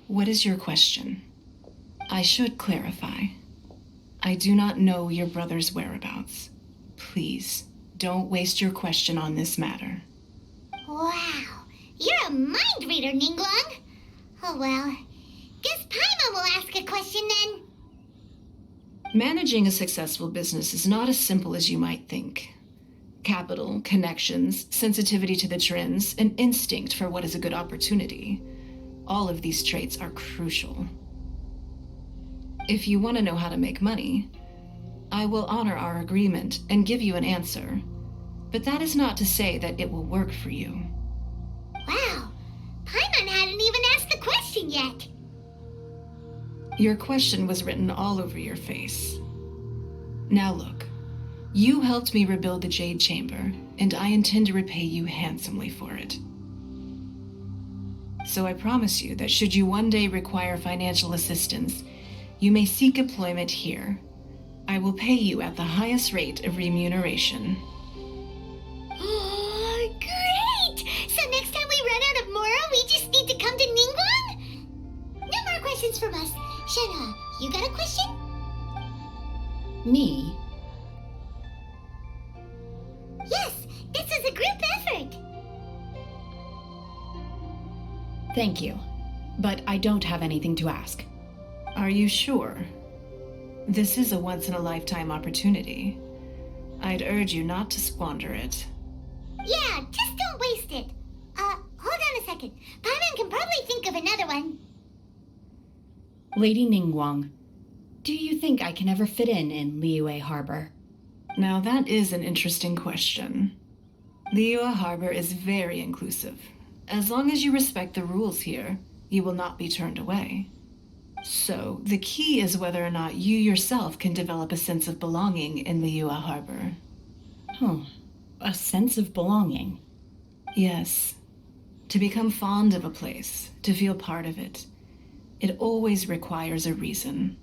What is your question? I should clarify. I do not know your brother's whereabouts. Please, don't waste your question on this matter. Wow, you're a mind reader, Administrator Ningguang. Oh well. Guess Paimon will ask a question then. Managing a successful business is not as simple as you might think. Capital, connections, sensitivity to the trends, and instinct for what is a good opportunity. All of these traits are crucial. If you want to know how to make money, I will honor our agreement and give you an answer. But that is not to say that it will work for you. Wow. Paimon hadn't even asked the question yet. Your question was written all over your face. Now look, you helped me rebuild the Jade Chamber, and I intend to repay you handsomely for it. So I promise you that should you one day require financial assistance, you may seek employment here. I will pay you at the highest rate of remuneration. Oh, great! So next time we run out of Mora, we just need to come to Ningguang? No more questions from us. Shenhe, you got a question? Me? Yes, this is a group effort. Thank you. But I don't have anything to ask. Are you sure? This is a once-in-a-lifetime opportunity. I'd urge you not to squander it. Yeah, just don't waste it. Hold on a second. Paimon can probably think of another one. Lady Ningguang, do you think I can ever fit in Liyue Harbor? Now that is an interesting question. Liyue Harbor is very inclusive. As long as you respect the rules here, you will not be turned away. So, the key is whether or not you yourself can develop a sense of belonging in Liyue Harbor. A sense of belonging? Yes. To become fond of a place, to feel part of it, it always requires a reason.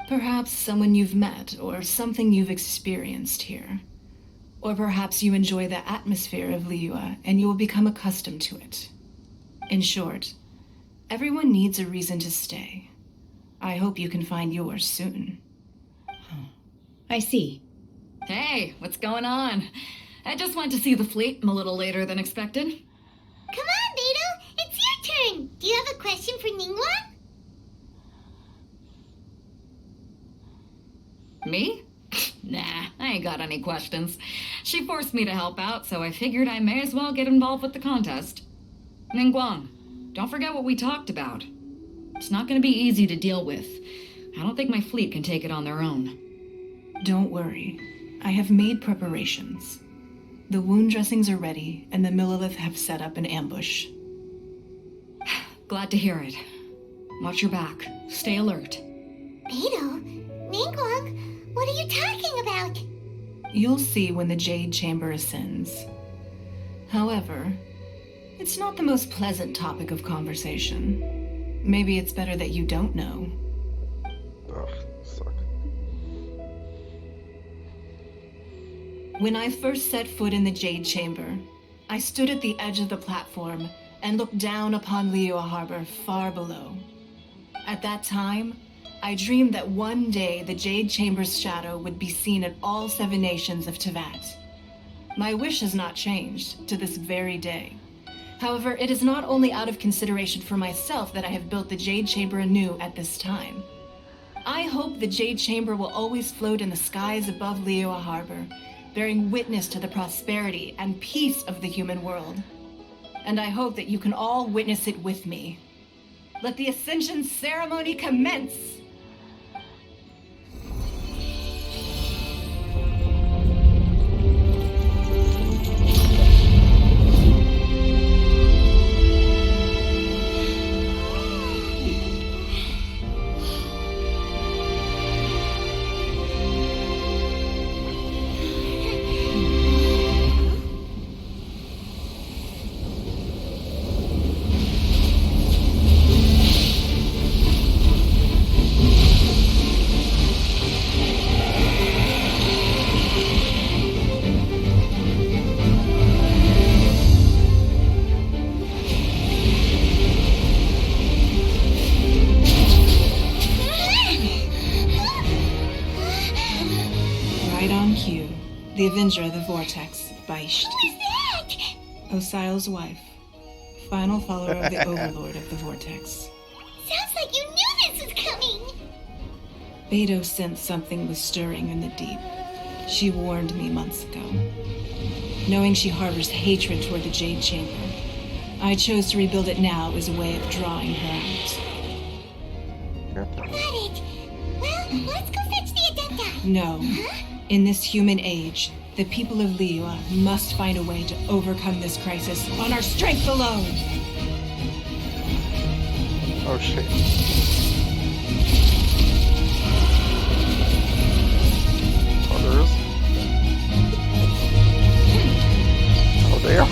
Perhaps someone you've met, or something you've experienced here. Or perhaps you enjoy the atmosphere of Liyue and you will become accustomed to it. In short, everyone needs a reason to stay. I hope you can find yours soon. I see. Hey, what's going on? I just went to see the fleet. I'm a little later than expected. Come on, Beidou. It's your turn. Do you have a question for Ningguang? Me? Nah, I ain't got any questions. She forced me to help out, so I figured I may as well get involved with the contest. Ningguang, don't forget what we talked about. It's not going to be easy to deal with. I don't think my fleet can take it on their own. Don't worry. I have made preparations. The wound dressings are ready, and the Millelith have set up an ambush. Glad to hear it. Watch your back. Stay alert. Beidou? Ningguang? What are you talking about? You'll see when the Jade Chamber ascends. However, it's not the most pleasant topic of conversation. Maybe it's better that you don't know. Ugh, suck. When I first set foot in the Jade Chamber, I stood at the edge of the platform and looked down upon Liyue Harbor far below. At that time, I dreamed that one day the Jade Chamber's shadow would be seen at all 7 nations of Teyvat. My wish has not changed to this very day. However, it is not only out of consideration for myself that I have built the Jade Chamber anew at this time. I hope the Jade Chamber will always float in the skies above Liyue Harbor, bearing witness to the prosperity and peace of the human world. And I hope that you can all witness it with me. Let the Ascension ceremony commence! The Avenger of the Vortex, Baisht. Who is that? Osial's wife. final follower of the Overlord of the Vortex. Sounds like you knew this was coming! Beidou sensed something was stirring in the deep. She warned me months ago. Knowing she harbors hatred toward the Jade Chamber, I chose to rebuild it now as a way of drawing her out. Got it. Well, let's go fetch the Adepta. No. In this human age, the people of Liyue must find a way to overcome this crisis on our strength alone! Oh shit. Oh, there is? Oh, there?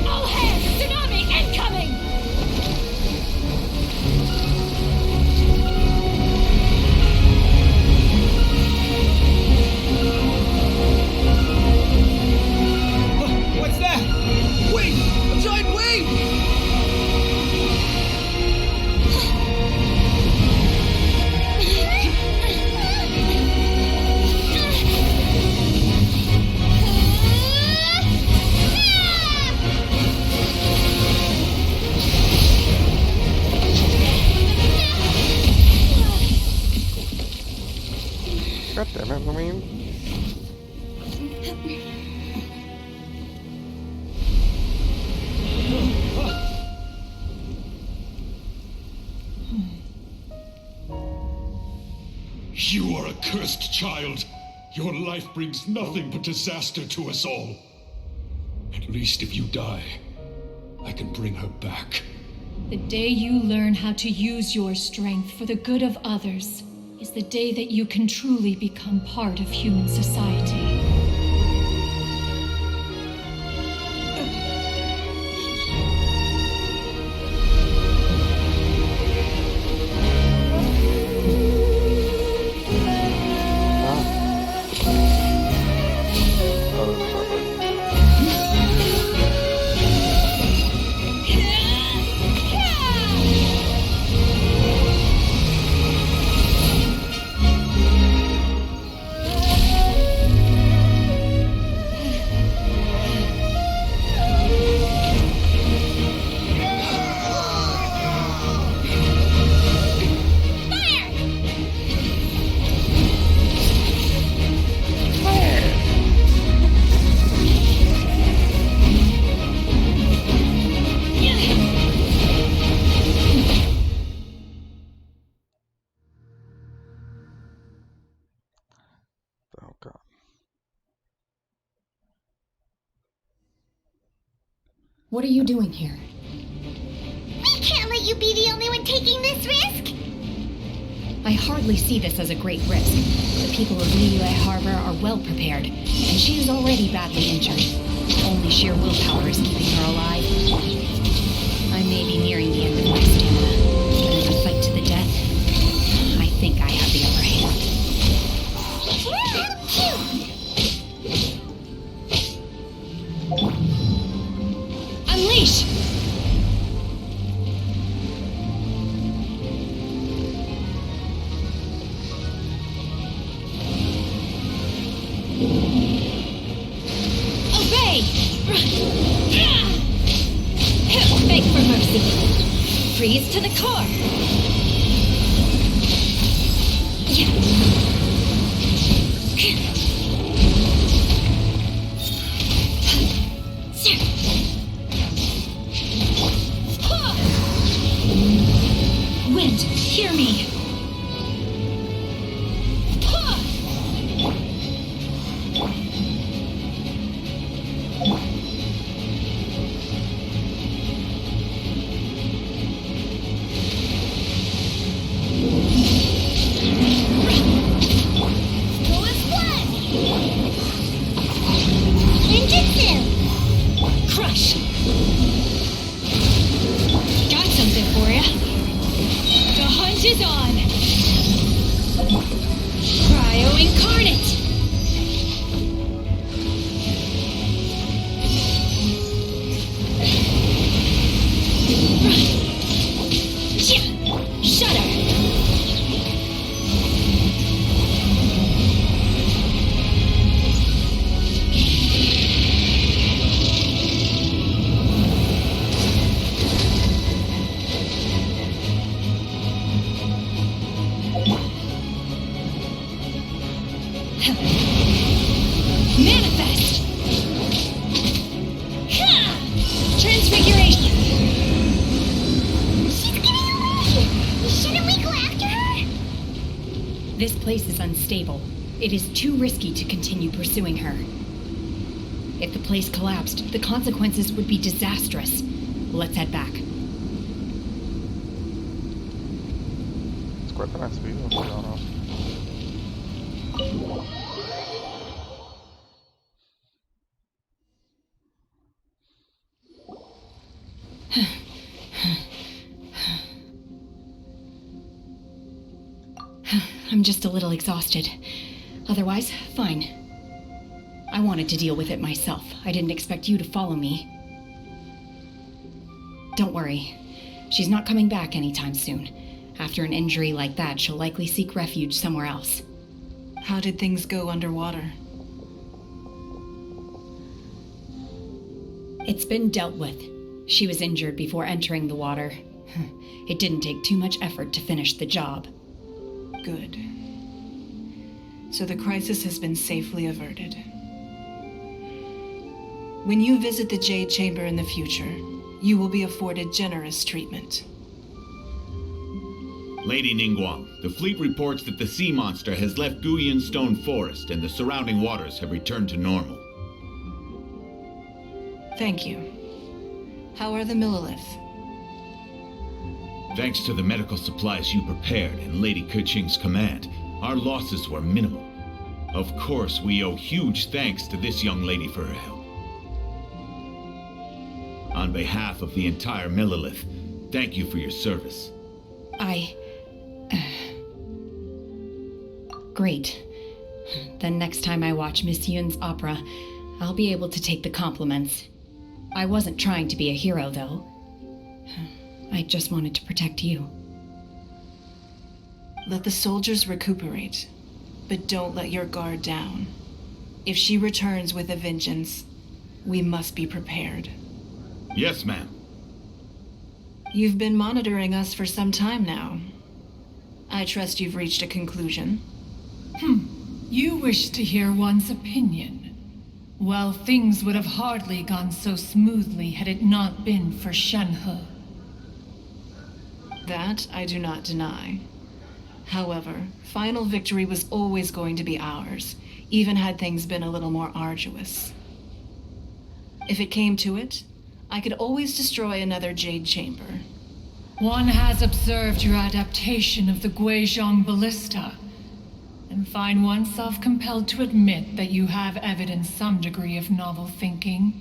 All hands! Tsunami incoming! What's that? Wait! A giant wave! God damn it, I mean. You are a cursed child. Your life brings nothing but disaster to us all. At least if you die, I can bring her back. The day you learn how to use your strength for the good of others is the day that you can truly become part of human society. Oh god. What are you doing here? We can't let you be the only one taking this risk! I hardly see this as a great risk. The people of Liyue Harbor are well prepared, and she is already badly injured. Only sheer willpower is keeping her alive. I may be nearing the end of my stamina, but in a fight to the death, I think I have the upper hand. Unleash! Obey! Beg for mercy. Freeze to the core. Wind, hear me. Crush! is on! Cryo Incarnate! Shudder! Manifest! Ha! Transfiguration! She's getting away! Shouldn't we go after her? This place is unstable. It is too risky to continue pursuing her. If the place collapsed, the consequences would be disastrous. Let's head back. Quite nice view of Toronto. I'm just a little exhausted. Otherwise, fine. I wanted to deal with it myself. I didn't expect you to follow me. Don't worry. She's not coming back anytime soon. After an injury like that, she'll likely seek refuge somewhere else. How did things go underwater? It's been dealt with. She was injured before entering the water. It didn't take too much effort to finish the job. Good. So the crisis has been safely averted. When you visit the Jade Chamber in the future, you will be afforded generous treatment. Lady Ningguang, the fleet reports that the sea monster has left Guyan Stone Forest and the surrounding waters have returned to normal. Thank you. How are the Millilith? Thanks to the medical supplies you prepared and Lady Keqing's command, our losses were minimal. Of course, we owe huge thanks to this young lady for her help. On behalf of the entire Millilith, thank you for your service. Great. Then next time I watch Miss Yun's opera, I'll be able to take the compliments. I wasn't trying to be a hero, though. I just wanted to protect you. Let the soldiers recuperate, but don't let your guard down. If she returns with a vengeance, we must be prepared. Yes, ma'am. You've been monitoring us for some time now. I trust you've reached a conclusion. You wish to hear one's opinion. Well, things would have hardly gone so smoothly had it not been for Shenhe. That I do not deny. However, final victory was always going to be ours, even had things been a little more arduous. If it came to it, I could always destroy another Jade Chamber. One has observed your adaptation of the Guizhong Ballista, and find oneself compelled to admit that you have evidenced some degree of novel thinking.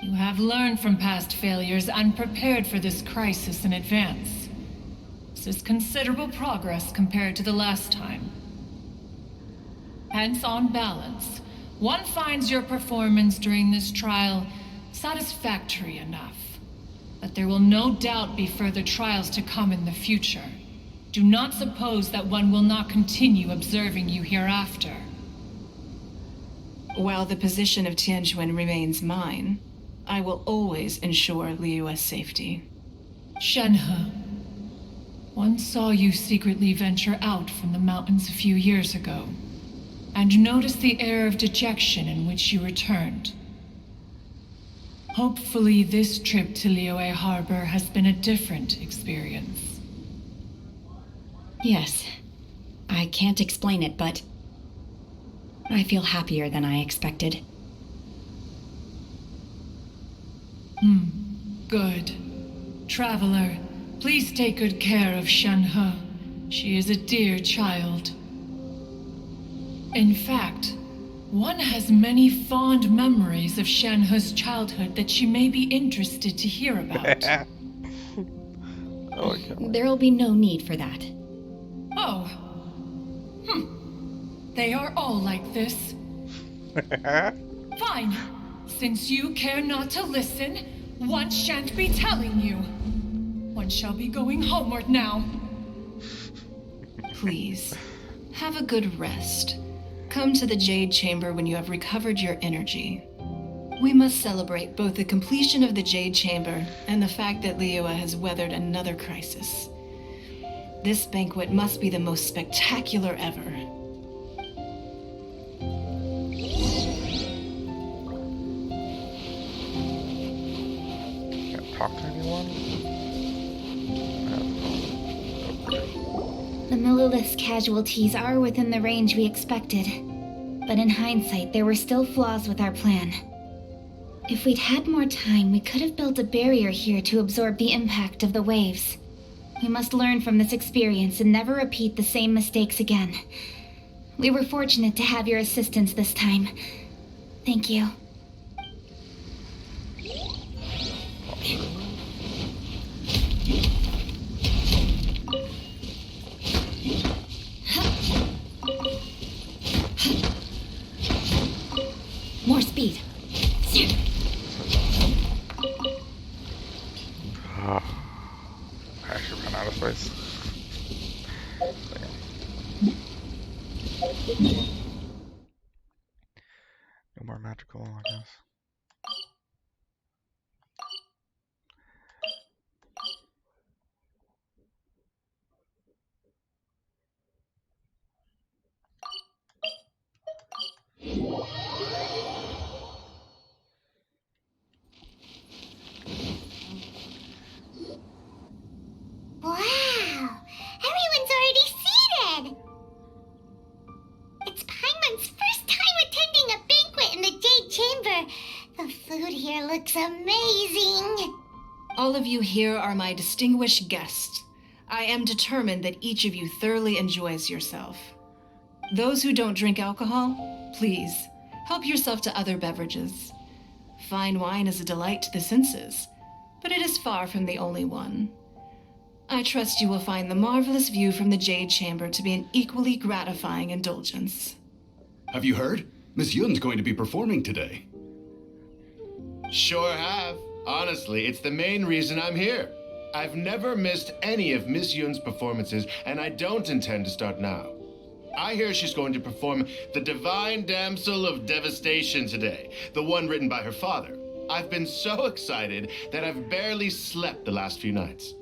You have learned from past failures and prepared for this crisis in advance. This is considerable progress compared to the last time. Hence, on balance, one finds your performance during this trial satisfactory enough. But there will no doubt be further trials to come in the future. Do not suppose that one will not continue observing you hereafter. While the position of Tianquan remains mine, I will always ensure Liyue's safety. Shenhe, one saw you secretly venture out from the mountains a few years ago, and noticed the air of dejection in which you returned. Hopefully this trip to Liyue Harbor has been a different experience. Yes. I can't explain it, but I feel happier than I expected. Good. Traveler, please take good care of Shenhe. She is a dear child. In fact, one has many fond memories of Shenhe's childhood that she may be interested to hear about. There'll be no need for that. Oh. They are all like this. Fine. Since you care not to listen, one shan't be telling you. One shall be going homeward now. Please, have a good rest. Come to the Jade Chamber when you have recovered your energy. We must celebrate both the completion of the Jade Chamber and the fact that Liyue has weathered another crisis. This banquet must be the most spectacular ever. Can't talk to anyone? The Malulith's casualties are within the range we expected. But in hindsight, there were still flaws with our plan. If we'd had more time, we could have built a barrier here to absorb the impact of the waves. We must learn from this experience and never repeat the same mistakes again. We were fortunate to have your assistance this time. Thank you. More speed. I actually ran out of space. No more magical, I guess. Wow! Everyone's already seated! It's Paimon's first time attending a banquet in the Jade Chamber. The food here looks amazing. All of you here are my distinguished guests. I am determined that each of you thoroughly enjoys yourself. Those who don't drink alcohol, please, help yourself to other beverages. Fine wine is a delight to the senses, but it is far from the only one. I trust you will find the marvelous view from the Jade Chamber to be an equally gratifying indulgence. Have you heard? Miss Yun's going to be performing today. Sure have. Honestly, it's the main reason I'm here. I've never missed any of Miss Yun's performances, and I don't intend to start now. I hear she's going to perform The Divine Damsel of Devastation today, the one written by her father. I've been so excited that I've barely slept the last few nights.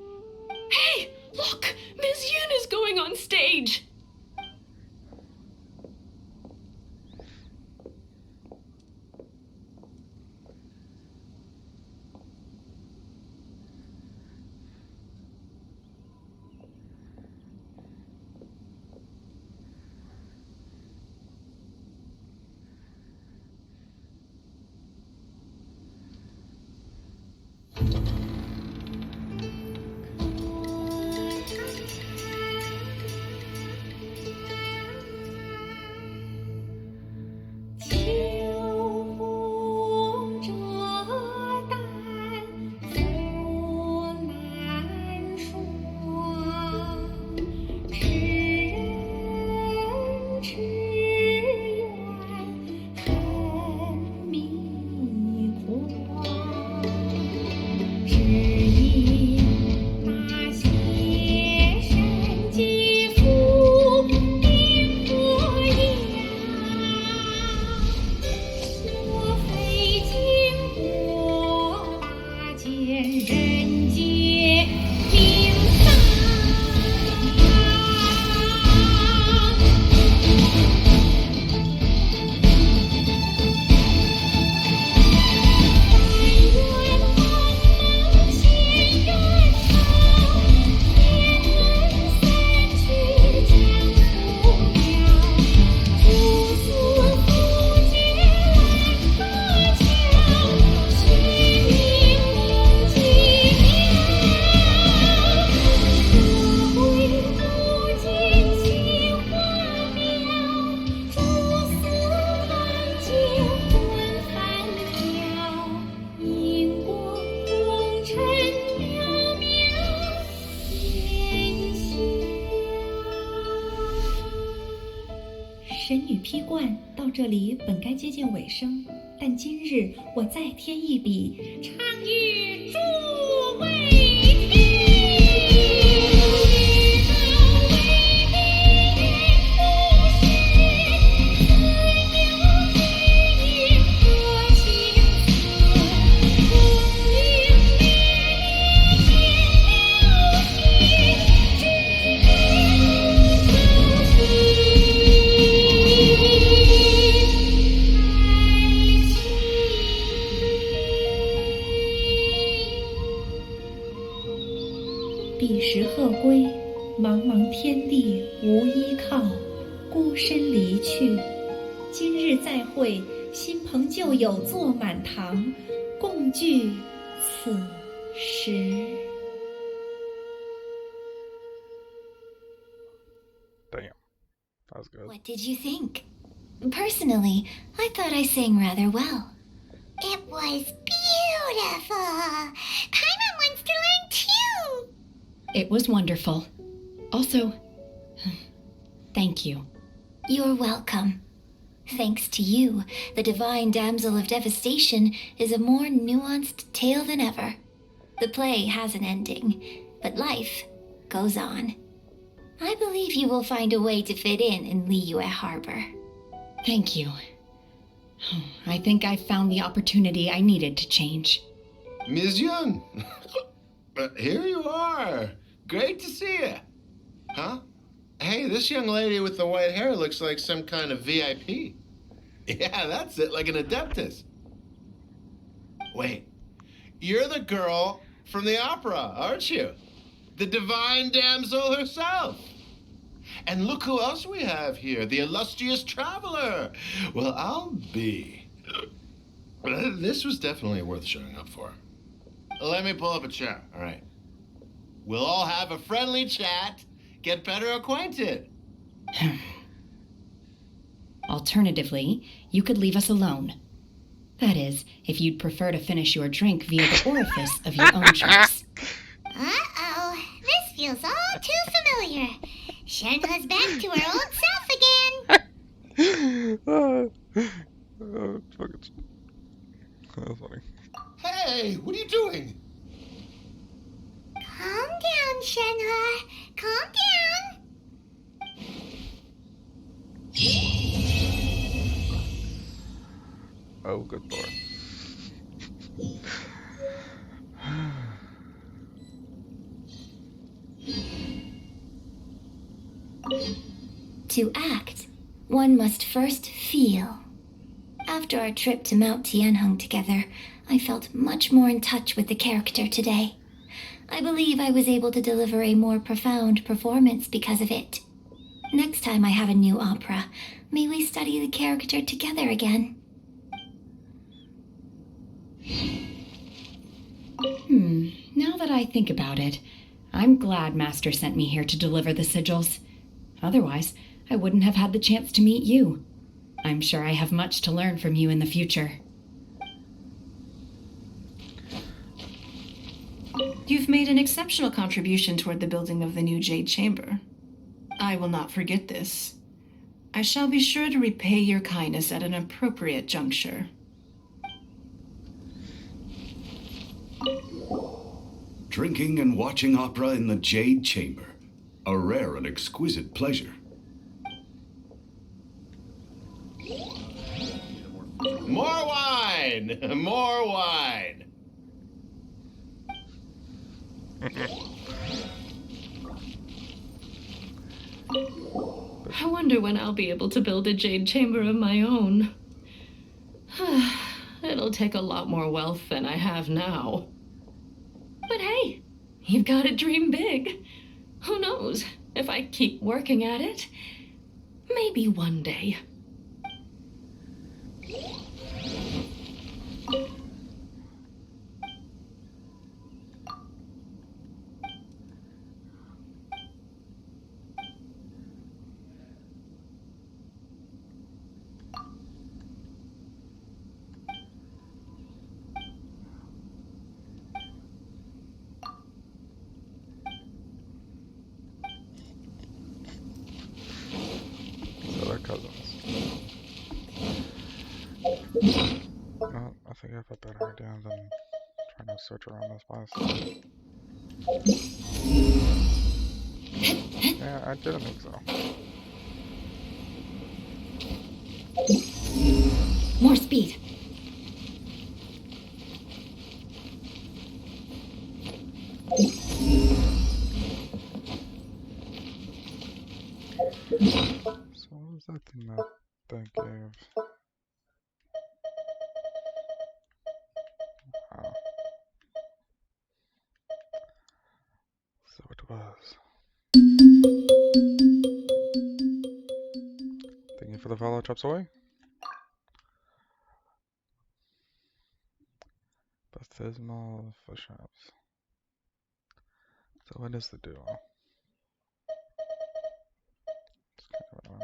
Hey, look! Miss Yun is going on stage! 神女劈冠到这里本该接近尾声，但今日我再添一笔，唱与诸位彼时鹤归，茫茫天地无依靠，孤身离去。今日再会，新朋旧友坐满堂，共聚此时。Damn. That was good. What did you think? Personally, I thought I sang rather well. It was beautiful. Paimon wants to learn too. It was wonderful. Also, thank you. You're welcome. Thanks to you, the Divine Damsel of Devastation is a more nuanced tale than ever. The play has an ending, but life goes on. I believe you will find a way to fit in Liyue Harbor. Thank you. I think I found the opportunity I needed to change. Ms. Yun, here you are. Great to see you. Huh? Hey, this young lady with the white hair looks like some kind of VIP. Yeah, that's it, like an Adeptus. Wait, you're the girl from the opera, aren't you? The Divine Damsel herself. And look who else we have here, the illustrious traveler. Well, I'll be. This was definitely worth showing up for. Let me pull up a chair, all right? We'll all have a friendly chat, get better acquainted. Alternatively, you could leave us alone. That is, if you'd prefer to finish your drink via the orifice of your own choice. Uh-oh, this feels all too familiar. Shenhua's back to her old self again. Fuck it. That's funny. Hey, what are you doing? Calm down, Shenhua. Calm down. Oh, good lord. To act, one must first feel. After our trip to Mount Tianheng together, I felt much more in touch with the character today. I believe I was able to deliver a more profound performance because of it. Next time I have a new opera, may we study the character together again. Now that I think about it, I'm glad Master sent me here to deliver the sigils. Otherwise, I wouldn't have had the chance to meet you. I'm sure I have much to learn from you in the future. You've made an exceptional contribution toward the building of the new Jade Chamber. I will not forget this. I shall be sure to repay your kindness at an appropriate juncture. Drinking and watching opera in the Jade Chamber. A rare and exquisite pleasure. More wine! More wine! I wonder when I'll be able to build a jade chamber of my own. It'll take a lot more wealth than I have now. But hey, you've got to dream big. Who knows? If I keep working at it, maybe one day. So they're cousins. you have a better idea than trying to search around this place? Yeah, I didn't think so. More speed. So what was that thing that gave? Oh. So it was. Thank you for the follow, Chop Soy. Baptismal push-ups. So what is the duo? Oh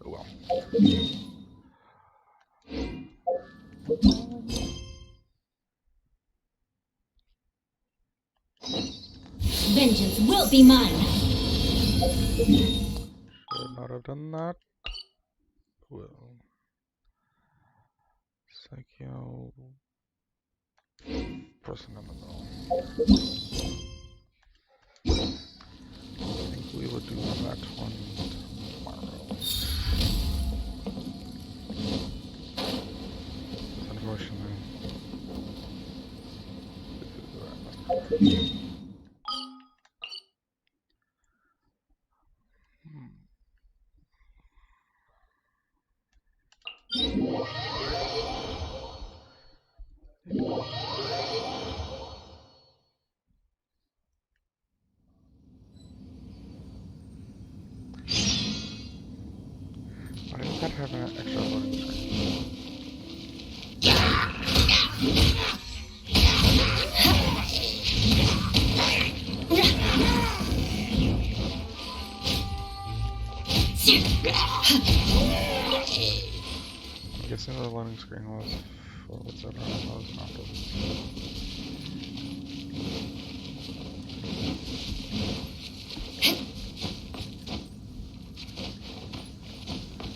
well. Vengeance will be mine. Should not have done that. Well. Psycho. Person in the middle. I think we will do that one tomorrow. Unfortunately. Why does that have an extra loading screen? I'm guessing the loading screen was for what's that around those mountains.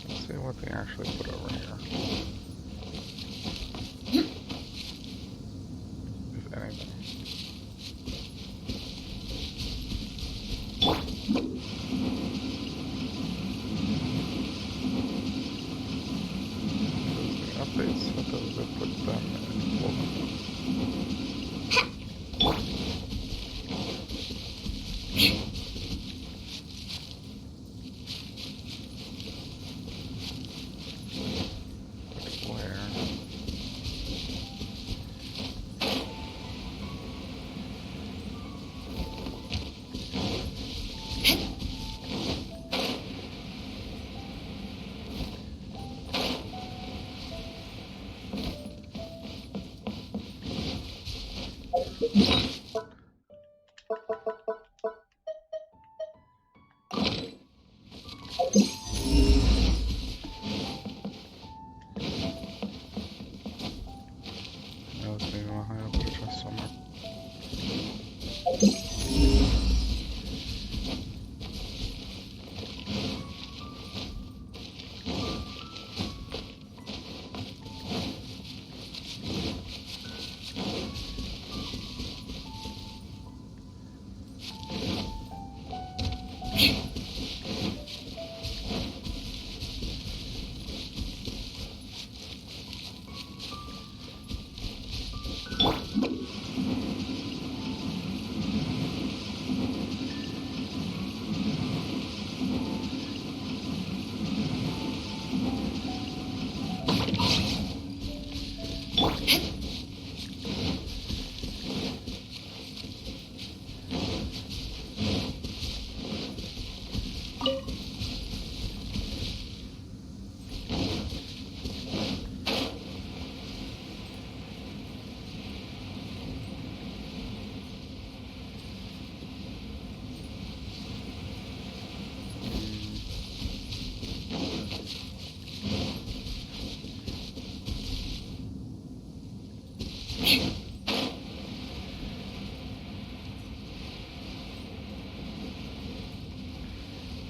Let's see what they actually put over here. If anything. Updates, I thought they put them in local. Where?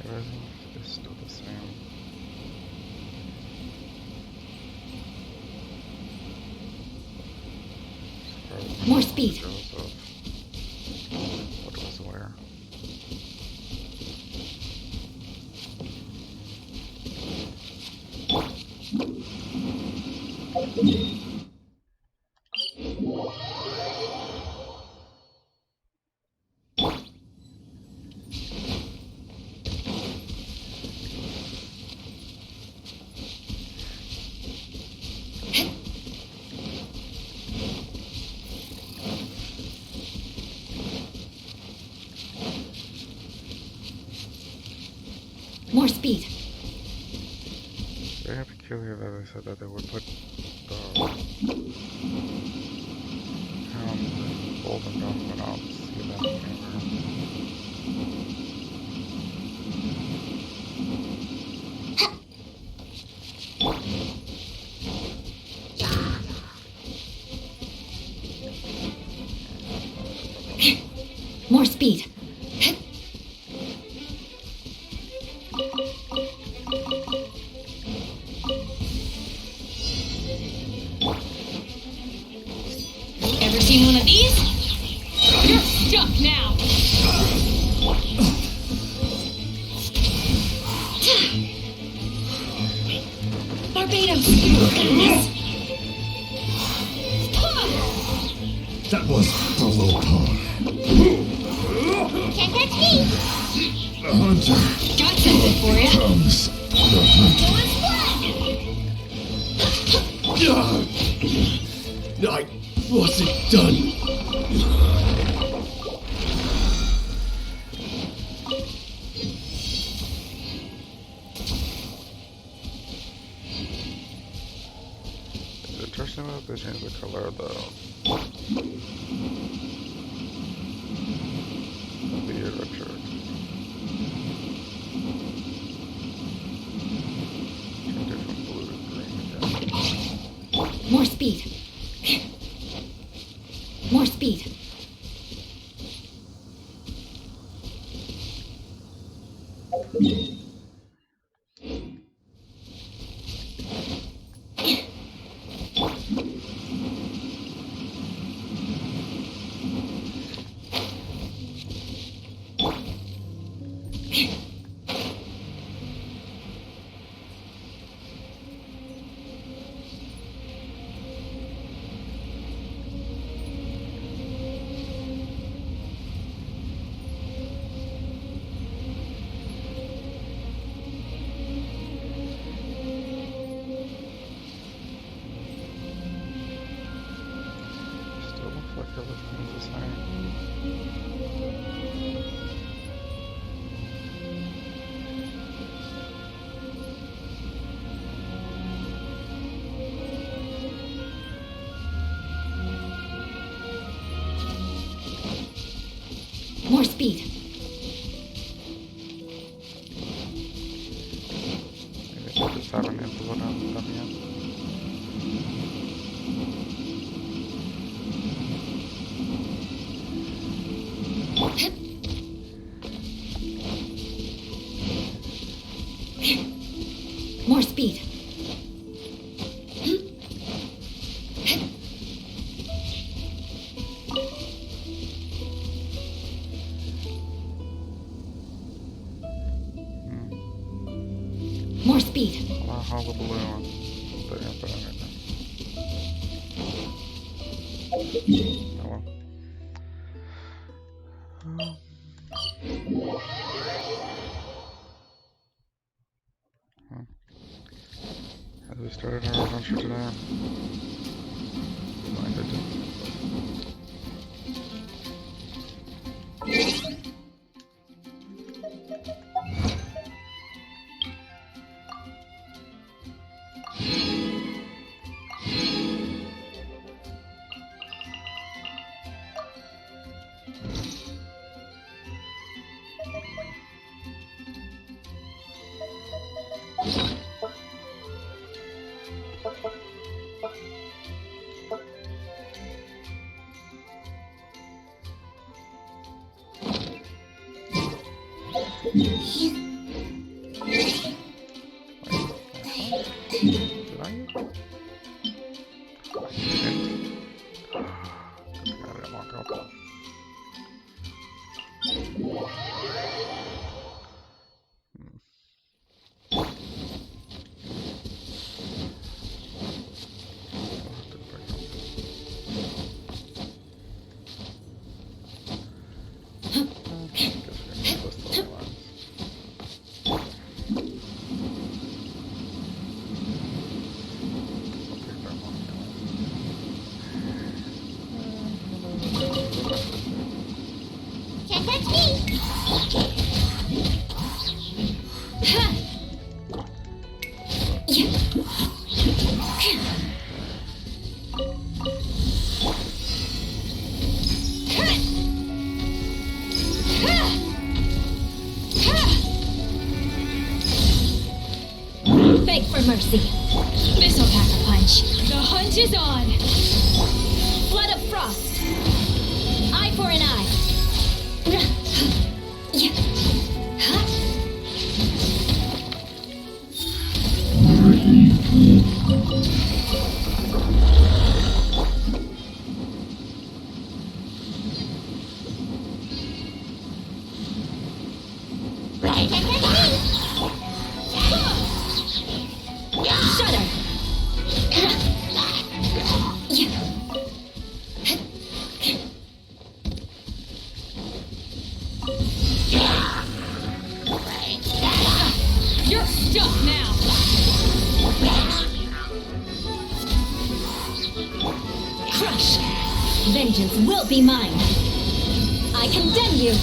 Everything is still the same. More speed. What was where? More speed. Very peculiar that they said that they would put the hound and golden dog, but I don't see that anywhere. More speed. Ever seen one of these? You're stuck now! Barbados! That was below par. Can't catch me! The hunter Got something for you. comes. The hunter. I wasn't done. It's interesting that they changed the color of the electric. Changed it from blue to green again. More speed. More speed. Still looks like everything's the same. More speed. Maybe they just haven't implemented them yet. More speed. More speed. Hullabaloo. They're gonna put on right now. Oh well. As we started our adventure today, mind I didn't. Did I? touch me! Beg for mercy. This'll pack a punch. The hunt is on. Flood of frost. Eye for an eye. Shudder. You're stuck now. Crush. Vengeance will be mine. I condemn you.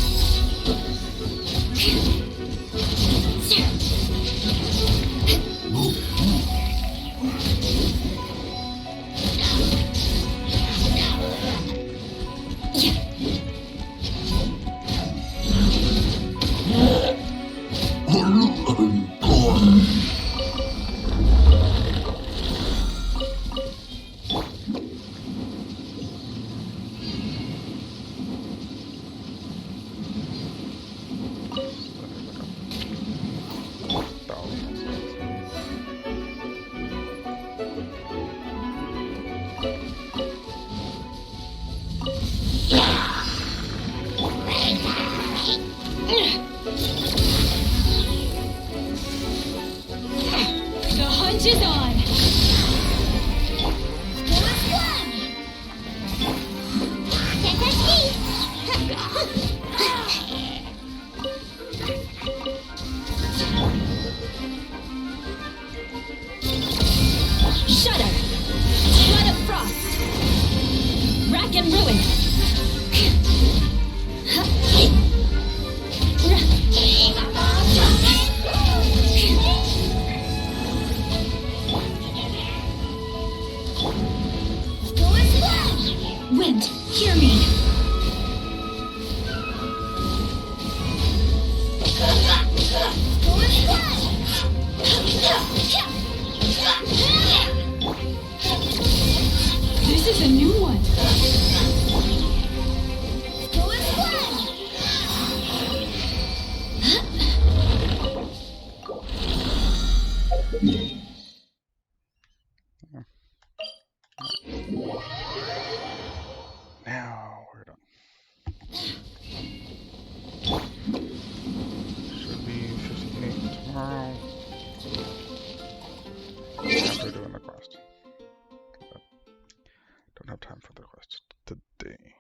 The hunt is on. Can't touch me! Shudder. Flood of frost. Rack and ruin. Wind, hear me. This is a new one. Now we're done. Should be 58 tomorrow. After doing the quest. But don't have time for the quest today.